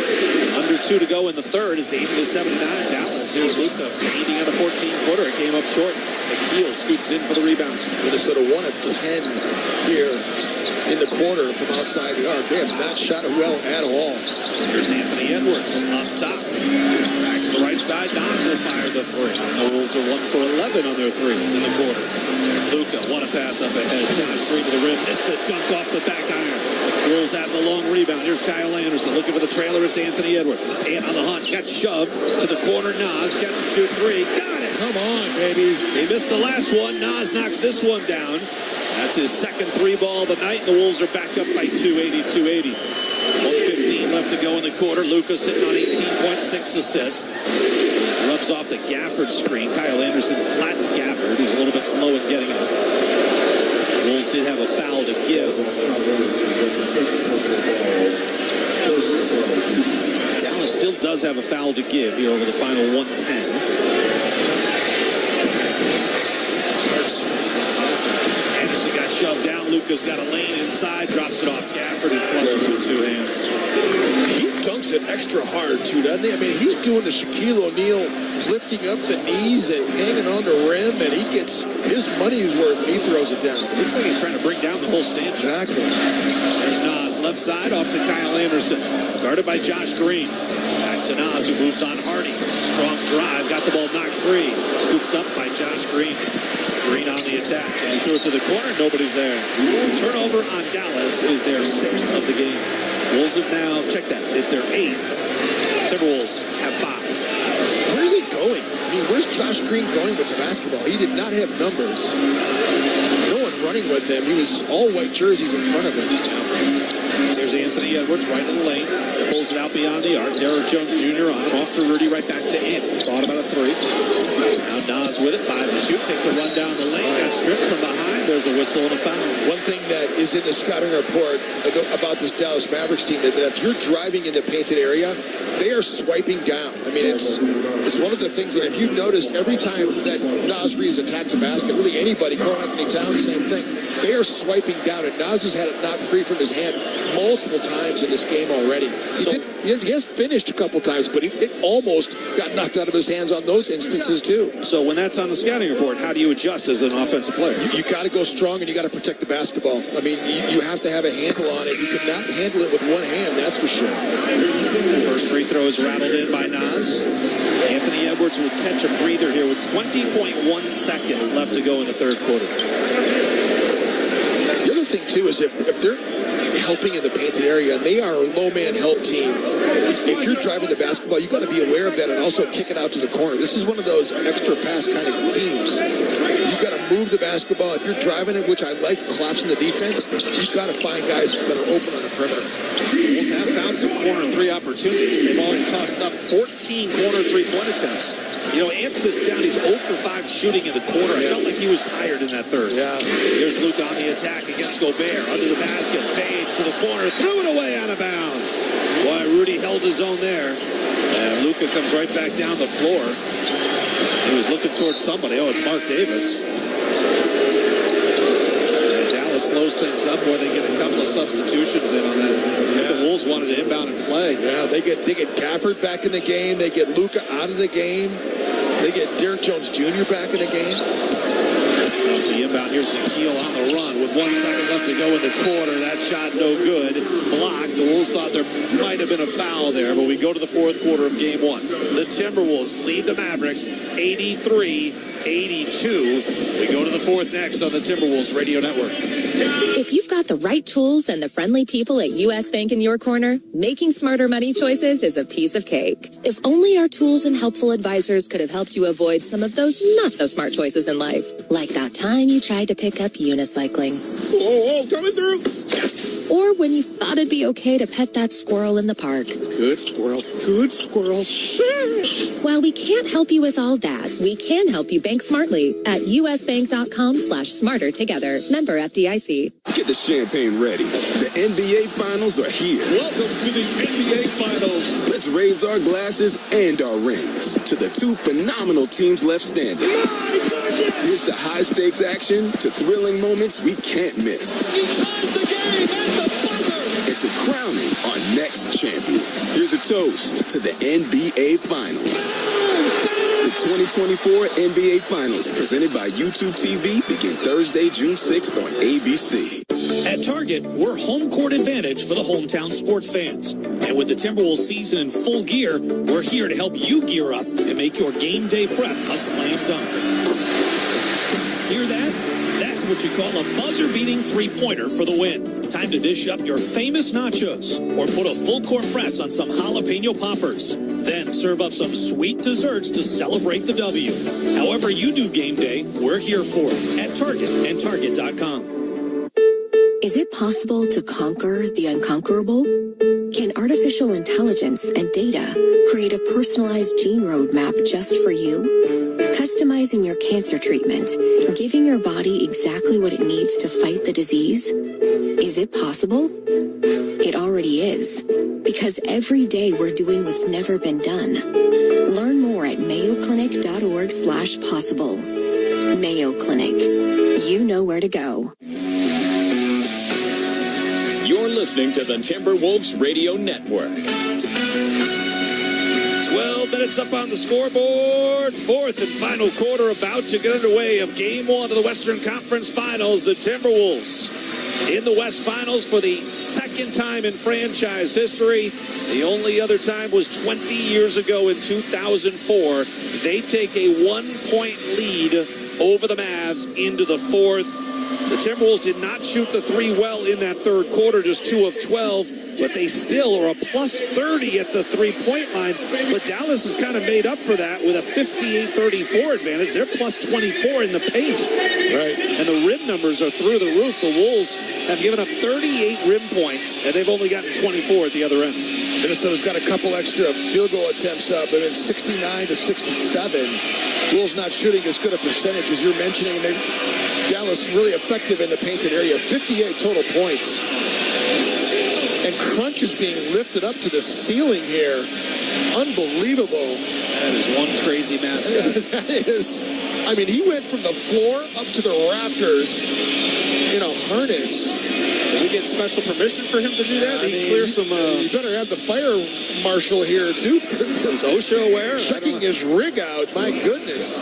Under 2 to go in the third. It's 80-79 Dallas. Here's Luka fading on a 14-footer. It came up short. McKeel scoots in for the rebound. Minnesota 1 of 10 here in the corner from outside the arc. They have not shot it well at all. Here's Anthony Edwards up top. Back to the right side. Nas will fire the three. The Wolves are 1 for 11 on their threes in the quarter. Luka, what a pass up ahead. Josh Green to the rim. Missed the dunk off the back iron. Wolves have the long rebound. Here's Kyle Anderson looking for the trailer. It's Anthony Edwards. And on the hunt. Got shoved to the corner. Nas catch and shoot three. Got it. Come on, baby. He missed the last one. Nas knocks this one down. That's his second three ball of the night. The Wolves are back up by 280. 1:15 left to go in the quarter. Luka sitting on 18.6 assists. Rubs off the Gafford screen. Kyle Anderson flattened Gafford, who's a little bit slow in getting up. Wolves did have a foul to give. Dallas still does have a foul to give here over the final 1:10. Anderson got shoved down. Luka's got a lane inside, drops it off Gafford and flushes with two hands. He dunks it extra hard, too, doesn't he? I mean, he's doing the Shaquille O'Neal, lifting up the knees and hanging on the rim, and he gets his money's worth when he throws it down. Looks like he's trying to bring down the whole stanchion. Exactly. There's Nas, left side, off to Kyle Anderson. Guarded by Josh Green. Back to Nas, who moves on Hardy. Strong drive, got the ball knocked free. Scooped up by Josh Green. Green on the attack, and he threw it to the corner. Nobody's there. Turnover on Dallas is their 6th of the game. Wolves have now, check that, it's their 8th. Timberwolves have 5. going? I mean, where's Josh Green going with the basketball? He did not have numbers. No one running with him. He was all white jerseys in front of him. There's Anthony Edwards right in the lane. Pulls it out beyond the arc. Derrick Jones Jr. on him. Off to Rudy, right back to Ant. Thought about a three. Now Nas with it. 5 to shoot. Takes a run down the lane. Got stripped from behind. There's a whistle and a foul. One thing that is in the scouting report about this Dallas Mavericks team is that if you're driving in the painted area, they are swiping down. I mean, it's one of the things that if you've noticed every time that Nas Reed has attacked the basket, really anybody, Karl Anthony Towns, same thing. They are swiping down, and Nas has had it knocked free from his hand multiple times in this game already. He has finished a couple times, but it almost got knocked out of his hands on those instances too. So when that's on the scouting report, how do you adjust as an offensive player? You got to go strong, and you got to protect the basketball. I mean, you have to have a handle on it. You cannot handle it with one hand, that's for sure. First free throw is rattled in by Nas. Anthony Edwards will catch a breather here with 20.1 seconds left to go in the third quarter. The other thing, too, is if they're helping in the painted area, and they are a low-man help team, if you're driving the basketball, you've got to be aware of that and also kick it out to the corner. This is one of those extra pass kind of teams. You've got to move the basketball. If you're driving it, which I like, collapsing the defense, you've got to find guys that are open on the perimeter. The Wolves have found some corner three opportunities. They've already tossed up 14 corner three-point attempts. You know, Ant sits down. He's 0 for 5 shooting in the corner. I felt like he was tired in that third. Yeah. Here's Luke on the attack against Gobert. Under the basket. Fades to the corner. Threw it away out of bounds. Boy, Rudy held his own there. And Luka comes right back down the floor. He was looking towards somebody. Oh, it's Mark Davis. And Dallas slows things up where they get a couple of substitutions in on that. Yeah. The Wolves wanted to inbound and play. Yeah, they get Gafford back in the game. They get Luka out of the game. They get Derrick Jones Jr. back in the game. Off the inbound, here's Nikhil on the run with 1 second left to go in the quarter. That shot no good. Blocked. The Wolves thought there might have been a foul there, but we go to the fourth quarter of game one. The Timberwolves lead the Mavericks 83-82. We go to the fourth next on the Timberwolves Radio Network. If you've got the right tools and the friendly people at U.S. Bank in your corner, making smarter money choices is a piece of cake. If only our tools and helpful advisors could have helped you avoid some of those not-so-smart choices in life. Like that time you tried to pick up unicycling. Whoa, coming through! Or when you thought it'd be okay to pet that squirrel in the park. Good squirrel. Good squirrel. While we can't help you with all that, we can help you bank smartly at usbank.com/smarter together. Member FDIC. Get the champagne ready. The NBA Finals are here. Welcome to the NBA Finals. Let's raise our glasses and our rings to the two phenomenal teams left standing. Here's to high-stakes action, to thrilling moments we can't miss. He ties the game at the buzzer. And to crowning our next champion. Here's a toast to the NBA Finals. The 2024 NBA Finals, presented by YouTube TV, begin Thursday, June 6th on ABC. At Target, we're home court advantage for the hometown sports fans. And with the Timberwolves season in full gear, we're here to help you gear up and make your game day prep a slam dunk. Hear that? That's what you call a buzzer-beating three-pointer for the win. Time to dish up your famous nachos or put a full-court press on some jalapeno poppers. Then serve up some sweet desserts to celebrate the W. However you do game day, we're here for it at Target and Target.com. Is it possible to conquer the unconquerable? Can artificial intelligence and data create a personalized gene roadmap just for you? Customizing your cancer treatment, giving your body exactly what it needs to fight the disease? Is it possible? It already is, because every day we're doing what's never been done. Learn more at mayoclinic.org/possible. Mayo Clinic. You know where to go. You're listening to the Timberwolves Radio Network. 12 minutes up on the scoreboard. Fourth and final quarter about to get underway of game one of the Western Conference Finals. The Timberwolves in the West Finals for the second time in franchise history. The only other time was 20 years ago in 2004. They take a 1-point lead over the Mavs into the fourth. The Timberwolves did not shoot the three well in that third quarter, just 2 of 12, but they still are a plus 30 at the three-point line. But Dallas has kind of made up for that with a 58-34 advantage. They're plus 24 in the paint. Right. And the rim numbers are through the roof. The Wolves have given up 38 rim points, and they've only gotten 24 at the other end. Minnesota's got a couple extra field goal attempts up. They've been 69 to 67. Wolves not shooting as good a percentage as you're mentioning. Dallas really effective in the painted area. 58 total points. And Crunch is being lifted up to the ceiling here. Unbelievable. That is one crazy mascot. That is. I mean, he went from the floor up to the rafters in a harness. Did we get special permission for him to do that? He clear some... You better have the fire marshal here, too. Is OSHA aware? Checking his rig out. My goodness.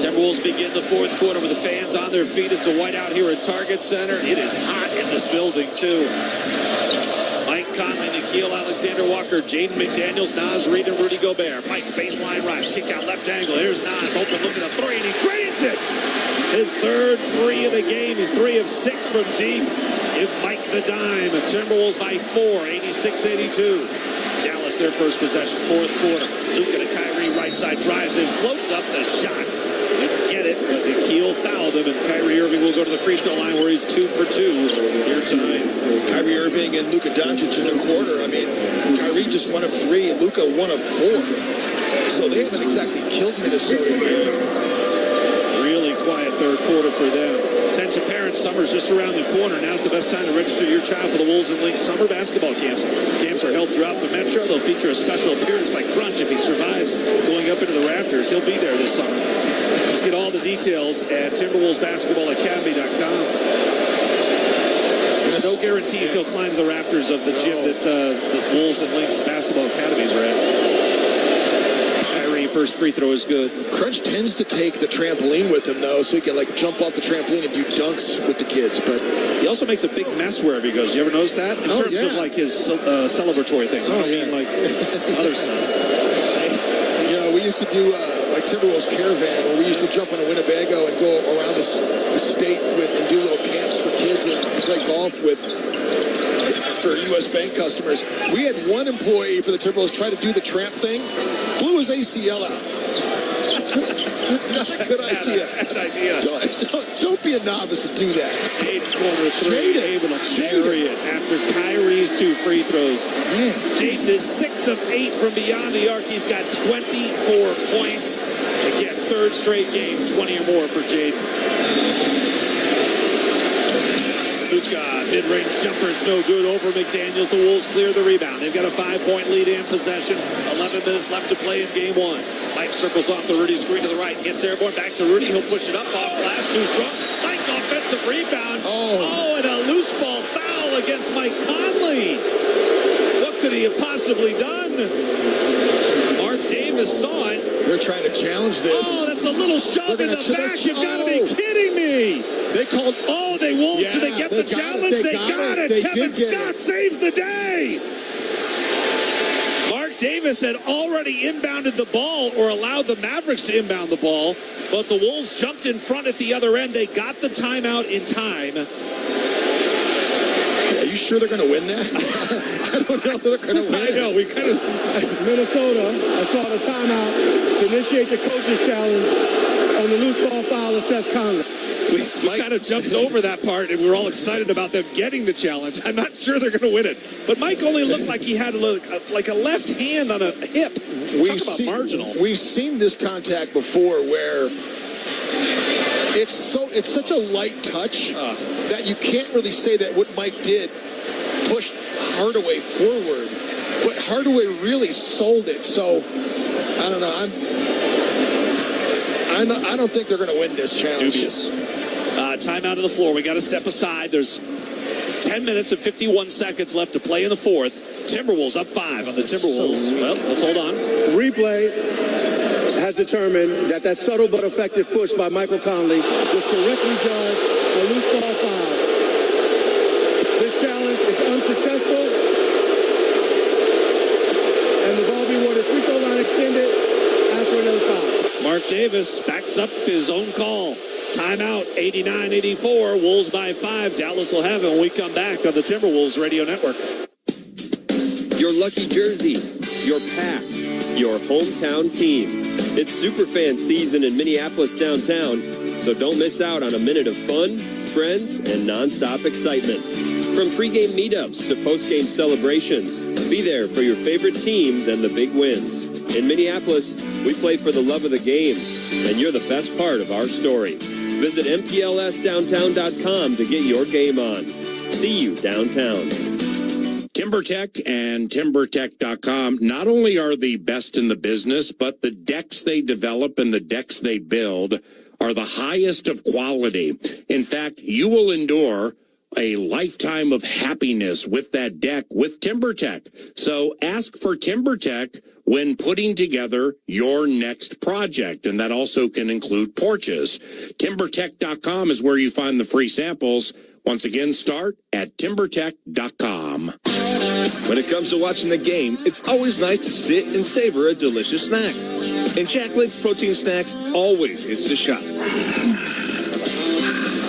Timberwolves begin the fourth quarter with the fans on their feet. It's a whiteout here at Target Center. It is hot in this building, too. Mike Conley, Nickeil Alexander-Walker, Jaden McDaniels, Naz Reid, and Rudy Gobert. Mike, baseline right, kick out left angle. Here's Naz, open, looking at three, and he drains it. His third three of the game. He's 3 of 6 from deep. Give Mike the dime. The Timberwolves by 4, 86-82. Dallas, their first possession, fourth quarter. Luka to Kyrie, right side, drives in, floats up the shot. Didn't get it, but Nickeil fouled him, and Kyrie Irving will go to the free throw line where he's 2 for 2 here tonight. Kyrie Irving and Luka Doncic in the quarter. I mean, Kyrie just 1 of 3, and Luka 1 of 4. So they haven't exactly killed Minnesota. Really quiet third quarter for them. Attention parents, summer's just around the corner. Now's the best time to register your child for the Wolves and Lynx summer basketball camps. Camps are held throughout the metro. They'll feature a special appearance by Crunch if he survives going up into the rafters. He'll be there this summer. Just get all the details at TimberwolvesBasketballAcademy.com. There's no guarantees he'll climb to the rafters of the gym that the Wolves and Lynx basketball academies are at. First free throw is good. Crunch tends to take the trampoline with him, though, so he can, jump off the trampoline and do dunks with the kids. But he also makes a big mess wherever he goes. You ever notice that? In terms of, his celebratory things. I don't mean, other stuff. Yeah, we used to do, Timberwolves Caravan, where we used to jump on a Winnebago and go around the state and do little camps for kids and play golf for U.S. Bank customers. We had one employee for the Timberwolves try to do the tramp thing, blew his ACL out. Not a good idea. Bad idea. Don't be a novice and do that. Jaden corner 3, able to bury it after Kyrie's 2 free throws. Jaden is 6 of 8 from beyond the arc. He's got 24 points. Again, third straight game, 20 or more for Jaden. Luka, mid-range jumper is no good over McDaniels. The Wolves clear the rebound. They've got a 5-point lead in possession. 11 minutes left to play in game 1. Mike circles off the Rudy screen to the right. Gets airborne back to Rudy. He'll push it up off glass. Too strong. Mike, offensive rebound. Oh, and a loose ball foul against Mike Conley. What could he have possibly done? Mark Davis saw it. They're trying to challenge this. Oh, that's a little shove in the back. You've got to be kidding me. They called. Oh, they Wolves. Do they get the challenge? They got it. Kevin Scott saves the day. Mark Davis had already inbounded the ball or allowed the Mavericks to inbound the ball, but the Wolves jumped in front at the other end. They got the timeout in time. Are you sure they're going to win that? I don't know if they're going to win. I know. Minnesota has called a timeout to initiate the coach's challenge on the loose ball foul that says Conley. We kind of jumped over that part, and we were all excited about them getting the challenge. I'm not sure they're going to win it. But Mike only looked like he had a left hand on a hip. Marginal. We've seen this contact before where it's such a light touch that you can't really say that what Mike did pushed Hardaway forward. But Hardaway really sold it. So, I don't know. I don't think they're going to win this challenge. Dubious. Timeout of the floor. We got to step aside. There's 10 minutes and 51 seconds left to play in the fourth. Timberwolves up 5 on the Timberwolves. Well, let's hold on. Replay has determined that subtle but effective push by Michael Conley was correctly judged a loose ball foul. This challenge is unsuccessful, and the ball be awarded free throw line extended after another foul. Mark Davis backs up his own call. Timeout, 89-84. Wolves by 5. Dallas will have it when we come back on the Timberwolves Radio Network. Your lucky jersey, your pack, your hometown team. It's Superfan season in Minneapolis downtown, so don't miss out on a minute of fun, friends, and nonstop excitement. From pregame meetups to postgame celebrations, be there for your favorite teams and the big wins. In Minneapolis, we play for the love of the game, and you're the best part of our story. Visit MPLSdowntown.com to get your game on. See you downtown. TimberTech and TimberTech.com not only are the best in the business, but the decks they develop and the decks they build are the highest of quality. In fact, you will endure a lifetime of happiness with that deck with TimberTech. So ask for TimberTech when putting together your next project, and that also can include porches. TimberTech.com is where you find the free samples. Once again, start at TimberTech.com. When it comes to watching the game, it's always nice to sit and savor a delicious snack. And Jack Link's protein snacks always hits the shot.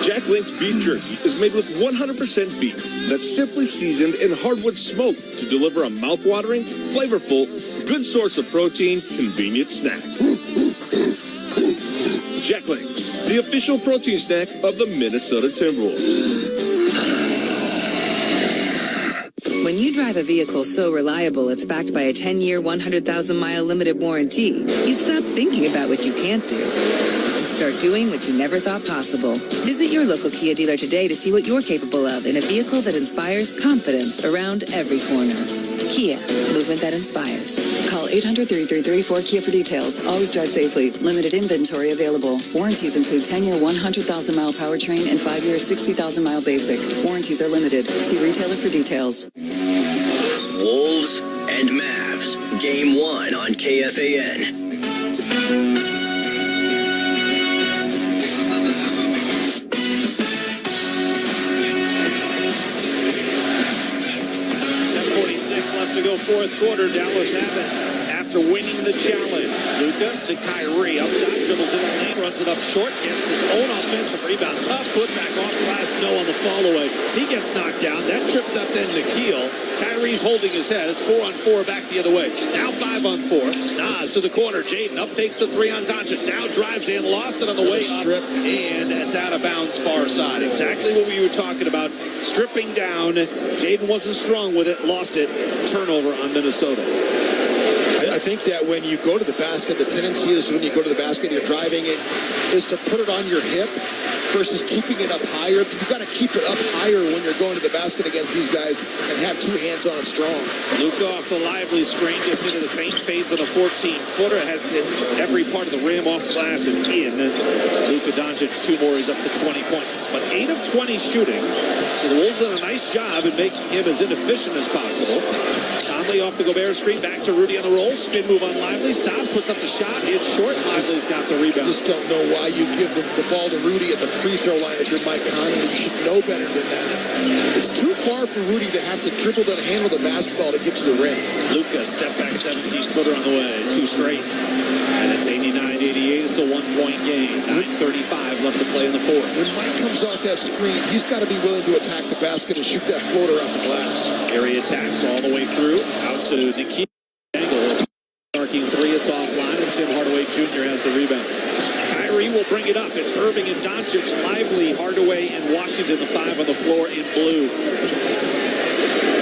Jack Link's beef jerky is made with 100% beef that's simply seasoned in hardwood smoke to deliver a mouth-watering, flavorful, good source of protein, convenient snack. Jack Link's, the official protein snack of the Minnesota Timberwolves. When you drive a vehicle so reliable it's backed by a 10-year, 100,000-mile limited warranty, you stop thinking about what you can't do and start doing what you never thought possible. Visit your local Kia dealer today to see what you're capable of in a vehicle that inspires confidence around every corner. Kia, movement that inspires. Call 800-3334-KIA for details. Always drive safely. Limited inventory available. Warranties include 10-year, 100,000-mile powertrain and 5-year, 60,000-mile basic. Warranties are limited. See retailer for details. Wolves and Mavs. Game 1 on KFAN. Left to go fourth quarter. Dallas have it after winning the challenge. Luka to Kyrie. Up top, dribbles in the lane, runs it up short, gets his own offensive rebound. Tough put back off glass, no on the fall away. He gets knocked down. That tripped up then Nikhil. Kyrie's holding his head. It's 4-on-4 back the other way. Now 5-on-4. Nas to the corner. Jaden up takes the 3 on Doncic. Now drives in, lost it on the way up, and it's out of bounds far side. Exactly what we were talking about. Stripping down. Jaden wasn't strong with it, lost it. Turnover on Minnesota. I think that when you go to the basket, the tendency is when you go to the basket, you're driving it, is to put it on your hip versus keeping it up higher. You've got to keep it up higher when you're going to the basket against these guys and have 2 hands on it strong. Luka off the lively screen, gets into the paint, fades on a 14-footer, had every part of the rim off glass and in. Luka Doncic, 2 more, he's up to 20 points. But 8 of 20 shooting, so the Wolves done a nice job in making him as inefficient as possible. Conley off the Gobert screen, back to Rudy on the roll, spin move on Lively, stops, puts up the shot, it's short, Lively's got the rebound. I just don't know why you give the ball to Rudy at the free throw line if you're Mike Conley. You should know better than that. It's too far for Rudy to have to dribble and handle the basketball to get to the rim. Luka, step back 17-footer on the way, 2 straight. And it's 89-88, it's a 1-point game. 9:35 left to play in the fourth. When Mike comes off that screen, he's got to be willing to attack the basket and shoot that floater out the glass. Area attacks all the way through, out to Nikhil. Angle, marking 3, it's offline, and Tim Hardaway Jr. has the rebound. Kyrie will bring it up. It's Irving and Doncic, Lively, Hardaway, and Washington, the 5 on the floor in blue.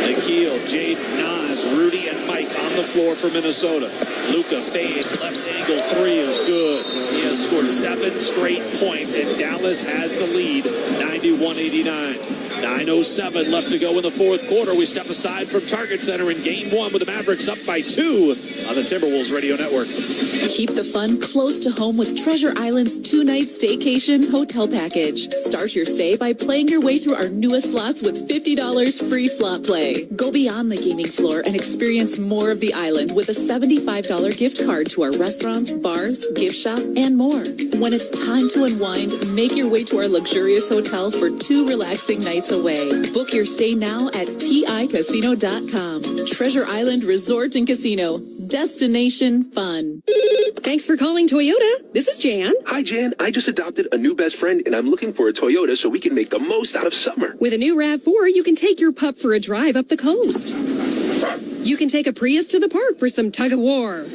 Nikhil, Jade, Nas, Rudy, and Mike on the floor for Minnesota. Luka fades, left angle 3 is good. He has scored 7 straight points, and Dallas has the lead, 91-89. 9:07 left to go in the fourth quarter. We step aside from Target Center in Game 1 with the Mavericks up by 2 on the Timberwolves Radio Network. Keep the fun close to home with Treasure Island's 2-night staycation hotel package. Start your stay by playing your way through our newest slots with $50 free slot play. Go beyond the gaming floor and experience more of the island with a $75 gift card to our restaurants, bars, gift shop, and more. When it's time to unwind, make your way to our luxurious hotel for 2 relaxing nights away. Book your stay now at TICasino.com. Treasure Island Resort and Casino. Destination fun. Thanks for calling Toyota. This is Jan. Hi, Jan. I just adopted a new best friend, and I'm looking for a Toyota so we can make the most out of summer. With a new RAV4, you can take your pup for a drive up the coast. You can take a Prius to the park for some tug-of-war.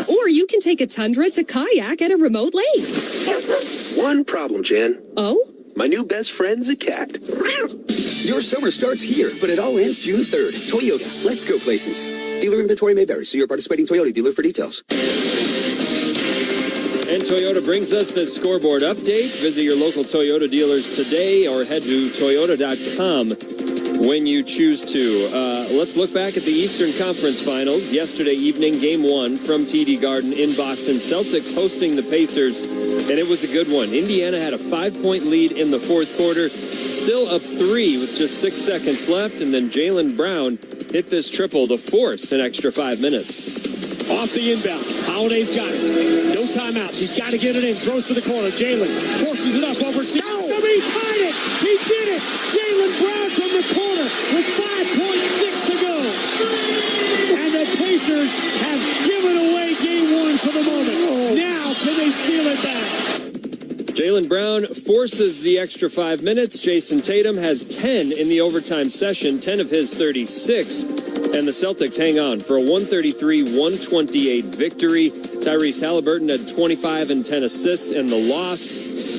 Or you can take a Tundra to kayak at a remote lake. One problem, Jan. Oh? My new best friend's a cat. Your summer starts here, but it all ends June 3rd. Toyota, let's go places. Dealer inventory may vary. See your participating Toyota dealer for details. And Toyota brings us this scoreboard update. Visit your local Toyota dealers today or head to Toyota.com when you choose to. Let's look back at the Eastern Conference Finals. Yesterday evening, Game 1 from TD Garden in Boston. Celtics hosting the Pacers, and it was a good one. Indiana had a 5-point lead in the fourth quarter, still up 3 with just 6 seconds left, and then Jaylen Brown hit this triple to force an extra 5 minutes. Off the inbound. Holiday's got it. No timeouts. He's got to get it in. Throws to the corner. Jaylen forces it up over. He tied it. He did it. Jaylen Brown from the corner with 5.6 to go. And the Pacers have given away Game 1 for the moment. Now can they steal it back? Jaylen Brown forces the extra 5 minutes. Jason Tatum has 10 in the overtime session, 10 of his 36. And the Celtics hang on for a 133-128 victory. Tyrese Halliburton had 25 and 10 assists in the loss.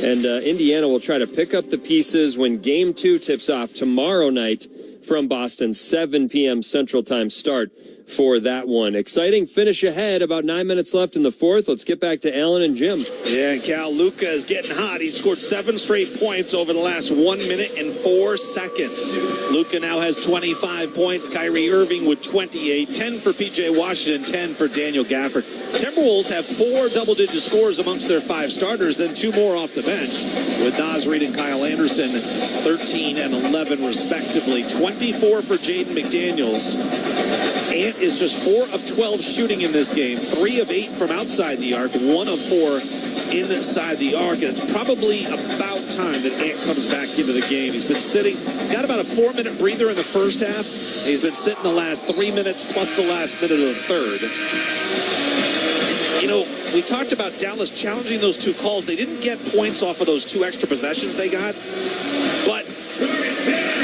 And Indiana will try to pick up the pieces when Game 2 tips off tomorrow night from Boston, 7 p.m. Central Time start for that one. Exciting finish ahead. About 9 minutes left in the fourth. Let's get back to Alan and Jim. Yeah, and Cal, Luka is getting hot. He scored 7 straight points over the last 1 minute and 4 seconds. Luka now has 25 points. Kyrie Irving with 28. 10 for P.J. Washington, 10 for Daniel Gafford. Timberwolves have 4 double-digit scores amongst their 5 starters, then 2 more off the bench, with Naz Reid and Kyle Anderson 13 and 11 respectively. 24 for Jaden McDaniels. Ant is just 4 of 12 shooting in this game. 3 of 8 from outside the arc. 1 of 4 inside the arc. And it's probably about time that Ant comes back into the game. He's been sitting, got about a 4-minute breather in the first half. He's been sitting the last 3 minutes plus the last minute of the third. You know, we talked about Dallas challenging those 2 calls. They didn't get points off of those 2 extra possessions they got. But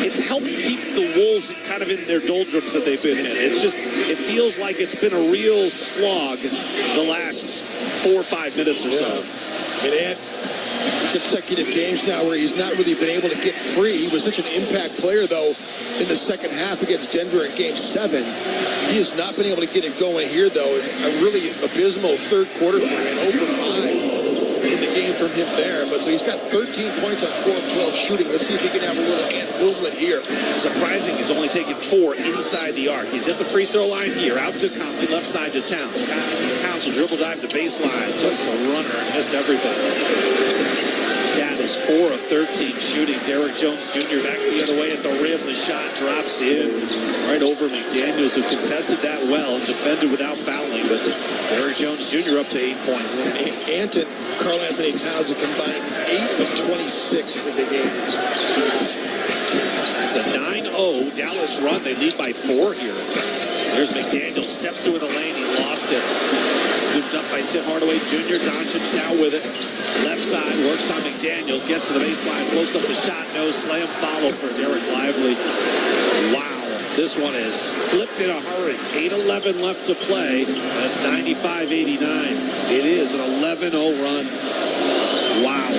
it's helped keep the Wolves kind of in their doldrums that they've been in. It's just, it feels like it's been a real slog the last 4 or 5 minutes or so. And Ant, consecutive games now where he's not really been able to get free. He was such an impact player, though, in the second half against Denver in Game 7. He has not been able to get it going here, though. A really abysmal third quarter for him, over 5 in the game from him there. But so he's got 13 points on 4 of 12 shooting. Let's see if he can have a little Ant movement here. Surprising, he's only taken 4 inside the arc. He's at the free throw line here, out to Conley, left side to Towns. Towns will dribble dive to baseline, took a runner and missed everything. Cat is 4 of 13 shooting. Derrick Jones Jr. back the other way at the rim. The shot drops in right over McDaniels, who contested that well and defended without fouling. But Derrick Jones Jr. up to 8 points. Ant and Karl Anthony Towns have combined 8 of 26 in the game. It's a 9-0 Dallas run. They lead by 4 here. There's McDaniels, steps through the lane. He lost it. Scooped up by Tim Hardaway Jr. Doncic now with it. Left side, works on McDaniels, gets to the baseline, floats up the shot, no slam, follow for Derek Lively. Wow, this one is flipped in a hurry. 8:11 left to play, and it's 95-89. It is an 11-0 run. Wow.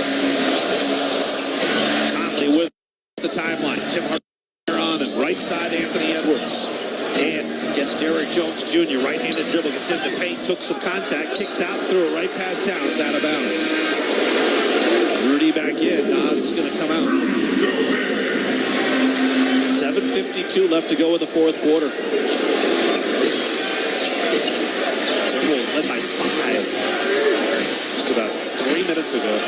Conley with the timeline. Tim Hardaway on, and right side Anthony Edwards. And gets Derrick Jones Jr. Right-handed dribble, gets in the paint, took some contact, kicks out, threw it right past Towns, out of bounds. Rudy back in. Naz is going to come out. 7:52 left to go in the fourth quarter. Timberwolves led by 5 just about 3 minutes ago.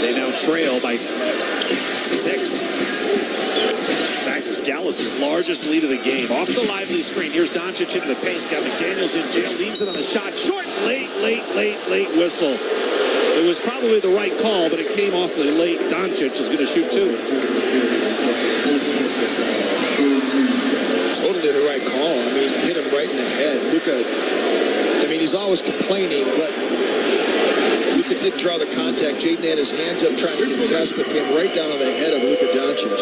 They now now trail by 6. In fact, it's Dallas' largest lead of the game. Off the lively screen, here's Doncic into the paint. He's got McDaniels in jail, leaves it on the shot. Short, late whistle. It was probably the right call, but it came awfully late. Doncic is going to shoot 2. Totally the right call. I mean, hit him right in the head. Luka, I mean, he's always complaining, but Luka did draw the contact. Jaden had his hands up trying to contest, but came right down on the head of Luka Doncic.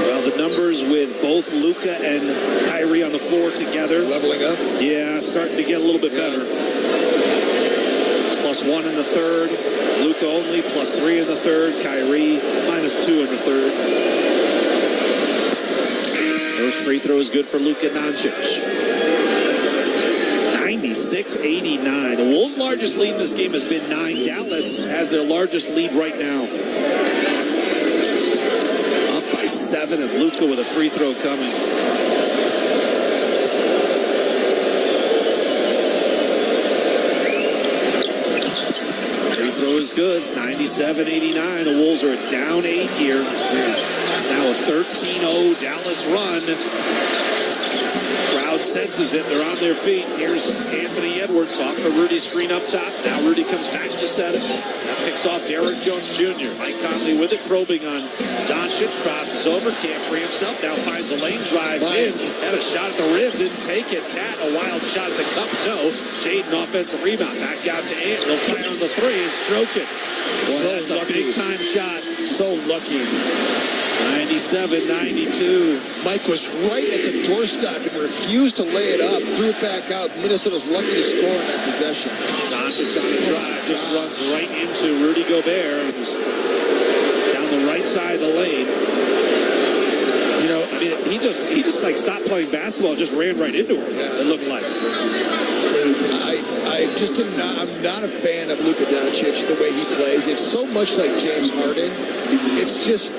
Well, the numbers with both Luka and Kyrie on the floor together. Leveling up? Yeah, starting to get a little bit better. +1 in the third. Luka only +3 in the third. Kyrie -2 in the third. First free throw is good for Luka Doncic. 96-89. The Wolves' largest lead in this game has been 9. Dallas has their largest lead right now. Up by 7, and Luka with a free throw coming. Free throw is good. It's 97-89. The Wolves are down 8 here. It's now a 13-0 Dallas run. Crowd senses it. They're on their feet. Here's Anthony Edwards off the Rudy screen up top. Now Rudy comes back to set it. Now picks off Derrick Jones Jr. Mike Conley with it, probing on Doncic. Crosses over, can't free himself. Now finds a lane, drives in. Had a shot at the rim, didn't take it. Cat, a wild shot at the cup. No. Jaden, offensive rebound. Back out to Ant. He'll fire on the 3 and stroke it. Boy, that's a big-time shot. So lucky. 97-92. Mike was right at the doorstep and refused to lay it up. Threw it back out. Minnesota's lucky to score in that possession. Doncic on a drive. Just runs right into Rudy Gobert. Who's down the right side of the lane. You know, I mean, he just like stopped playing basketball and just ran right into him. Yeah. It looked like. I'm not a fan of Luka Doncic, the way he plays. It's so much like James Harden. It's just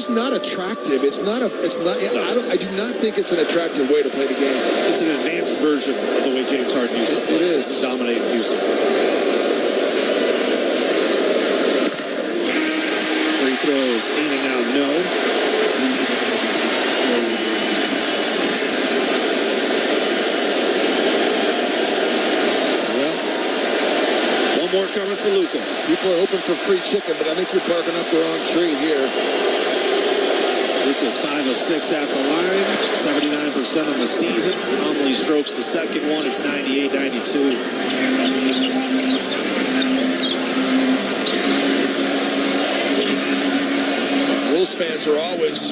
not attractive. I do not think it's an attractive way to play the game. It's an advanced version of the way James Harden used to play. It is. Dominate Houston. Free throws in and out, no. More coming for Luka. People are open for free chicken, but I think you're barking up the wrong tree here. Luka's 5 of 6 at the line, 79% on the season. Conley strokes the second one. It's 98-92. Wolves fans are always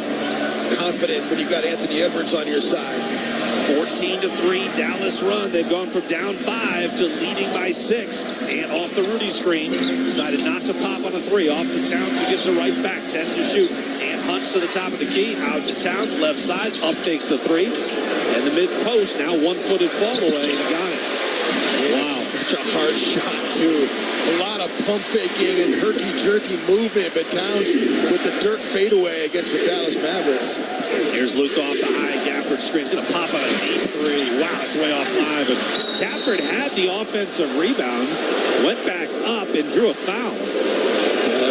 confident when you've got Anthony Edwards on your side. 14-3 Dallas run. They've gone from down 5 to leading by 6. And off the Rudy screen, decided not to pop on a 3. Off to Towns, who gives it right back. 10 to shoot. And hunts to the top of the key. Out to Towns, left side. Up takes the 3. And the mid post, now one-footed fall away. And got it. Wow. Such a hard shot, too. A lot of pump faking and herky-jerky movement, but Towns with the dirt fadeaway against the Dallas Mavericks. Here's Luke off the high. Gafford screen's going to pop on a deep 3. Wow, it's way off live. And Gafford had the offensive rebound, went back up and drew a foul.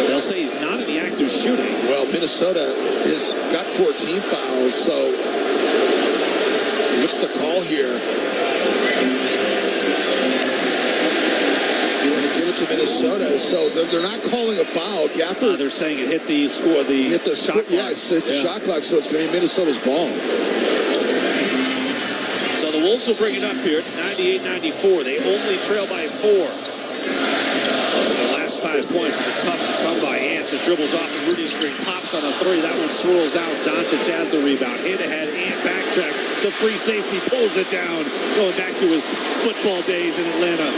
They'll say he's not in the act of shooting. Well, Minnesota has got 14 fouls, so what's the call here? To Minnesota, so they're not calling a foul. Gafford, they're saying it hit the shot clock. Yeah, it's a shot clock, so it's going to be Minnesota's ball. So the Wolves will bring it up here. It's 98-94. They only trail by 4. The last 5 points are tough to come by. Ant just dribbles off the Rudy screen, pops on a 3. That one swirls out. Doncic has the rebound. Hit ahead. Ant backtracks. The free safety pulls it down. Going back to his football days in Atlanta.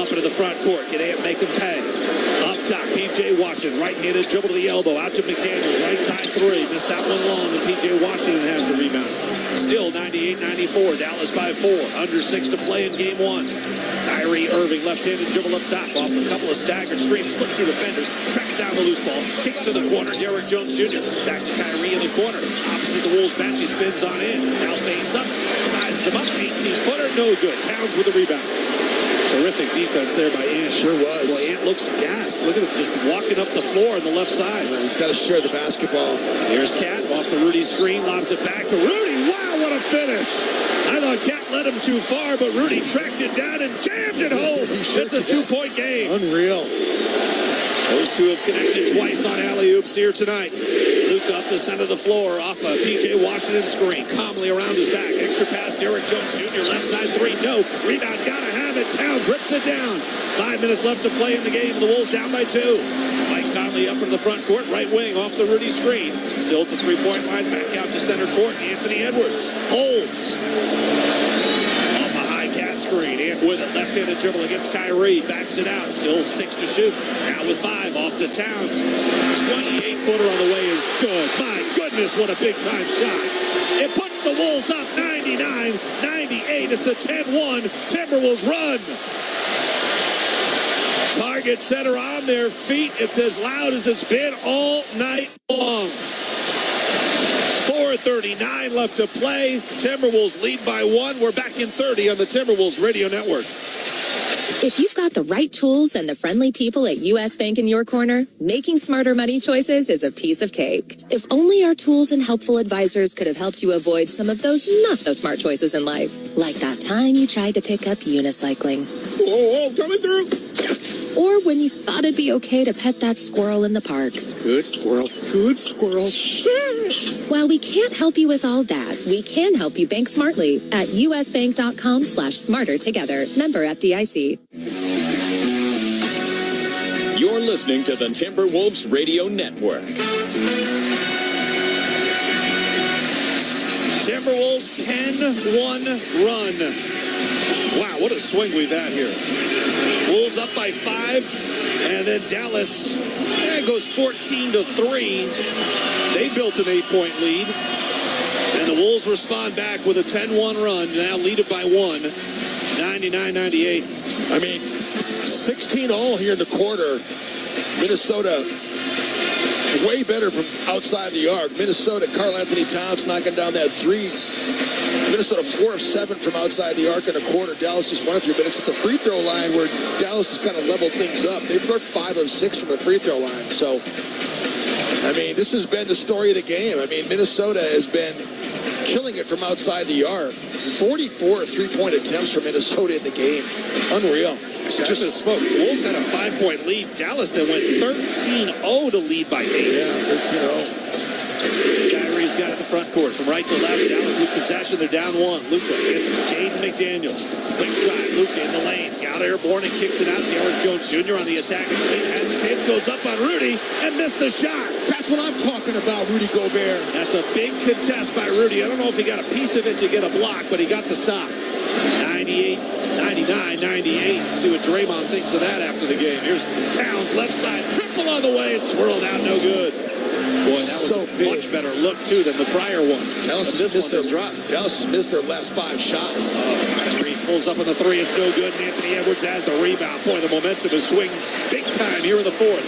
Up into the front court. Can Ant make him pay? Up top, P.J. Washington, right-handed, dribble to the elbow, out to McDaniels, right side 3. Missed that one long, and P.J. Washington has the rebound. Still 98-94, Dallas by 4. Under 6 to play in game 1. Kyrie Irving, left-handed, dribble up top, off a couple of staggered screens, splits 2 defenders, tracks down the loose ball, kicks to the corner. Derrick Jones Jr. back to Kyrie in the corner. Opposite the Wolves bench, he spins on in. Now face up, sizes him up, 18-footer, no good. Towns with the rebound. Terrific defense there by Ant. Sure was. Boy, Ant looks gassed. Look at him just walking up the floor on the left side. He's got to share the basketball. Here's Cat off the Rudy screen, lobs it back to Rudy. Wow, what a finish. I thought Cat led him too far, but Rudy tracked it down and jammed it home. It's a 2-point game. Unreal. Those two have connected twice on alley-oops here tonight. Luka up the center of the floor off a P.J. Washington screen. Calmly around his back. Extra pass, Derek Jones Jr. Left side three. No. Rebound. Gotta have it. Towns rips it down. 5 minutes left to play in the game. The Wolves down by 2. Mike Conley up into the front court. Right wing off the Rudy screen. Still at the three-point line. Back out to center court. Anthony Edwards. Holds. Off a high Cat screen. Ant with it. Left-handed dribble against Kyrie. Backs it out. Still 6 to shoot. Now with 5. Off to Towns. 28-footer on the way is good. My goodness, what a big-time shot. It puts the Wolves up 99-98. It's a 10-1 Timberwolves run. Target center on their feet. It's as loud as it's been all night long. 4:39 left to play. Timberwolves lead by 1. We're back in 30 on the Timberwolves Radio Network. If you've got the right tools and the friendly people at U.S. Bank in your corner, making smarter money choices is a piece of cake. If only our tools and helpful advisors could have helped you avoid some of those not-so-smart choices in life. Like that time you tried to pick up unicycling. Whoa, coming through. Or when you thought it'd be okay to pet that squirrel in the park. Good squirrel. Good squirrel. While we can't help you with all that, we can help you bank smartly at usbank.com/smarter together. Member FDIC. You're listening to the Timberwolves Radio Network. Timberwolves 10-1 run. Wow, what a swing we've had here. Wolves up by 5, and then Dallas goes 14-3. They built an 8-point lead, and the Wolves respond back with a 10-1 run, now lead it by 1, 99-98. I mean, 16 all here in the quarter. Minnesota way better from outside the arc. Minnesota, Karl Anthony Towns knocking down that 3. Minnesota 4 of 7 from outside the arc in a quarter. Dallas is 1 of 3, but it's at the free throw line where Dallas has kind of leveled things up. They've worked 5 of 6 from the free throw line. So, I mean, this has been the story of the game. I mean, Minnesota has been killing it from outside the arc. 44 three-point attempts for Minnesota in the game. Unreal. Just a smoke. Wolves had a 5-point lead. Dallas then went 13-0 to lead by 8. Yeah, 13-0. Kyrie's got it in the front court. From right to left, Dallas with possession. They're down 1. Luka against Jaden McDaniels. Quick drive. Luka in the lane. Got airborne and kicked it out. Derek Jones Jr. on the attack. Hesitates, goes up on Rudy and missed the shot. That's what I'm talking about, Rudy Gobert. That's a big contest by Rudy. I don't know if he got a piece of it to get a block, but he got the stop. 99-98. See what Draymond thinks of that after the game. Here's Towns, left side, triple on the way. It's swirled out, no good. Boy, that was so a much better look, too, than the prior one. Dallas has missed their last 5 shots. Kyrie pulls up on the 3. It's no good. And Anthony Edwards has the rebound. Boy, the momentum is swing big time here in the 4th.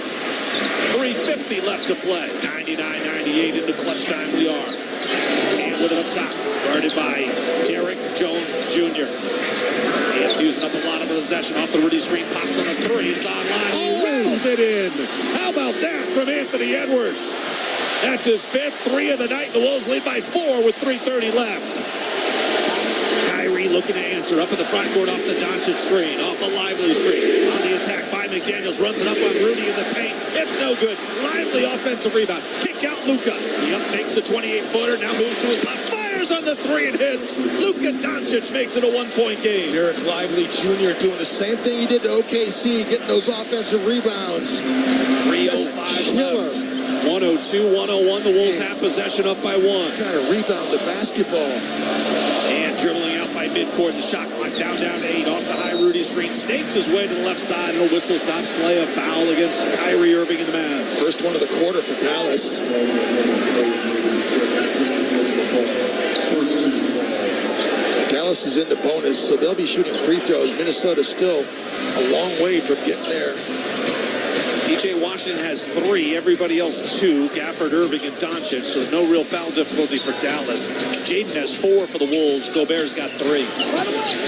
3:50 left to play. 99-98 into clutch time we are. And with it up top, guarded by Derek Jones Jr. It's using up a lot of possession off the Rudy screen. Pops on a 3. It's online. He rattles it in. How about that from Anthony Edwards? That's his 5th 3 of the night. The Wolves lead by 4 with 3:30 left. Kyrie looking to answer. Up in the front court off the Doncic screen. Off the Lively screen. On the attack by McDaniels. Runs it up on Rudy in the paint. It's no good. Lively offensive rebound. Kick out Luka. He up fakes a 28-footer. Now moves to his left. Fires on the 3 and hits. Luka Doncic makes it a 1-point game. Derek Lively Jr. doing the same thing he did to OKC. Getting those offensive rebounds. 3:05 left. 102-101. The Wolves have possession up by 1. Kind of rebound the basketball. And dribbling out by midcourt. The shot clock down to 8. Off the high Rudy screen. Snakes his way to the left side. And a whistle stops play. A foul against Kyrie Irving and the Mavs. First one of the quarter for Dallas. Dallas is into bonus, so they'll be shooting free throws. Minnesota's still a long way from getting there. P.J. Washington has 3, everybody else 2. Gafford, Irving, and Doncic, so no real foul difficulty for Dallas. Jaden has 4 for the Wolves. Gobert's got 3.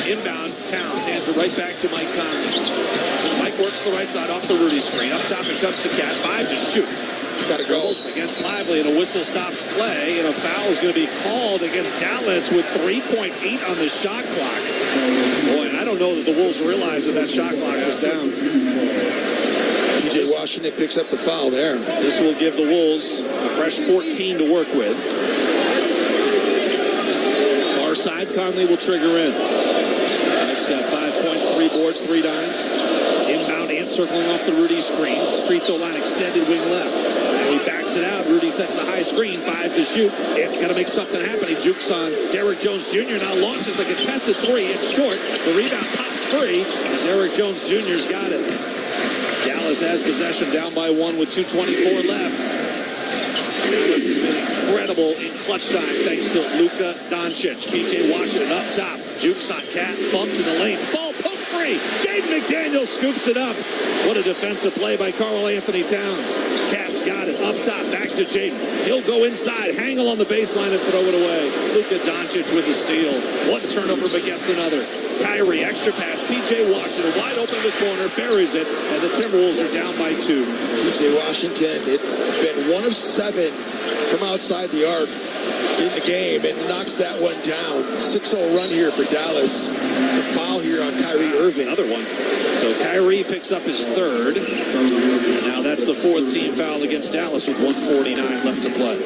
Inbound, Towns hands it right back to Mike Conley. Mike works the right side off the Rudy screen. Up top it comes to Cat. 5 to shoot. Got to go. Against Lively, and a whistle stops play, and a foul is going to be called against Dallas with 3.8 on the shot clock. Boy, and I don't know that the Wolves realized that shot clock was down. TJ Washington picks up the foul there. This will give the Wolves a fresh 14 to work with. Far side, Conley will trigger in. Mike's got 5 points, 3 boards, 3 dimes. Inbound and circling off the Rudy screen. Free throw line extended wing left. He backs it out. Rudy sets the high screen. 5 to shoot. It's got to make something happen. He jukes on Derrick Jones Jr. Now launches the contested 3. It's short. The rebound pops free. And Derrick Jones Jr.'s got it. Dallas has possession, down by 1 with 2:24 left. Dallas has been incredible in clutch time thanks to Luka Doncic. PJ Washington up top. Jukes on Cat. Bumped in the lane. Ball poked free. Jaden McDaniels scoops it up. What a defensive play by Karl Anthony Towns. Cat's got it up top. Back to Jaden. He'll go inside, hang along the baseline, and throw it away. Luka Doncic with the steal. One turnover begets another. Kyrie, extra pass. PJ Washington wide open in the corner, buries it, and the Timberwolves are down by 2. PJ Washington had been 1 of 7 from outside the arc in the game and knocks that one down. 6-0 run here for Dallas. The foul here on Kyrie Irving. Another one. So Kyrie picks up his 3rd. Now that's the 4th team foul against Dallas with 1:49 left to play.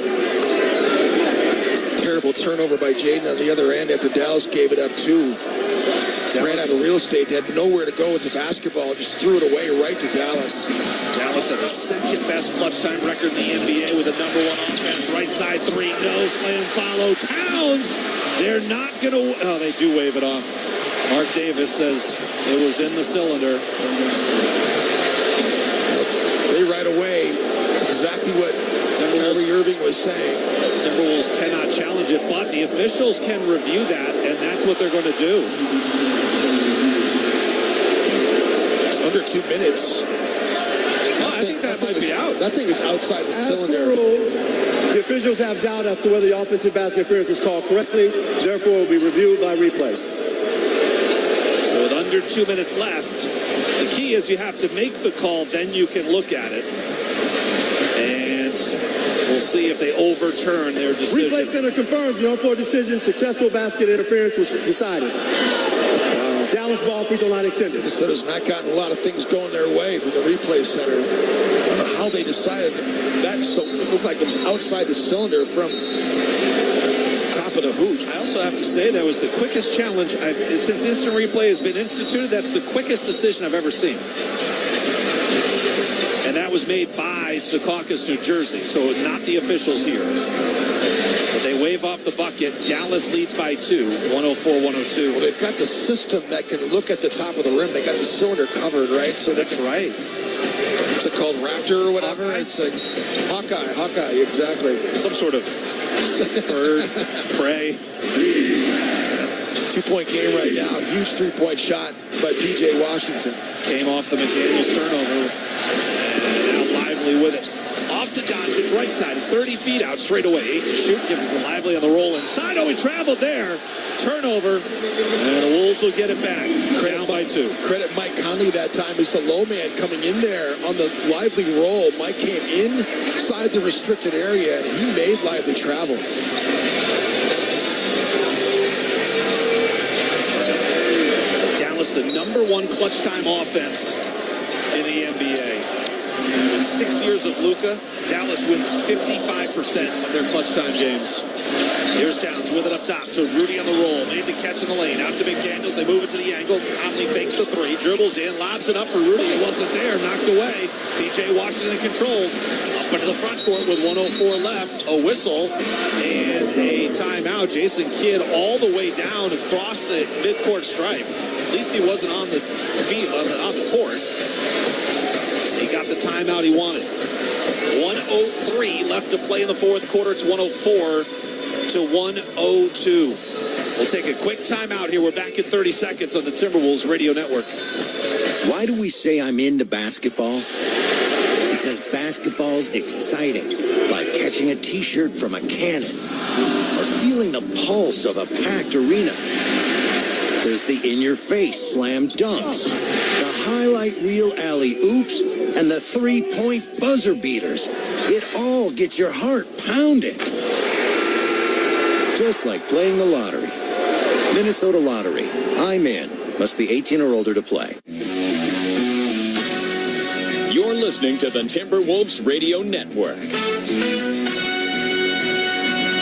Terrible turnover by Jaden on the other end after Dallas gave it up too. Ran out of real estate, had nowhere to go with the basketball, just threw it away right to Dallas. Dallas had the 2nd best clutch time record in the NBA with a #1 offense. Right side 3, no slam follow. Towns, they're not going to, oh, they do wave it off. Mark Davis says it was in the cylinder. They right away, it's exactly what Kyrie Irving was saying. Timberwolves cannot challenge it, but the officials can review that, and that's what they're going to do. It's under 2 minutes. Well, I think that might be out. That thing is outside the cylinder. The officials have doubt as to whether the offensive basket interference was called correctly, therefore will be reviewed by replay. So with under 2 minutes left, the key is you have to make the call, then you can look at it. And we'll see if they overturn their decision. Replay center confirms the on-court decision. Successful basket interference was decided. Dallas ball, free throw line extended. Minnesota's not gotten a lot of things going their way from the replay center. I don't know how they decided that. So it looked like it was outside the cylinder from top of the hoop. I also have to say that was the quickest challenge. Since instant replay has been instituted, that's the quickest decision I've ever seen. And that was made by Secaucus, New Jersey, so not the officials here. But they wave off the bucket. Dallas leads by 2, 104-102. Well, they've got the system that can look at the top of the rim. They got the cylinder covered, right? So that's right. What's it called, Raptor or whatever? Hawkeye? It's like Hawkeye, exactly. Some sort of bird, prey. 2-point game right now. Huge 3-point shot by PJ Washington. Came off the McDaniels turnover. And now Lively with it. Off to Doncic, right side. He's 30 feet out straight away. 8 to shoot. Gives it to Lively on the roll inside. Oh, he traveled there. Turnover. And the Wolves will get it back. Down by 2. Credit Mike Conley that time as the low man coming in there on the Lively roll. Mike came inside the restricted area, and he made Lively travel. Dallas, the #1 clutch time offense in the NBA. In 6 years of Luka, Dallas wins 55% of their clutch time games. Here's Towns with it up top to Rudy on the roll. Made the catch in the lane. Out to McDaniels. They move it to the angle. Conley fakes the 3. Dribbles in. Lobs it up for Rudy. It wasn't there. Knocked away. PJ Washington controls. Up into the front court with 1:04 left. A whistle and a timeout. Jason Kidd all the way down across the midcourt stripe. At least he wasn't on the feet on the court. He got the timeout he wanted. 1:03 left to play in the fourth quarter. It's 104-102. We'll take a quick timeout here. We're back in 30 seconds on the Timberwolves Radio Network. Why do we say I'm into basketball? Because basketball's exciting, like catching a t-shirt from a cannon or feeling the pulse of a packed arena. There's the in-your-face slam dunks, the highlight reel alley-oops, and the three-point buzzer beaters. It all gets your heart pounding. Just like playing the lottery. Minnesota Lottery. I'm in. Must be 18 or older to play. You're listening to the Timberwolves Radio Network.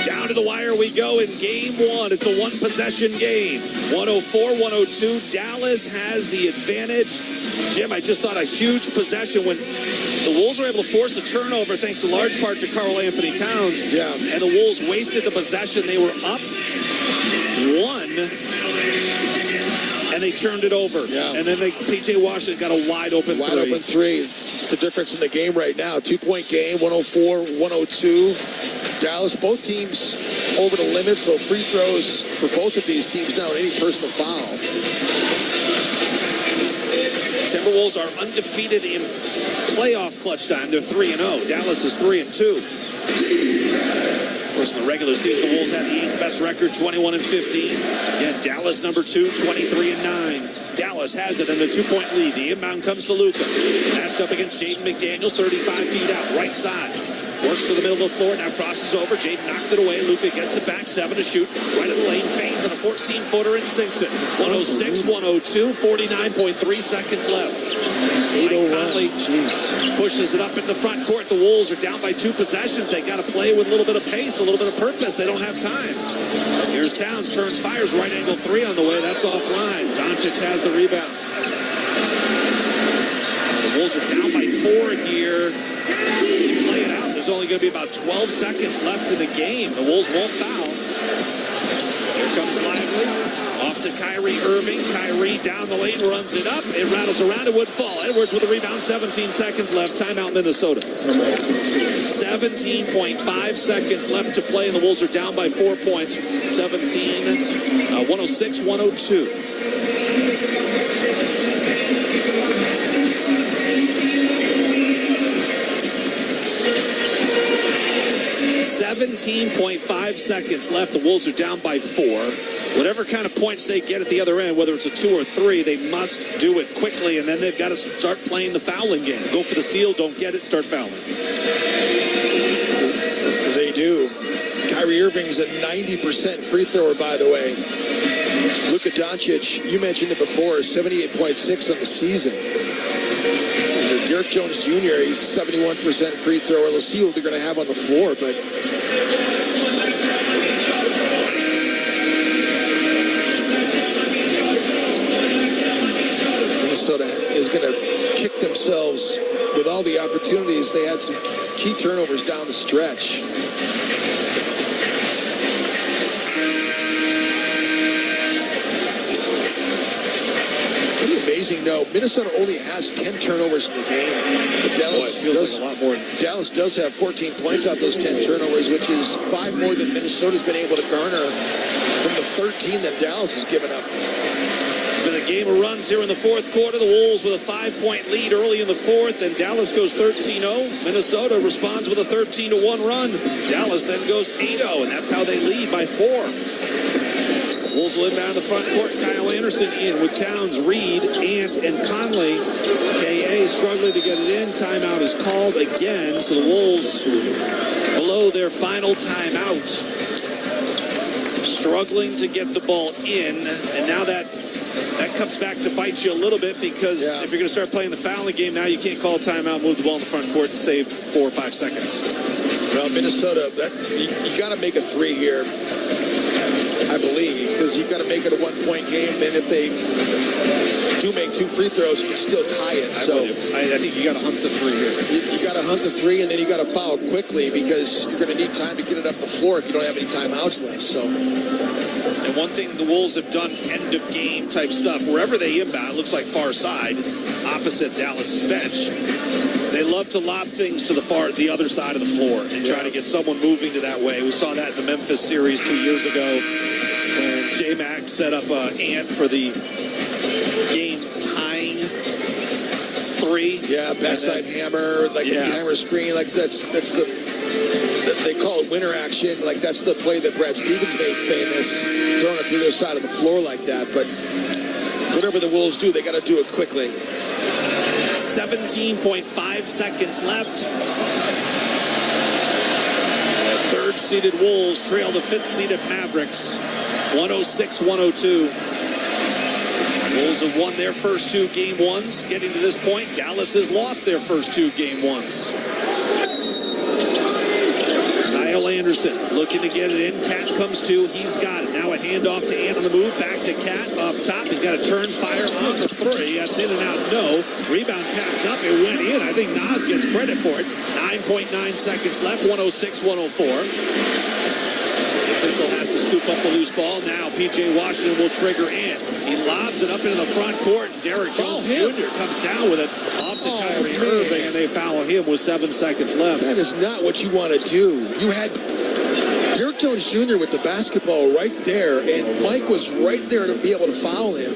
Down to the wire we go in game one. It's a one-possession game. 104-102. Dallas has the advantage. Jim, I just thought a huge possession when the Wolves were able to force a turnover thanks in large part to Karl Anthony Towns. Yeah. And the Wolves wasted the possession. They were up one, and they turned it over. Yeah. And then P.J. Washington got a wide open three. It's the difference in the game right now. 2-point game, 104-102. Dallas, both teams over the limit, so free throws for both of these teams now, any personal foul. Timberwolves are undefeated in playoff clutch time. They're 3-0. Dallas is 3-2. Of course, in the regular season, the Wolves had the 8th best record, 21-15. Yeah, Dallas number 2, 23-9. Dallas has it in a 2-point lead. The inbound comes to Luka. Matched up against Jaden McDaniels, 35 feet out, right side. Works to the middle of the floor, now crosses over. Jaden knocked it away. Luka gets it back, 7 to shoot. Right in the lane, feigns on a 14-footer and sinks it. It's 106-102, 49.3 seconds left. Mike Conley pushes it up in the front court. The Wolves are down by 2 possessions. They got to play with a little bit of pace, a little bit of purpose. They don't have time. Here's Towns, turns, fires, right angle 3 on the way. That's offline. Doncic has the rebound. The Wolves are down by 4 here. Play it out. There's only going to be about 12 seconds left in the game. The Wolves won't foul. Here comes Lively. Off to Kyrie Irving. Kyrie down the lane, runs it up. It rattles around. It would fall. Edwards with a rebound. 17 seconds left. Timeout, Minnesota. 17.5 seconds left to play, and the Wolves are down by 4 points. 106-102. 17.5 seconds left. The Wolves are down by 4. Whatever kind of points they get at the other end, whether it's a 2 or 3, they must do it quickly, and then they've got to start playing the fouling game. Go for the steal, don't get it, start fouling. They do. Kyrie Irving's a 90% free thrower, by the way. Luka Doncic, you mentioned it before, 78.6 on the season. Derek Jones Jr., he's 71% free thrower. Let's see what they're going to have on the floor, but Minnesota is going to kick themselves with all the opportunities. They had some key turnovers down the stretch. Amazing, no. Minnesota only has 10 turnovers in the game. But Dallas feels like a lot more. Dallas does have 14 points out those 10 turnovers, which is 5 more than Minnesota's been able to garner from the 13 that Dallas has given up. It's been a game of runs here in the fourth quarter. The Wolves with a 5-point lead early in the fourth, and Dallas goes 13-0. Minnesota responds with a 13-1 run. Dallas then goes 8-0, and that's how they lead by 4. Wolves will inbound the front court. Kyle Anderson in with Towns, Reed, Ant, and Conley. K.A. struggling to get it in. Timeout is called again. So the Wolves below their final timeout. Struggling to get the ball in. And now that comes back to bite you a little bit because if you're going to start playing the fouling game now, you can't call a timeout, move the ball in the front court, and save 4 or 5 seconds. Well, Minnesota, you got to make a 3 here. I believe, because you've got to make it a 1-point game. And if they do make 2 free throws, you can still tie it. So I think you got to hunt the 3 here. You got to hunt the 3, and then you got to foul quickly because you're going to need time to get it up the floor if you don't have any timeouts left. So, and one thing the Wolves have done, end of game type stuff, wherever they inbound, it looks like far side, opposite Dallas's bench. They love to lob things to the other side of the floor and try to get someone moving to that way. We saw that in the Memphis series 2 years ago when J-Mac set up Ant for the game-tying 3 three. Yeah, backside hammer, like the hammer screen, like that's they call it winner action. Like that's the play that Brad Stevens made famous, throwing it to the other side of the floor like that. But whatever the Wolves do, they got to do it quickly. 17.5 seconds left. The third-seeded Wolves trail the fifth-seeded Mavericks, 106-102. Wolves have won their first two game ones. Getting to this point, Dallas has lost their first two game ones. Kyle Anderson looking to get it in. Cat comes to. He's got it. Now a handoff to Ant on the move. Back to Cat up top. He's got a turn fire on the three. That's in and out. No. Rebound tapped up. It went in. I think Nas gets credit for it. 9.9 seconds left. 106-104. The official has to scoop up the loose ball. Now P.J. Washington will trigger Ant. He lobs it up into the front court. And Derek Jones Jr. comes down with it off to Kyrie Irving, and they foul him with 7 seconds left. That is not what you want to do. You had Derek Jones Jr. with the basketball right there, and Mike was right there to be able to foul him.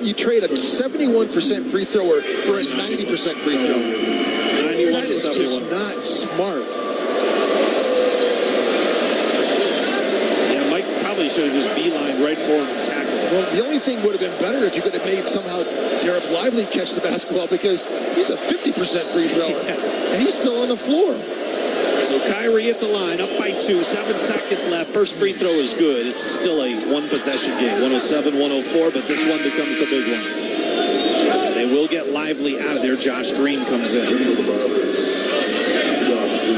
You trade a 71% free thrower for a 90% free throw. That is just not smart. Probably should have just beelined right for him and tackled him. Well, the only thing would have been better if you could have made somehow Derek Lively catch the basketball, because he's a 50% free thrower, and he's still on the floor. So Kyrie at the line, up by 2, 7 seconds left. First free throw is good. It's still a one-possession game, 107-104, but this one becomes the big one. They will get Lively out of there. Josh Green comes in.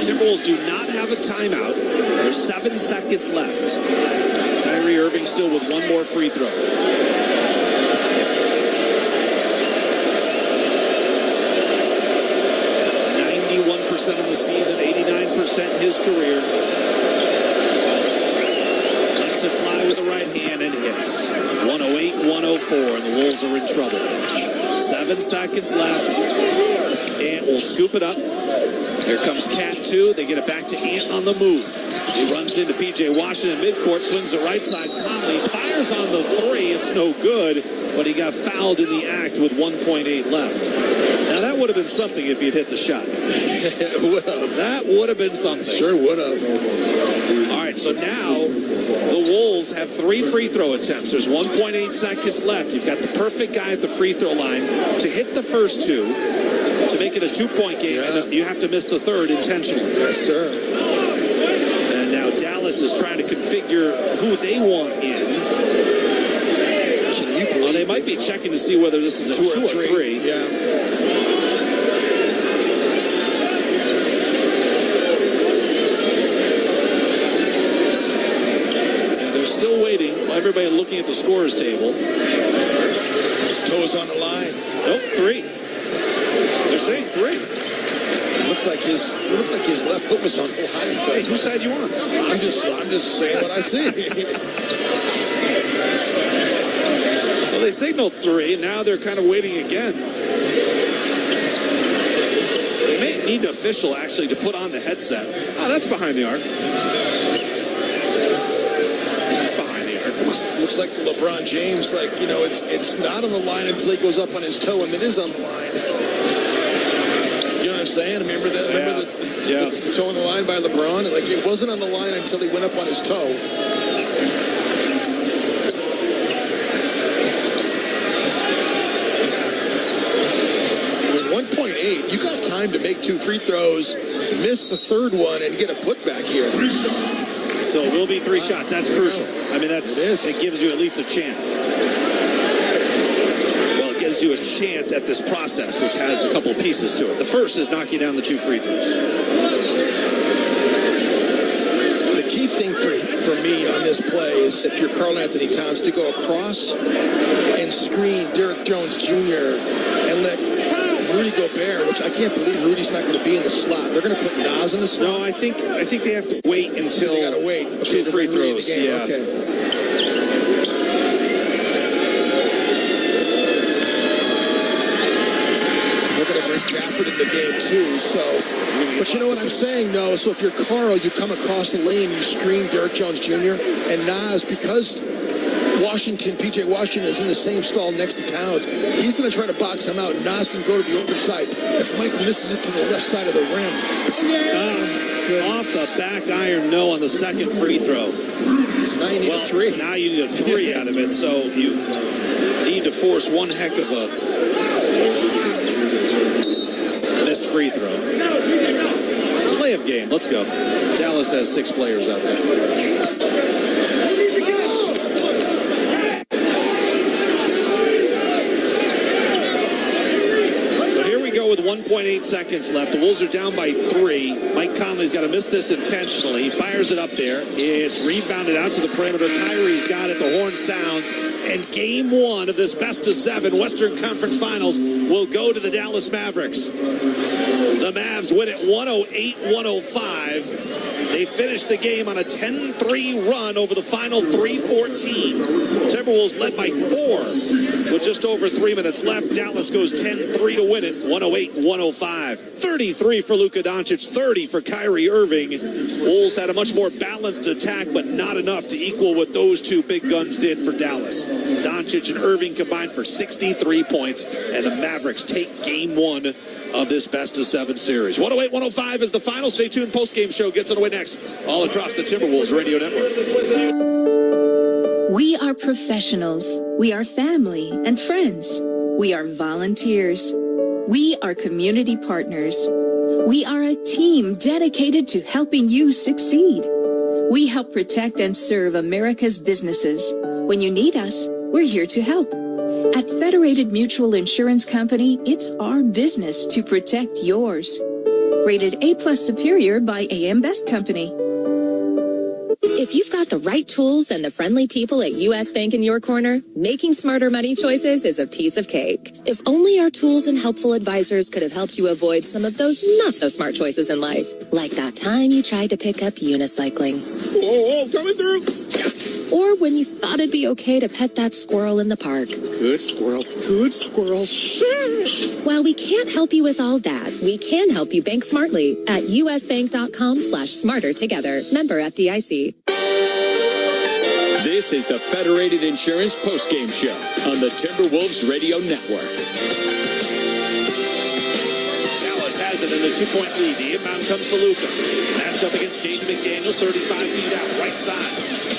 Timberwolves do not have a timeout. There's 7 seconds left. Kyrie Irving still with one more free throw. 91% of the season, 89% in his career. Lets it fly with the right hand and hits. 108-104, and the Wolves are in trouble. 7 seconds left. Ant will scoop it up. Here comes Cat 2. They get it back to Ant on the move. He runs into P.J. Washington midcourt, swings the right side. Conley fires on the three. It's no good, but he got fouled in the act with 1.8 left. Now, that would have been something if he'd hit the shot. It would have. That would have been something. Sure would have. All right, so now the Wolves have 3 free throw attempts. There's 1.8 seconds left. You've got the perfect guy at the free throw line to hit the first 2. To make it a 2-point game, and you have to miss the third intentionally. Yes, sir. And now Dallas is trying to configure who they want in. Can you believe they might be checking to see whether this is a 2 or 3. Yeah. And they're still waiting. Everybody looking at the scorer's table. His toes on the line. Nope, 3. They're saying 3. It looked like his left foot was on the line. Hey, whose side you on? I'm just saying what I see. Well, they signaled 3, and now they're kind of waiting again. They may need an official actually to put on the headset. Oh, that's behind the arc. That's behind the arc. Looks like LeBron James, it's not on the line until he goes up on his toe and then is on the line. You know what I'm saying? Remember that? Remember the toe on the line by LeBron? It wasn't on the line until he went up on his toe. 1.8, you got time to make 2 free throws, miss the third one, and get a putback here. So it will be 3 shots. That's crucial. I mean, it gives you at least a chance. Well, it gives you a chance at this process, which has a couple of pieces to it. The first is knocking down the 2 free throws. The key thing for me on this play is, if you're Karl Anthony Towns, to go across and screen Derek Jones Jr. and let Rudy Gobert, which I can't believe Rudy's not going to be in the slot. They're going to put Nas in the slot. No, I think they have to wait until they got to wait. 2 free throws. Yeah. Okay. They're going to bring Gafford in the game too. So, but you know what I'm saying, though. So if you're Karl, you come across the lane, you screen Derek Jones Jr. and Nas, because Washington, P.J. Washington is in the same stall next to Towns. He's going to try to box him out. Nas can go to the open side. If Michael misses it to the left side of the rim. Off the back iron, no on the second free throw. Now you need a three. Now you need a three out of it, so you need to force one heck of a missed free throw. Play-off game, let's go. Dallas has 6 players out there. With 1.8 seconds left. The Wolves are down by 3. Mike Conley's got to miss this intentionally. He fires it up there. It's rebounded out to the perimeter. Kyrie's got it. The horn sounds. And game 1 of this best-of-7 Western Conference Finals will go to the Dallas Mavericks. The Mavs win it 108-105. They finished the game on a 10-3 run over the final 3:14. Timberwolves led by 4 with just over 3 minutes left. Dallas goes 10-3 to win it, 108-105. 33 for Luka Doncic, 30 for Kyrie Irving. Wolves had a much more balanced attack, but not enough to equal what those two big guns did for Dallas. Doncic and Irving combined for 63 points, and the Mavericks take game 1 of this best-of-7 series. 108-105 is the final. Stay tuned. Postgame show gets underway next, all across the Timberwolves radio network. We are professionals. We are family and friends. We are volunteers. We are community partners. We are a team dedicated to helping you succeed. We help protect and serve America's businesses. When you need us, we're here to help. At Federated Mutual Insurance Company, it's our business to protect yours. Rated A+ Superior by AM Best Company. If you've got the right tools and the friendly people at U.S. Bank in your corner, making smarter money choices is a piece of cake. If only our tools and helpful advisors could have helped you avoid some of those not-so-smart choices in life. Like that time you tried to pick up unicycling. Oh, coming through. Or when you thought it'd be okay to pet that squirrel in the park. Good squirrel. Good squirrel. While we can't help you with all that, we can help you bank smartly at usbank.com/smarter together. Member FDIC. This is the Federated Insurance Postgame Show on the Timberwolves Radio Network. Dallas has it in the 2-point lead. The inbound comes to Luka. Matched up against Jaden McDaniels, 35 feet out, right side.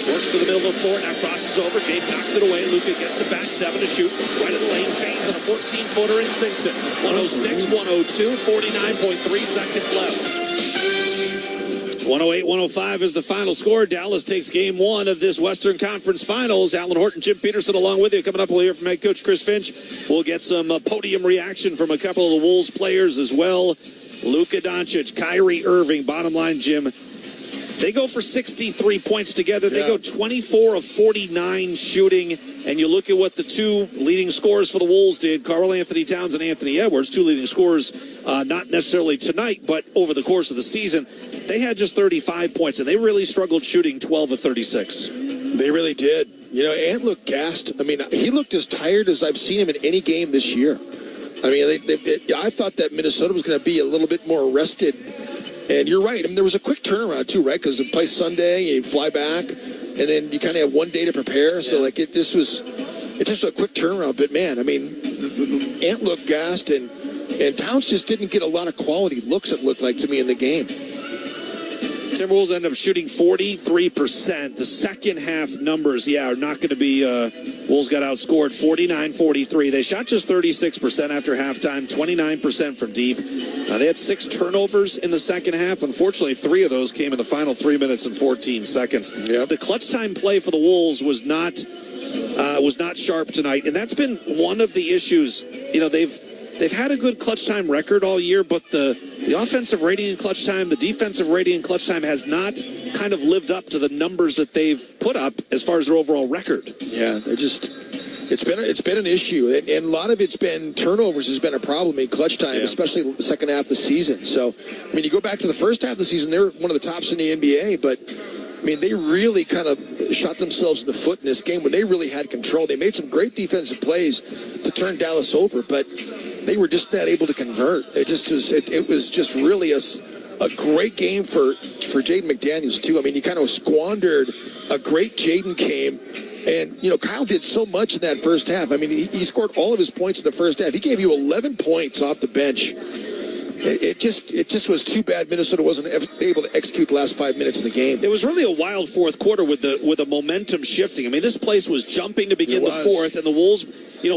Works to the middle of the floor, now crosses over. Jaden knocked it away. Luka gets it back, 7 to shoot. Right in the lane, feigns on a 14-footer and sinks it. It's 106-102, 49.3 seconds left. 108-105 is the final score. Dallas takes game 1 of this Western Conference Finals. Alan Horton, Jim Peterson along with you. Coming up, we'll hear from head coach Chris Finch. We'll get some podium reaction from a couple of the Wolves players as well. Luka Doncic, Kyrie Irving. Bottom line, Jim, they go for 63 points together. They go 24 of 49 shooting. And you look at what the 2 leading scorers for the Wolves did, Karl Anthony Towns and Anthony Edwards, 2 leading scorers, not necessarily tonight, but over the course of the season. They had just 35 points, and they really struggled shooting 12 of 36. They really did. You know, Ant looked gassed. I mean, he looked as tired as I've seen him in any game this year. I mean, I thought that Minnesota was going to be a little bit more rested. And you're right. I mean, there was a quick turnaround, too, right? Because you play Sunday, you fly back, and then you kind of have one day to prepare. So, like, it just was a quick turnaround. But, man, I mean, Ant looked gassed, and Towns just didn't get a lot of quality looks, it looked like to me, in the game. Timberwolves end up shooting 43%. The second half numbers, are not going to be, Wolves got outscored 49-43. They shot just 36% after halftime, 29% from deep. They had 6 turnovers in the second half. Unfortunately, 3 of those came in the final 3 minutes and 14 seconds. Yep. The clutch time play for the Wolves was not sharp tonight, and that's been one of the issues. You know, they've had a good clutch time record all year, but the offensive rating in clutch time, the defensive rating in clutch time has not kind of lived up to the numbers that they've put up as far as their overall record. Yeah, it's been an issue, and a lot of it's been turnovers has been a problem in clutch time, especially the second half of the season. So, I mean, you go back to the first half of the season, they're one of the tops in the NBA, but I mean, they really kind of shot themselves in the foot in this game when they really had control. They made some great defensive plays to turn Dallas over, but they were just not able to convert. It was just really a great game for Jaden McDaniels, too. I mean, he kind of squandered a great Jaden game, And, Kyle did so much in that first half. I mean, he scored all of his points in the first half. He gave you 11 points off the bench. It just was too bad Minnesota wasn't able to execute the last 5 minutes of the game. It was really a wild fourth quarter with the momentum shifting. I mean, this place was jumping to begin the fourth, and the Wolves,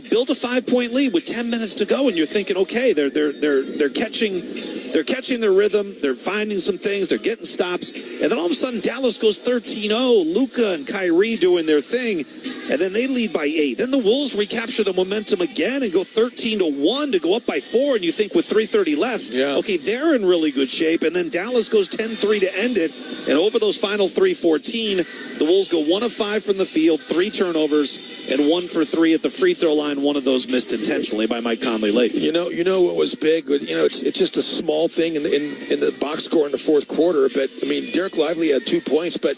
built a 5-point lead with 10 minutes to go, and you're thinking, okay, they're catching their rhythm, they're finding some things, they're getting stops, and then all of a sudden Dallas goes 13-0, Luka and Kyrie doing their thing, and then they lead by 8. Then the Wolves recapture the momentum again and go 13-1 to go up by 4, and you think with 3:30 left, okay, they're in really good shape, and then Dallas goes 10-3 to end it, and over those final 3:14, the Wolves go 1 of 5 from the field, 3 turnovers, and 1 for 3 at the free throw line. One of those missed intentionally by Mike Conley late. You know what was big? It's just a small thing in the box score in the fourth quarter. But I mean, Derek Lively had 2 points, but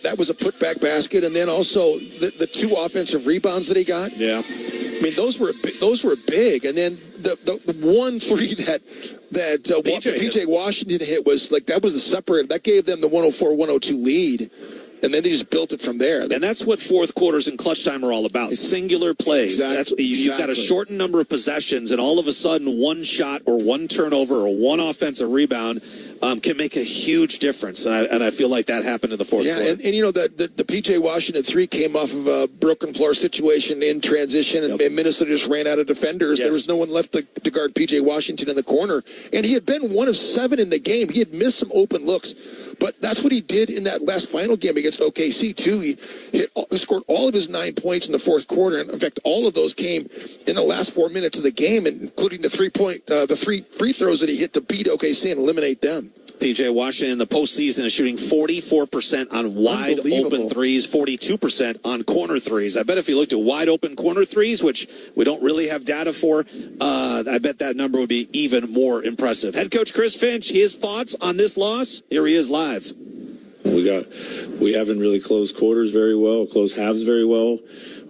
that was a putback basket, and then also the 2 offensive rebounds that he got. Yeah, I mean those were big, and then the 1 3 that PJ Washington hit was like that was the separator that gave them the 104-102 lead. And then they just built it from there. And that's what fourth quarters and clutch time are all about. Singular plays. Exactly. You've got a shortened number of possessions, and all of a sudden one shot or one turnover or one offensive rebound can make a huge difference. And I feel like that happened in the fourth quarter. And the P.J. Washington 3 came off of a broken floor situation in transition, and Minnesota just ran out of defenders. Yes. There was no one left to guard P.J. Washington in the corner. And he had been 1 of 7 in the game. He had missed some open looks. But that's what he did in that last final game against OKC, too. He scored all of his 9 points in the fourth quarter. And in fact, all of those came in the last 4 minutes of the game, including the 3 free throws that he hit to beat OKC and eliminate them. P.J. Washington in the postseason is shooting 44% on wide open threes, 42% on corner threes. I bet if you looked at wide open corner threes, which we don't really have data for, I bet that number would be even more impressive. Head coach Chris Finch, his thoughts on this loss. Here he is live. We haven't really closed quarters very well, closed halves very well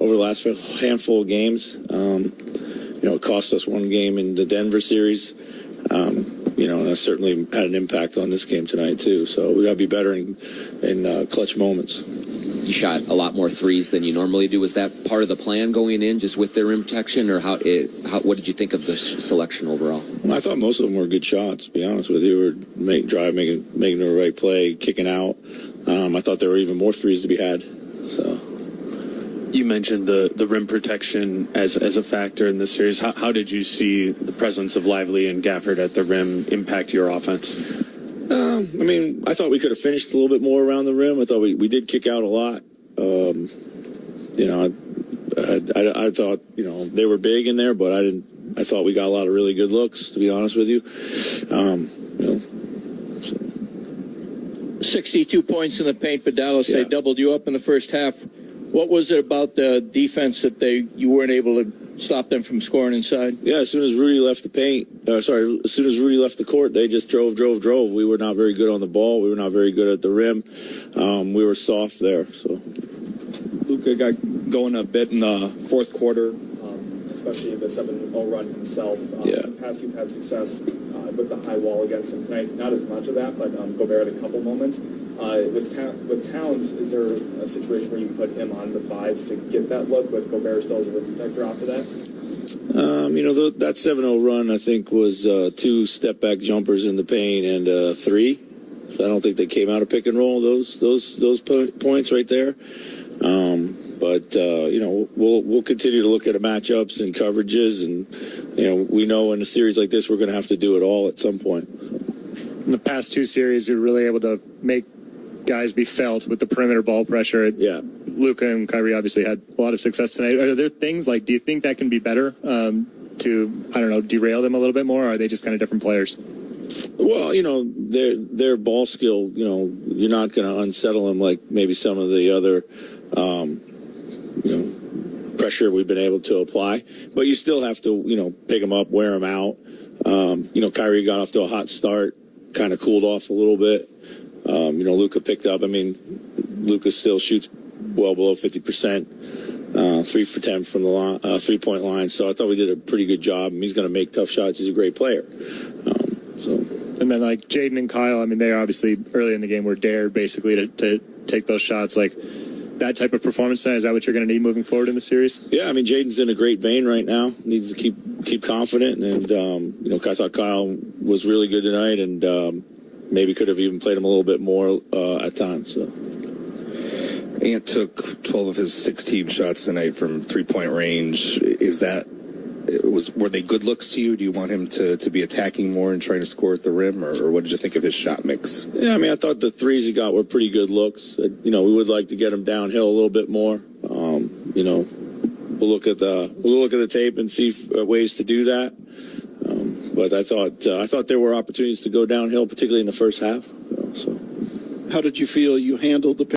over the last handful of games. It cost us 1 game in the Denver series. And that certainly had an impact on this game tonight, too. So we got to be better in clutch moments. You shot a lot more threes than you normally do. Was that part of the plan going in, just with their rim protection, or what did you think of the selection overall? I thought most of them were good shots, to be honest with you. Making the right play, kicking out. I thought there were even more threes to be had. So. You mentioned the rim protection as a factor in this series. How did you see the presence of Lively and Gafford at the rim impact your offense? I thought we could have finished a little bit more around the rim. I thought we did kick out a lot. I thought they were big in there, but I thought we got a lot of really good looks, to be honest with you. 62 points in the paint for Dallas. Yeah. They doubled you up in the first half. What was it about the defense that you weren't able to stop them from scoring inside? Yeah, as soon as Rudy left the court, they just drove. We were not very good on the ball. We were not very good at the rim. We were soft there. So Luka got going a bit in the fourth quarter, especially the 7-0 run himself. In the past, you've had success with the high wall against him tonight. Not as much of that, but Gobert had a couple moments. With Towns, is there a situation where you can put him on the 5s to get that look, but Gobert still as a rim protector after that? That 7-0 run, I think, was 2 step-back jumpers in the paint and 3. So I don't think they came out of pick and roll, those points right there. We'll continue to look at matchups and coverages, and, we know in a series like this we're going to have to do it all at some point. In the past 2 series, you're really able to make guys be felt with the perimeter ball pressure. Yeah. Luka and Kyrie obviously had a lot of success tonight. Are there things do you think that can be better to, derail them a little bit more, or are they just kind of different players? Well, their ball skill, you're not going to unsettle them like maybe some of the other, pressure we've been able to apply. But you still have to, pick them up, wear them out. Kyrie got off to a hot start, kind of cooled off a little bit. Luka picked up. Luka still shoots well below 50%, 3 for 10 from the 3-point line. So I thought we did a pretty good job. He's going to make tough shots. He's a great player. And then Jaden and Kyle, they obviously early in the game were dared basically to take those shots. that type of performance tonight? Is that what you're going to need moving forward in the series? Yeah, I mean, Jaden's in a great vein right now. Needs to keep confident, and I thought Kyle was really good tonight, and maybe could have even played him a little bit more at times. So. Ant took 12 of his 16 shots tonight from three-point range. Were they good looks to you? Do you want him to be attacking more and trying to score at the rim, or what did you think of his shot mix? Yeah, I mean, I thought the threes he got were pretty good looks. We would like to get him downhill a little bit more. We'll look at the tape and see ways to do that. But I thought there were opportunities to go downhill, particularly in the first half. How did you feel you handled the